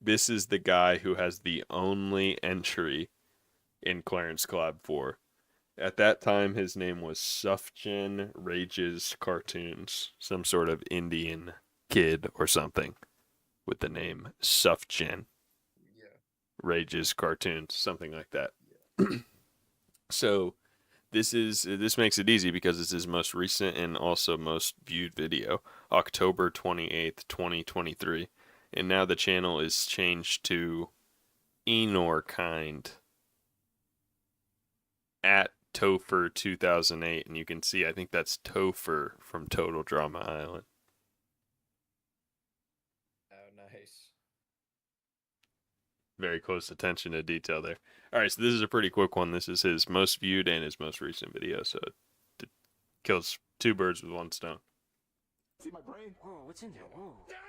this is the guy who has the only entry in Clarence Collab 4. At that time, his name was Sufjan Rages Cartoons, some sort of Indian kid or something with the name Sufjan Yeah. Rages Cartoons, something like that. Yeah. So this makes it easy because it's his most recent and also most viewed video, October 28th, 2023. And now the channel is changed to Enorkind at Topher 2008, and you can see I think that's Topher from Total Drama Island. Oh, nice. Very close attention to detail there. All right, so this is a pretty quick one. This is his most viewed and his most recent video, so it kills two birds with one stone. See my brain? Whoa, what's in there? Whoa. Danny,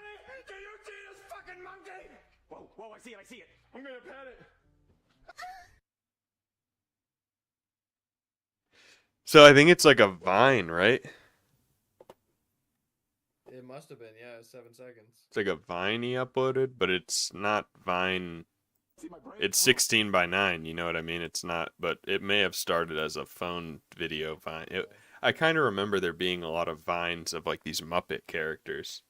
do you see this fucking monkey? Whoa, whoa, I see it. I'm gonna pat it. So I think it's like a Vine, right? It must have been, yeah, 7 seconds. It's like a Vine he uploaded, but it's not Vine. See my brain? It's 16 by 9, you know what I mean? It's not, but it may have started as a phone video Vine. I kind of remember there being a lot of Vines of like these Muppet characters.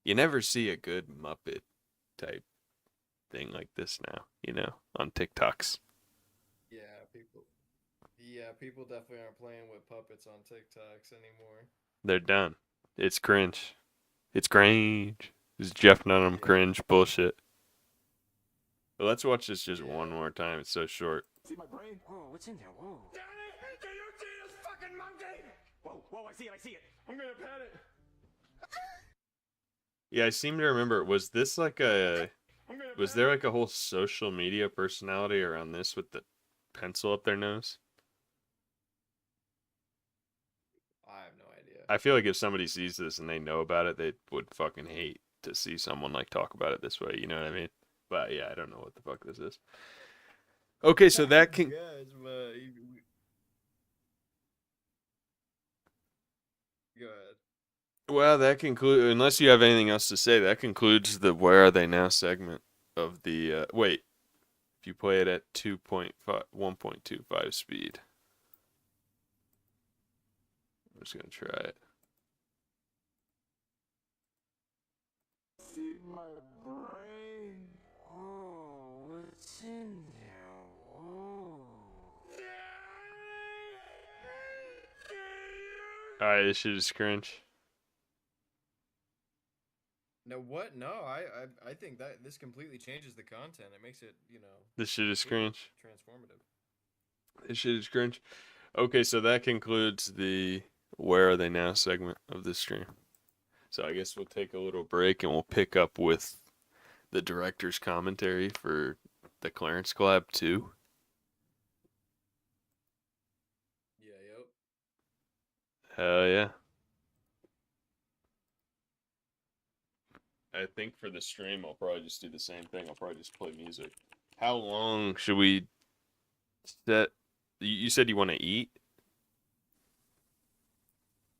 You never see a good Muppet type thing like this now, you know, on TikToks. Yeah, people definitely aren't playing with puppets on TikToks anymore. They're done. It's cringe. It's cringe. It's Jeff Dunham cringe bullshit. But let's watch this just one more time. It's so short. See my brain? Whoa, what's in there? Whoa. Danny, do you see this fucking monkey? Whoa, whoa, I see it. I'm gonna pat it. Yeah, I seem to remember. Was this like a... Was there like a whole social media personality around this with the pencil up their nose? I have no idea. I feel like if somebody sees this and they know about it, they would fucking hate to see someone like talk about it this way. You know what I mean? But yeah, I don't know what the fuck this is. Okay, so that can... Yes, but... Go ahead. Well, that concludes... Unless you have anything else to say, that concludes the Where Are They Now segment of the... wait. If you play it at 1.25 speed. I'm just going to try it. See my brain? Whoa, what's in there? Whoa. Alright, this shit is cringe. No, what? No, I think that this completely changes the content. It makes it, you know... This shit is cringe. Transformative. This shit is cringe. Okay, so that concludes the Where Are They Now segment of this stream. So I guess we'll take a little break and we'll pick up with the director's commentary for the Clarence Collab 2. Yeah, yep. Hell yeah. I think for the stream, I'll probably just do the same thing. I'll probably just play music. How long should we set? You said you want to eat?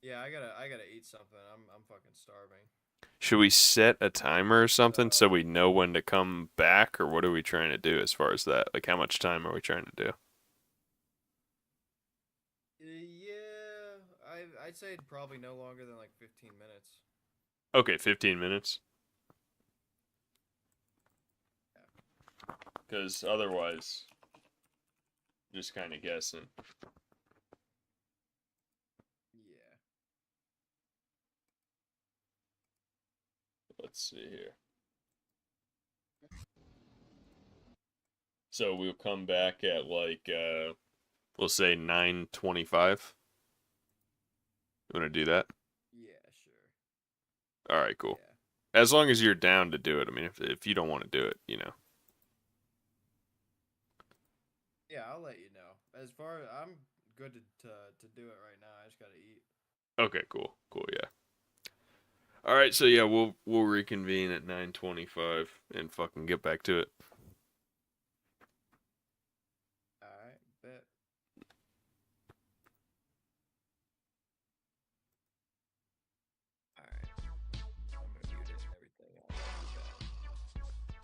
Yeah, I gotta eat something. I'm fucking starving. Should we set a timer or something so we know when to come back, or what are we trying to do as far as that? Like, how much time are we trying to do? Yeah, I'd say probably no longer than like 15 minutes. Okay, 15 minutes. Because otherwise, just kind of guessing. Yeah. Let's see here. So we'll come back at like, we'll say 9:25. You want to do that? Yeah, sure. All right, cool. Yeah. As long as you're down to do it. I mean, if you don't want to do it, you know. Yeah, I'll let you know. As far as I'm good to do it right now, I just gotta eat. Okay, cool, yeah. All right, so yeah, we'll reconvene at 9:25 and fucking get back to it. All right, bet. All right, I'm gonna mute it and everything. I'll be back.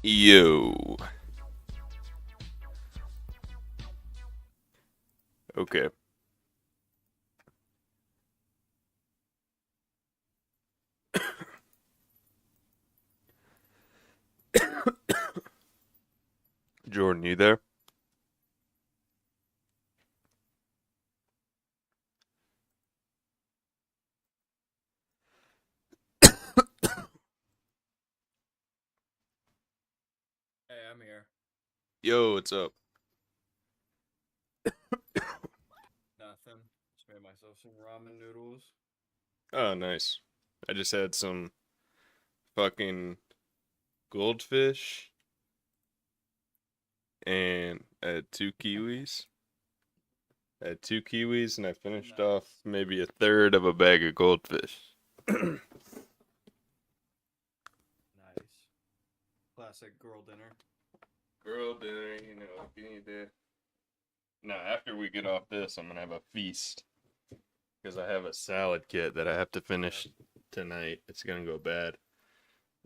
Yo. Okay. Jordan, you there? Hey, I'm here. Yo, what's up? Nothing. Just made myself some ramen noodles. Oh, nice. I just had some fucking goldfish and I had two kiwis. I had two kiwis and I finished Nice. off maybe a third of a bag of goldfish. Nice. Classic girl dinner. Girl dinner, you know, you need to. Now, after we get off this, I'm gonna have a feast. Because I have a salad kit that I have to finish tonight. It's gonna go bad.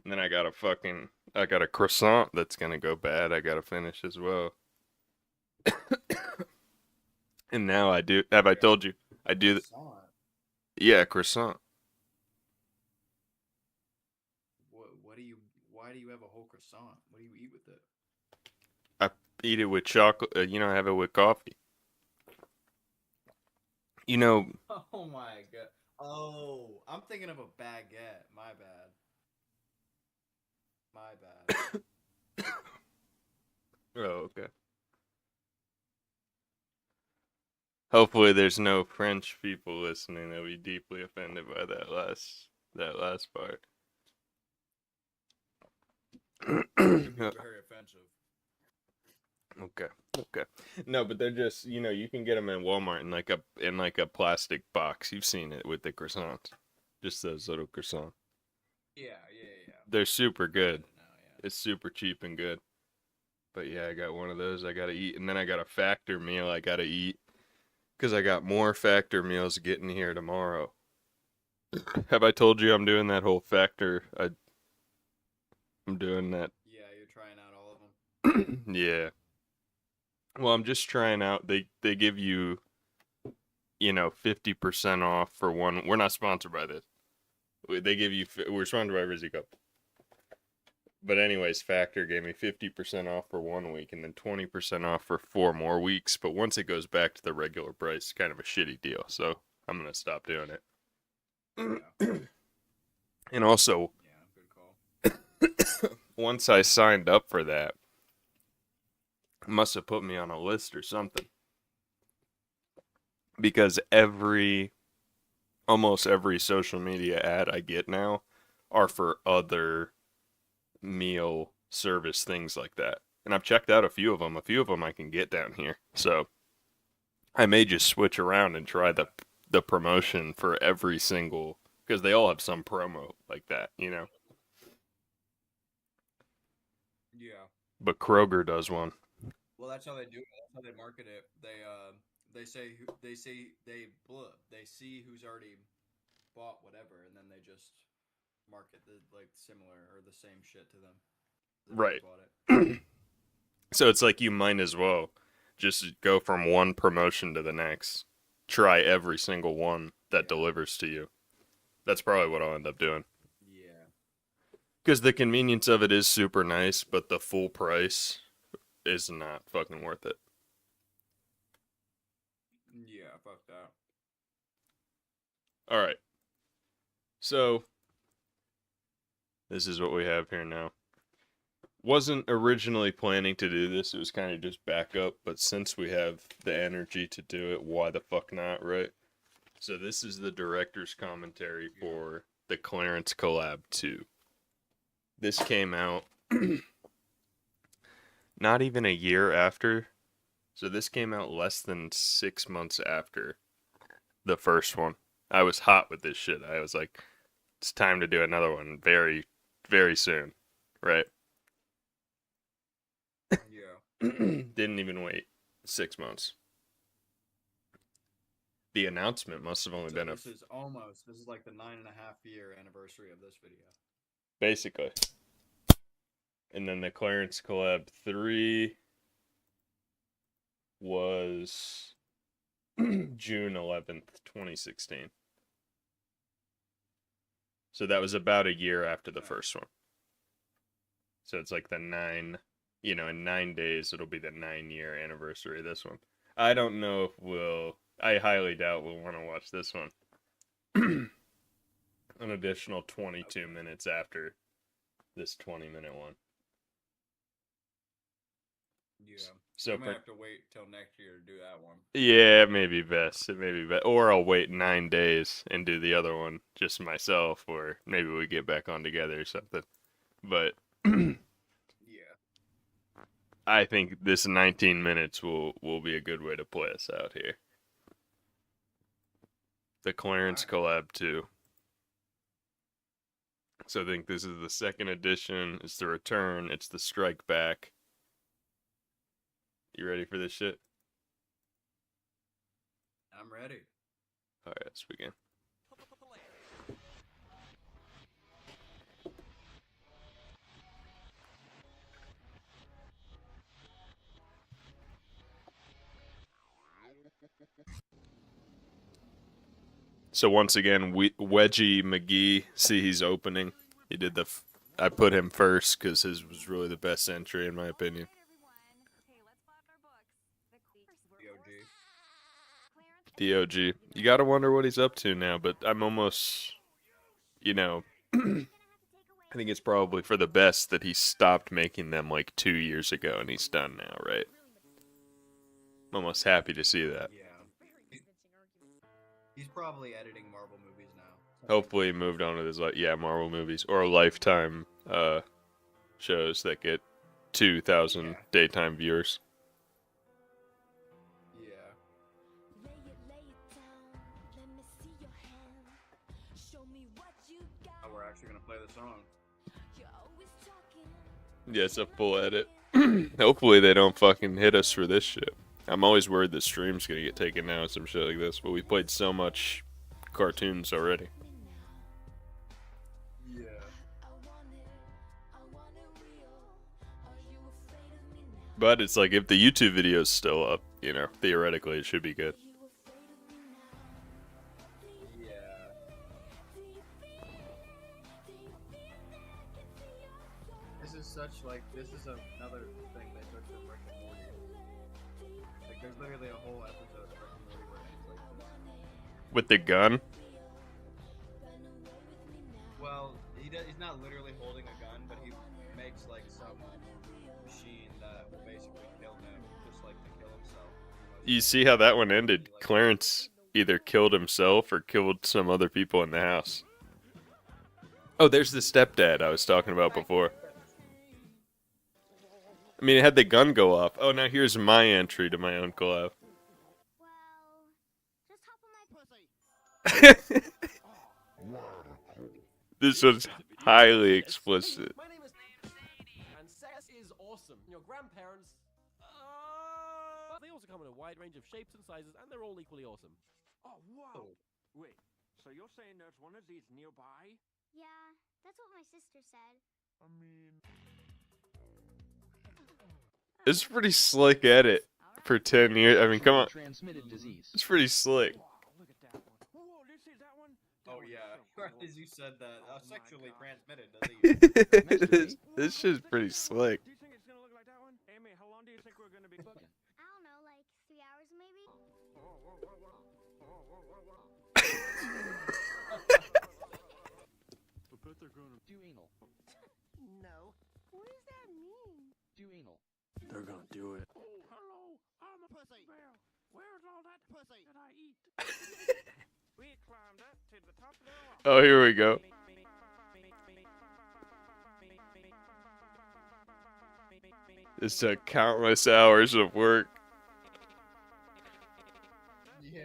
And then I got a croissant that's gonna go bad. I gotta finish as well. And now have I told you? I do, Croissant. yeah, croissant. Why do you have a whole croissant? What do you eat with it? I eat it with chocolate, I have it with coffee. You know, Oh my god. Oh, I'm thinking of a baguette. My bad. My bad. oh, okay. Hopefully there's no French people listening that'll be deeply offended by that last part. Very offensive. Okay. No, but they're just, you can get them in Walmart in like a plastic box. You've seen it with the croissants. Just those little croissants. Yeah. They're super good. Now, yeah. It's super cheap and good. But yeah, I got one of those I got to eat, and then I got a factor meal I got to eat cuz I got more factor meals getting here tomorrow. Have I told you I'm doing that whole factor? I'm doing that. Yeah, you're trying out all of them. Yeah. Well, I'm just trying out. They give you 50% off for one. We're not sponsored by this. They give you. We're sponsored by RIZZY Cup. But anyways, Factor gave me 50% off for 1 week and then 20% off for 4 more weeks. But once it goes back to the regular price, kind of a shitty deal. So I'm gonna stop doing it. Yeah. And also, Yeah, good call. once I signed up for that, must have put me on a list or something. Because almost every social media ad I get now are for other meal service things like that. And I've checked out a few of them. A few of them I can get down here. So I may just switch around and try the promotion for every single, because they all have some promo like that, Yeah. But Kroger does one. Well, that's how they do it. That's how they market it. They say they see who's already bought whatever, and then they just market the similar or the same shit to them. Right. So it's like you might as well just go from one promotion to the next. Try every single one that delivers to you. That's probably what I'll end up doing. Yeah. Because the convenience of it is super nice, but the full price is not fucking worth it. Yeah, fuck that. All right. So this is what we have here now. Wasn't originally planning to do this. It was kind of just backup, but since we have the energy to do it, why the fuck not, right? So this is the director's commentary for the Clarence Collab 2. This came out not even a year after. So this came out less than 6 months after the first one. I was hot with this shit. I was like, it's time to do another one very, very soon, right? Yeah. Didn't even wait 6 months. The announcement must have only been This is like the 9.5-year anniversary of this video. Basically. And then the Clarence Collab 3 was June 11th, 2016. So that was about a year after the first one. So it's like the 9, in 9 days, it'll be the 9-year anniversary of this one. I don't know if I highly doubt we'll want to watch this one. An additional 22 minutes after this 20-minute one. Yeah. So I might have to wait till next year to do that one. Yeah, it may be best. It may be best. Or I'll wait 9 days and do the other one just myself, or maybe we get back on together or something. But yeah, I think this 19 minutes will be a good way to play us out here. The Clarence Collab 2. So I think this is the second edition. It's the return. It's the strike back. You ready for this shit? I'm ready. Alright, let's begin. So once again, Wedgie McGee, see he's opening. He did I put him first because his was really the best entry in my opinion. DOG. You gotta wonder what he's up to now, but I'm almost, I think it's probably for the best that he stopped making them like 2 years ago and he's done now, right? I'm almost happy to see that. Yeah. He's probably editing Marvel movies now. Hopefully he moved on with his Marvel movies or Lifetime shows that get 2,000 daytime viewers. Oh, we're actually gonna play the song. Yeah, it's a full edit. Hopefully they don't fucking hit us for this shit. I'm always worried the stream's gonna get taken down and some shit like this, but we played so much cartoons already. Yeah. But it's like if the YouTube video's still up, theoretically it should be good. This is another thing they took to Rick and Morty. Like, there's literally a whole episode of Rick and Morty where it's like this. With the gun? Well, he's not literally holding a gun, but he makes like some machine that will basically kill him, just like to kill himself. You see how that one ended? Clarence either killed himself or killed some other people in the house. Oh, there's the stepdad I was talking about before. I mean, it had the gun go off. Oh, now here's my entry to my own collab. This was highly explicit. My name is and sex is awesome. Your grandparents, they also come in a wide range of shapes and sizes, and they're all equally awesome. Oh, wow. Wait, so you're saying there's one of these nearby? Yeah, that's what my sister said. I mean... It's a pretty slick edit for 10 years. I mean, come on. It's pretty slick. Oh yeah, as you said that, sexually transmitted disease. This shit's pretty slick. Do you think it's gonna look like that one? Amy, how long do you think we're gonna be cooking? I don't know, like 3 hours maybe? I bet they're gonna Do anal. No. What does that mean? Do anal. They're gonna do it. Oh, hello, I'm a pussy bear. Where's all that pussy that I eat? We climbed up to the top of the rock. Oh, here we go. This took countless hours of work. Yeah.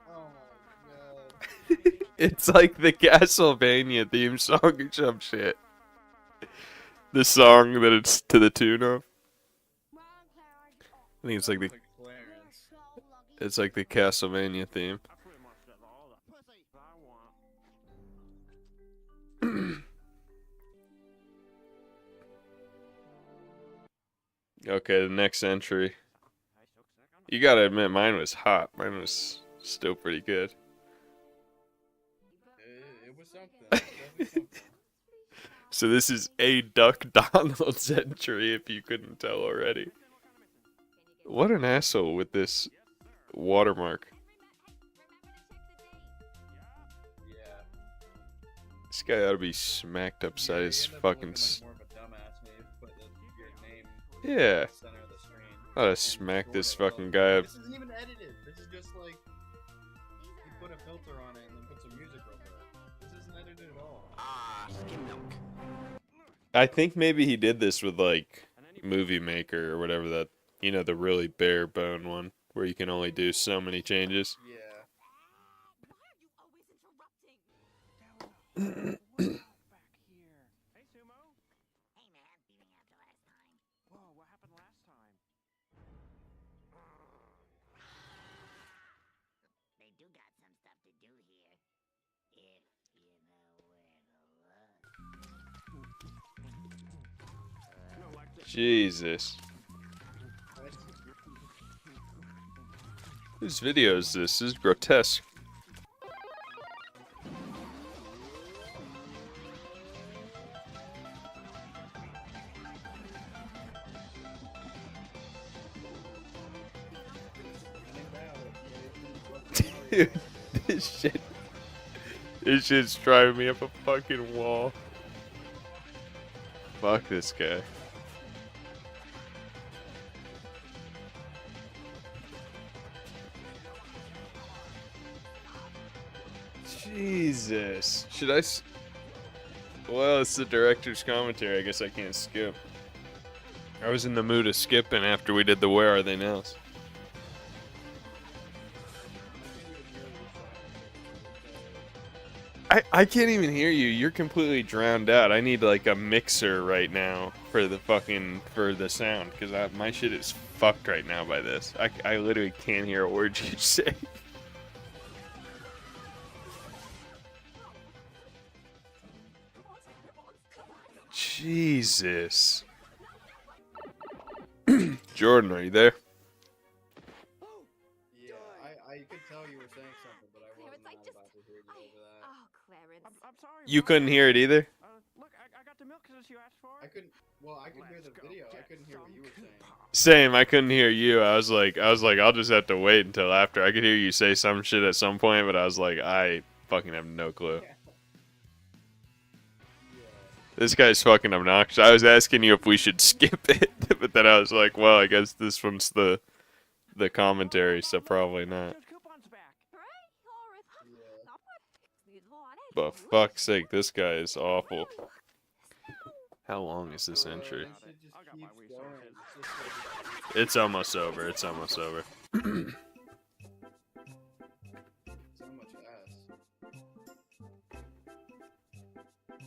Oh my god. It's like the Castlevania theme song or some shit. The song that it's to the tune of. I think it's like the... It's like the Castlevania theme. I pretty much said all the pussy I want. Okay, the next entry. You gotta admit, mine was hot. Mine was still pretty good. It was something. Definitely something. So this is a Duck Donald's entry, if you couldn't tell already. What an asshole with this watermark. Yeah. This guy ought to be smacked upside his fucking... More of a dumbass when you put your name Yeah. in the center of the screen. I ought to And smack record this it. Well, fucking guy up. This isn't even edited. This is just like you put a filter on it and then put some music over it. This isn't edited at all. Skim milk. I think maybe he did this with like Movie Maker or whatever that, you know, the really bare bone one where you can only do so many changes. Yeah. Back here. Hey, Sumo. Hey man, beating after last time. Whoa, what happened last time? They do got some stuff to do here. If you know where to look. Jesus. Whose video is this? This is grotesque. Dude, this shit's driving me up a fucking wall. Fuck this guy. Jesus. Should I well, it's the director's commentary. I guess I can't skip. I was in the mood of skipping after we did the Where Are They Nows. I can't even hear you. You're completely drowned out. I need like a mixer right now for the sound because my shit is fucked right now by this. I literally can't hear a word you say. Jesus. Jordan, are you there? Yeah, I could tell you were saying something, but I wasn't about to hear you over that. Oh, Clarence. I'm sorry. You Mom. couldn't hear it either? Look, I got the milk as you asked for. I couldn't. Well, I could hear the video. I couldn't hear what you were saying. Same, I couldn't hear you. I was like, I'll just have to wait until after. I could hear you say some shit at some point, but I was like, I fucking have no clue. This guy's fucking obnoxious. I was asking you if we should skip it, but then I was like, well, I guess this one's the commentary, so probably not. But fuck's sake, this guy is awful. How long is this entry? It's almost over. It's almost over.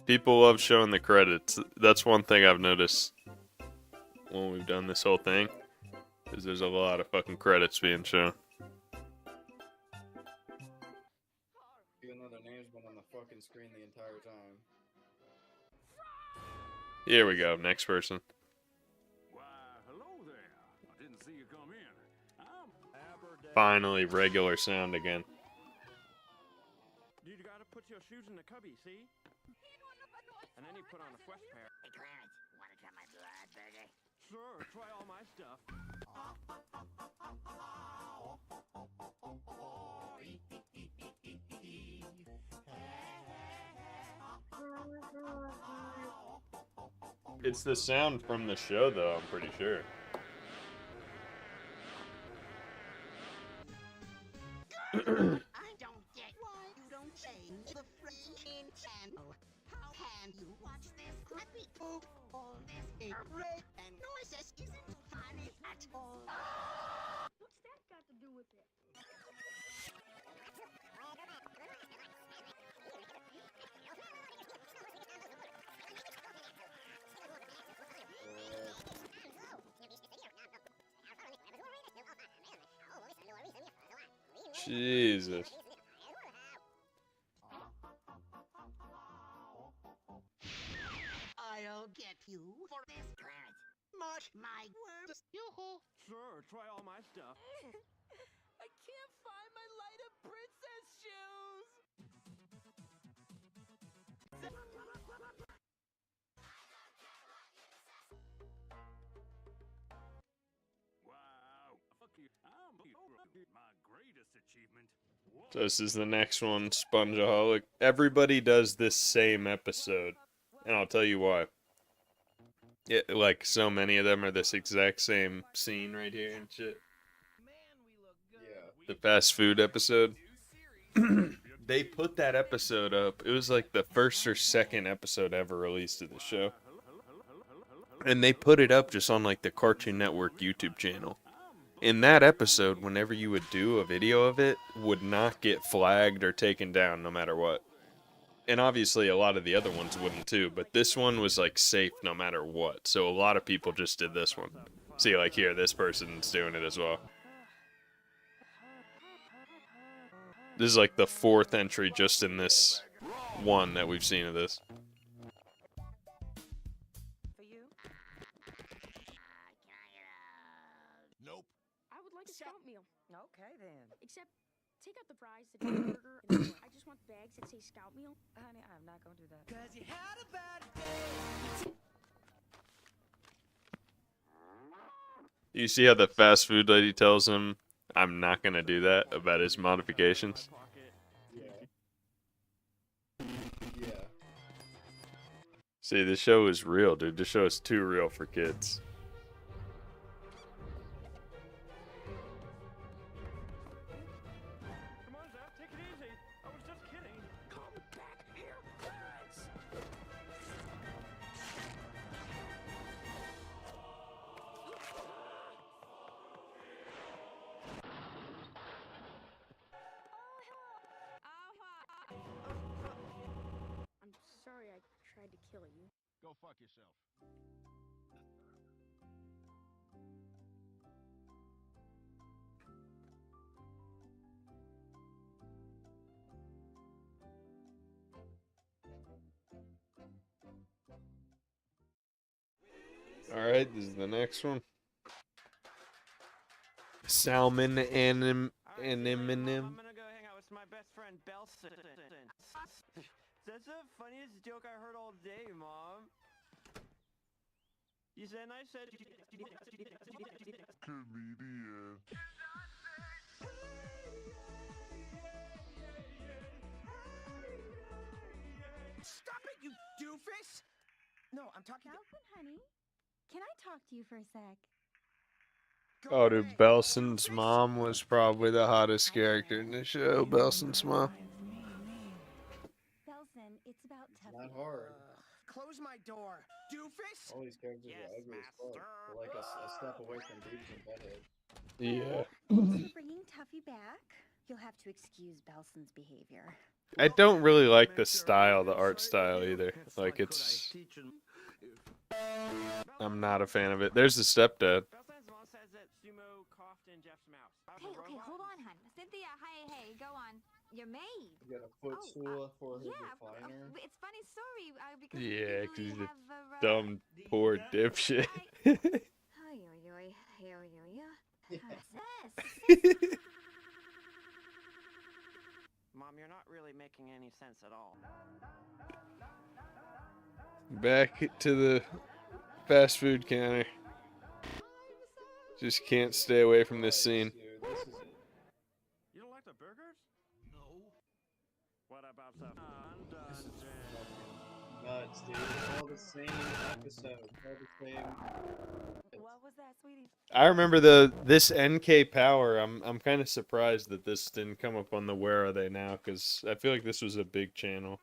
People love showing the credits. That's one thing I've noticed when we've done this whole thing, is there's a lot of fucking credits being shown. Even though their name's been on the fucking screen the entire time. Here we go. Next person. Why, hello there. I didn't see you come in. Finally, regular sound again. You gotta put your shoes in the cubby, see? And then you put on a fresh pair. Hey Clarence, wanna try my blood burger? Sure, try all my stuff. It's the sound from the show, though, I'm pretty sure. I don't get why you don't change the freaking channel. How can you watch this crappy poop on this big red and noises isn't funny at all? What's that got to do with it? Jesus. I'll get you for this, Clarence. My watch my words. Yoo-hoo. Sure, try all my stuff. I can't find my light of princess shoes. Wow. Fuck you. My greatest achievement. So this is the next one, Spongeaholic. Everybody does this same episode, and I'll tell you why. Like, so many of them are this exact same scene right here and shit. The fast food episode. They put that episode up. It was like the first or second episode ever released of the show. And they put it up just on like the Cartoon Network YouTube channel. In that episode, whenever you would do a video of it, would not get flagged or taken down no matter what. And obviously a lot of the other ones wouldn't too, but this one was like safe no matter what. So a lot of people just did this one. See, like here, this person's doing it as well. This is like the 4th entry just in this one that we've seen of this. For you? Nope. I would like a scout meal. Okay then. Except, take out the fries, the burger, and the more. I just want the bags that say scout meal. Honey, I'm not gonna do that. Cause you had a bad day. You see how the fast food lady tells him, I'm not gonna do that, about his modifications? Yeah. See, this show is real, dude. This show is too real for kids. Come on, Zap, take it easy. I was just kidding. Come back here, Clarence. I'm sorry I tried to kill you. Go fuck yourself. Alright, this is the next one. Salmon and Eminem. I'm gonna go hang out with my best friend Belson. That's the funniest joke I heard all day, Mom. You said I said. Comedian. Stop it, you doofus! No, I'm talking to... Falcon, honey. Can I talk to you for a sec? Oh, dude, Belson's mom was probably the hottest character in the show. Belson's mom. Belson, it's about tough. Not hard. Close my door, doofus! All these characters are ugly as fuck. They're like a step away from Beavis and Butthead. Yeah. Thanks for bringing Tuffy back. You'll have to excuse Belson's behavior. I don't really like the style, the art style either. Like, it's... I'm not a fan of it. There's the stepdad. Belson's mom says that Sumo coughed in Jeff's mouth. Okay, hold on, hun. Cynthia, hey, go on. Your maid. You got a footstool for his Yeah, recliner. it's funny story because Yeah, we because he's really a have dumb, poor dipshit. Mom, you're not really making any sense at all. Back to the fast food counter. Just can't stay away from this scene. Dude, this is it. You don't like the burgers? No. What about the This is undone? fucking nuts, dude. It's all the same episode. It's all the same. What was that, sweetie? I remember this NK Power. I'm kind of surprised that this didn't come up on the Where Are They Now, because I feel like this was a big channel.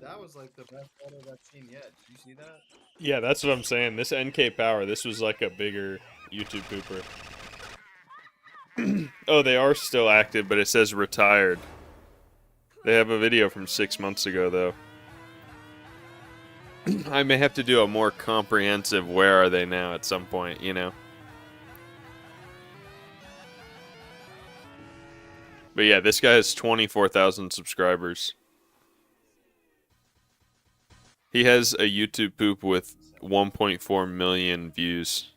That was like the best photo I've seen yet. Did you see that? Yeah, that's what I'm saying. This NK Power, this was like a bigger YouTube pooper. Oh, they are still active, but it says retired. They have a video from 6 months ago, though. I may have to do a more comprehensive Where Are They Now at some point, you know? But yeah, this guy has 24,000 subscribers. He has a YouTube poop with 1.4 million views.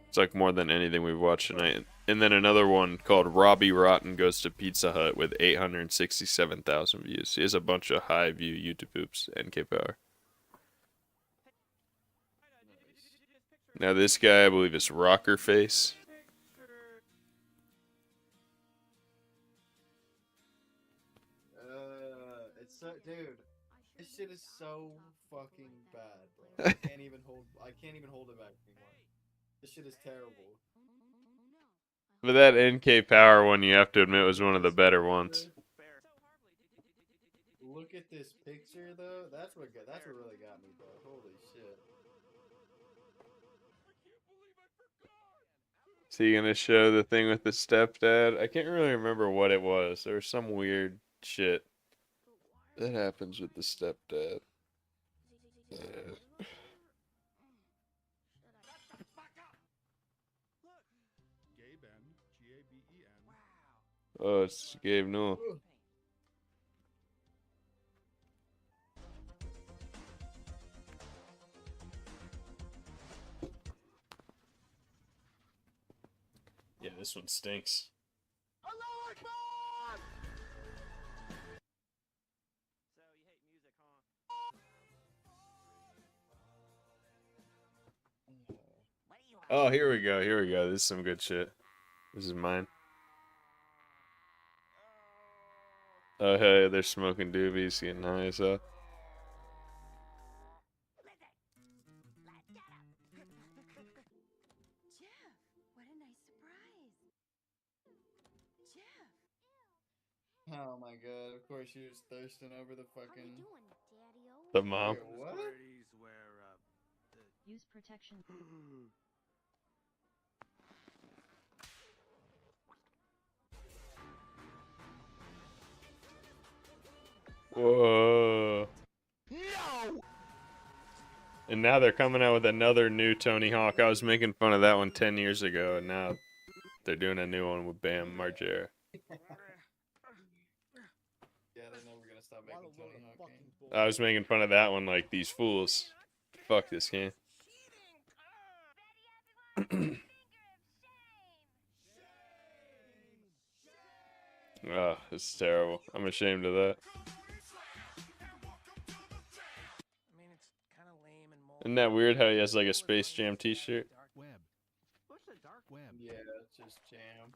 It's like more than anything we've watched tonight. And then another one called Robbie Rotten Goes to Pizza Hut with 867,000 views. He has a bunch of high view YouTube poops. NK Power. Now this guy, I believe, is Rocker Face. It's so, dude. This shit is so fucking bad, bro. I can't even hold it back anymore. This shit is terrible. But that NK Power one, you have to admit, was one of the better ones. Look at this picture, though. That's what really got me, bro. Holy shit. Is he gonna show the thing with the stepdad? I can't really remember what it was. There was some weird shit that happens with the stepdad. Oh, it's Gabe Newell. Yeah, this one stinks. Oh, here we go. Here we go. This is some good shit. This is mine. Oh, hey, they're smoking doobies, getting high as hell. Oh my god, of course she was thirsting over the fucking... The mom. Wait, what? Use protection. Whoa. No! And now they're coming out with another new Tony Hawk. I was making fun of that one 10 years ago, and now they're doing a new one with Bam Margera. Yeah, they're never gonna stop making Tony Hawk games. I was making fun of that one like these fools. Fuck this game. Oh, it's terrible. I'm ashamed of that. Isn't that weird how he has like a Space Jam t-shirt? Yeah, it's just jam.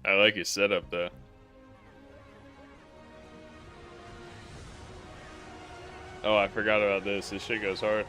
I like his setup though. Oh, I forgot about this. This shit goes hard.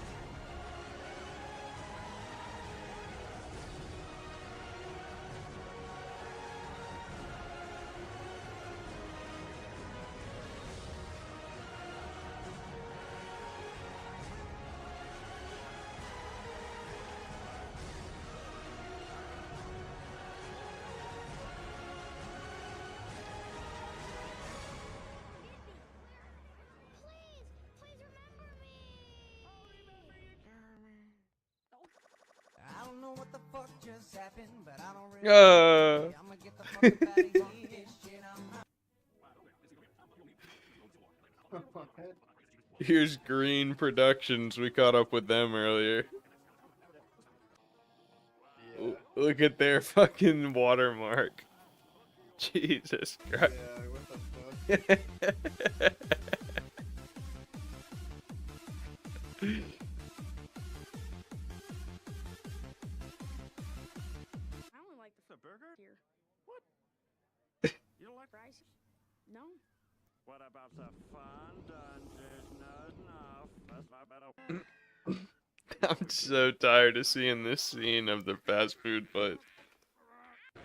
I don't know what the fuck just happened, but I don't really I'm gonna get the fuck up out of here. Shit, Here's Green Productions. We caught up with them earlier. Yeah. Look at their fucking watermark. Jesus Christ. Yeah, what the fuck? I only like the burger here. What? You don't like Fries? No. What about the fun dungeons? No. That's not better. I'm so tired of seeing this scene of the fast food fight. For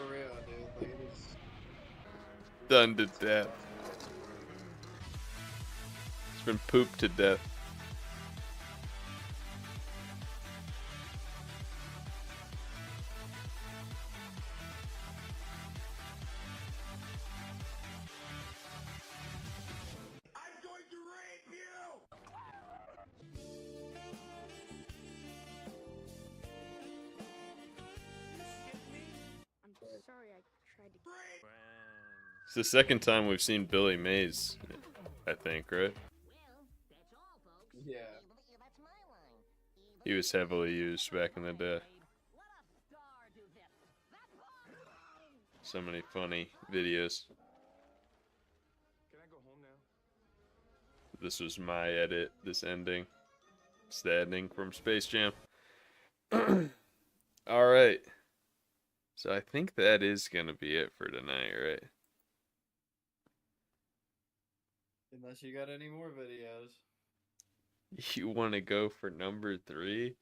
real, dude. Like, it is... Done to death. It's been pooped to death. It's the second time we've seen Billy Mays, I think, right? Yeah. He was heavily used back in the day. So many funny videos. Can I go home now? This was my edit, this ending. It's the ending from Space Jam. Alright. So I think that is going to be it for tonight, right? Unless you got any more videos. You want to go for number 3?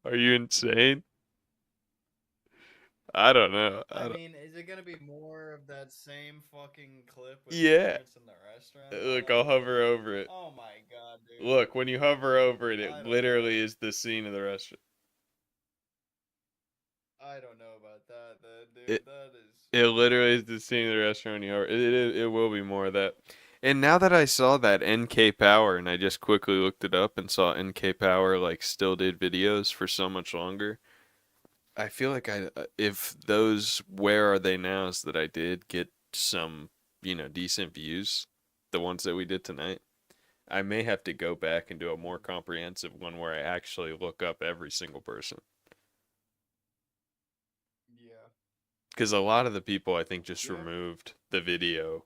Are you insane? I don't know. I mean, is it gonna be more of that same fucking clip with Yeah. Clarence in the restaurant? Look, I'll hover over it. Oh my god, dude. Look, when you hover over it, I it don't literally know. is the scene of the restaurant. I don't know about that, then, dude. That is. It literally is the scene of the restaurant. It will be more of that. And now that I saw that NK Power, and I just quickly looked it up and saw NK Power like still did videos for so much longer. I feel like if those Where Are They Nows that I did get some, decent views, the ones that we did tonight, I may have to go back and do a more comprehensive one where I actually look up every single person. Yeah. Because a lot of the people, I think, just removed the video,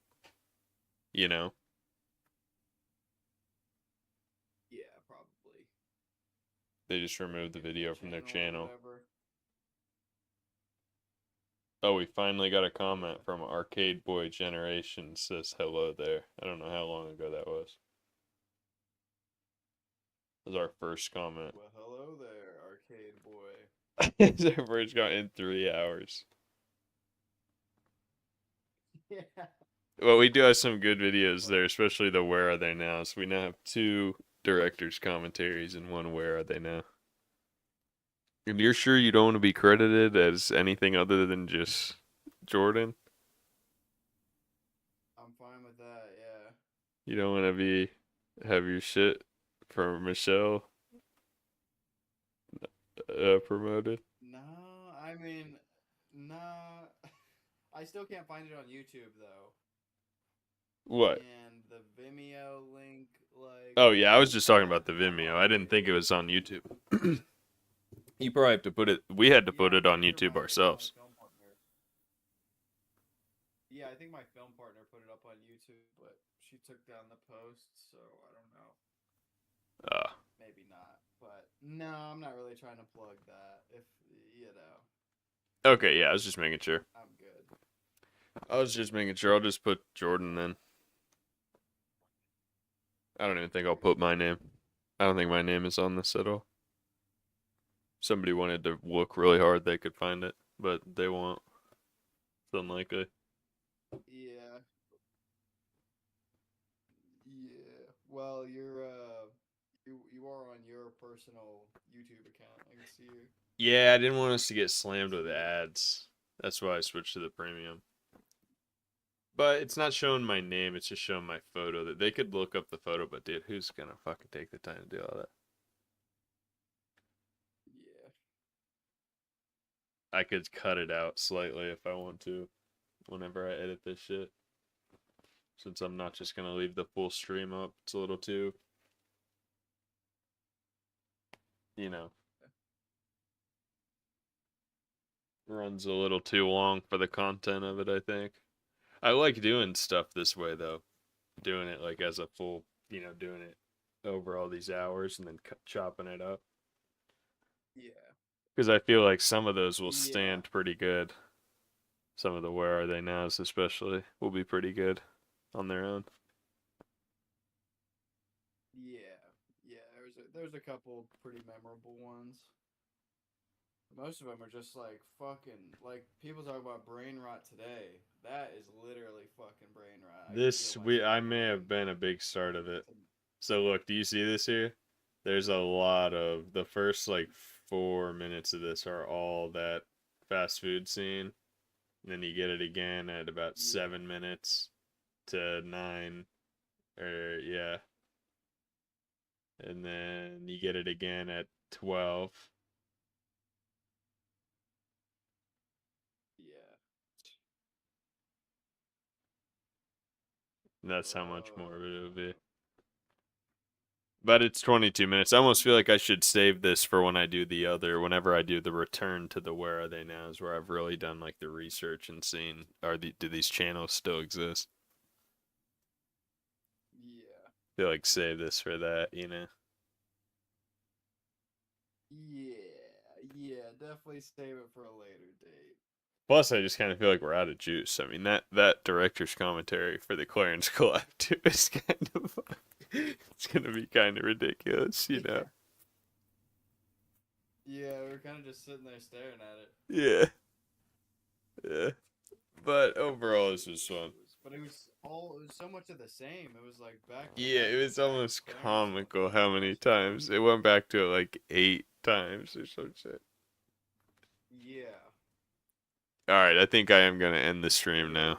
Yeah, probably. They just removed the video from their channel. Whatever. Oh, we finally got a comment from Arcade Boy Generation. Says hello there. I don't know how long ago that was. That was our first comment. Well, hello there, Arcade Boy. It's our first comment in 3 hours. Yeah. Well, we do have some good videos there, especially the Where Are They Now. So we now have 2 director's commentaries and 1 Where Are They Now. And you're sure you don't want to be credited as anything other than just Jordan? I'm fine with that, yeah. You don't want to have your shit from Michelle promoted? No, I mean, nah. I still can't find it on YouTube, though. What? And the Vimeo link, like... Oh, yeah, I was just talking about the Vimeo. I didn't think it was on YouTube. You probably have to put it... We had to put it on YouTube ourselves. Yeah, I think my film partner put it up on YouTube, but she took down the post, so I don't know. Maybe not, but no, I'm not really trying to plug that, if, Okay, yeah, I was just making sure. I'm good. I was just making sure. I'll just put Jordan then. I don't even think I'll put my name. I don't think my name is on this at all. Somebody wanted to look really hard, they could find it, but they won't. It's unlikely. Yeah. Well, you are on your personal YouTube account. I can see you. Yeah, I didn't want us to get slammed with ads. That's why I switched to the premium. But it's not showing my name, it's just showing my photo. That they could look up the photo, but dude, who's gonna fucking take the time to do all that? Yeah. I could cut it out slightly if I want to, whenever I edit this shit. Since I'm not just gonna leave the full stream up, it's a little too, runs a little too long for the content of it, I think. I like doing stuff this way, though. Doing it, like, as a full, doing it over all these hours and then chopping it up. Yeah. Because I feel like some of those will stand pretty good. Some of the Where Are They Nows, especially, will be pretty good on their own. Yeah. There's a couple pretty memorable ones. Most of them are just like fucking, like, people talk about brain rot today. That is literally fucking brain rot. I may have been a big start of it. So look, do you see this here? There's a lot of, the first like 4 minutes of this are all that fast food scene. And then you get it again at about 7 minutes to 9. Or, yeah. And then you get it again at 12. Yeah. That's how much more of it would be. But it's 22 minutes. I almost feel like I should save this for when I do the other, whenever I do the return to the Where Are They Nows, where I've really done like the research and seen, do these channels still exist? Yeah. I feel like save this for that, you know? Yeah, definitely save it for a later date. Plus, I just kind of feel like we're out of juice. I mean, that director's commentary for the Clarence Collab too is kind of, it's gonna be kind of ridiculous, you know? Yeah, we're kind of just sitting there staring at it. Yeah. Yeah. But overall, this was fun. But it was so much of the same. It was like back. Yeah, it was almost Clarence. comical how many times. It went back to it like 8 times or some shit. Yeah. Alright, I think I am gonna end the stream now.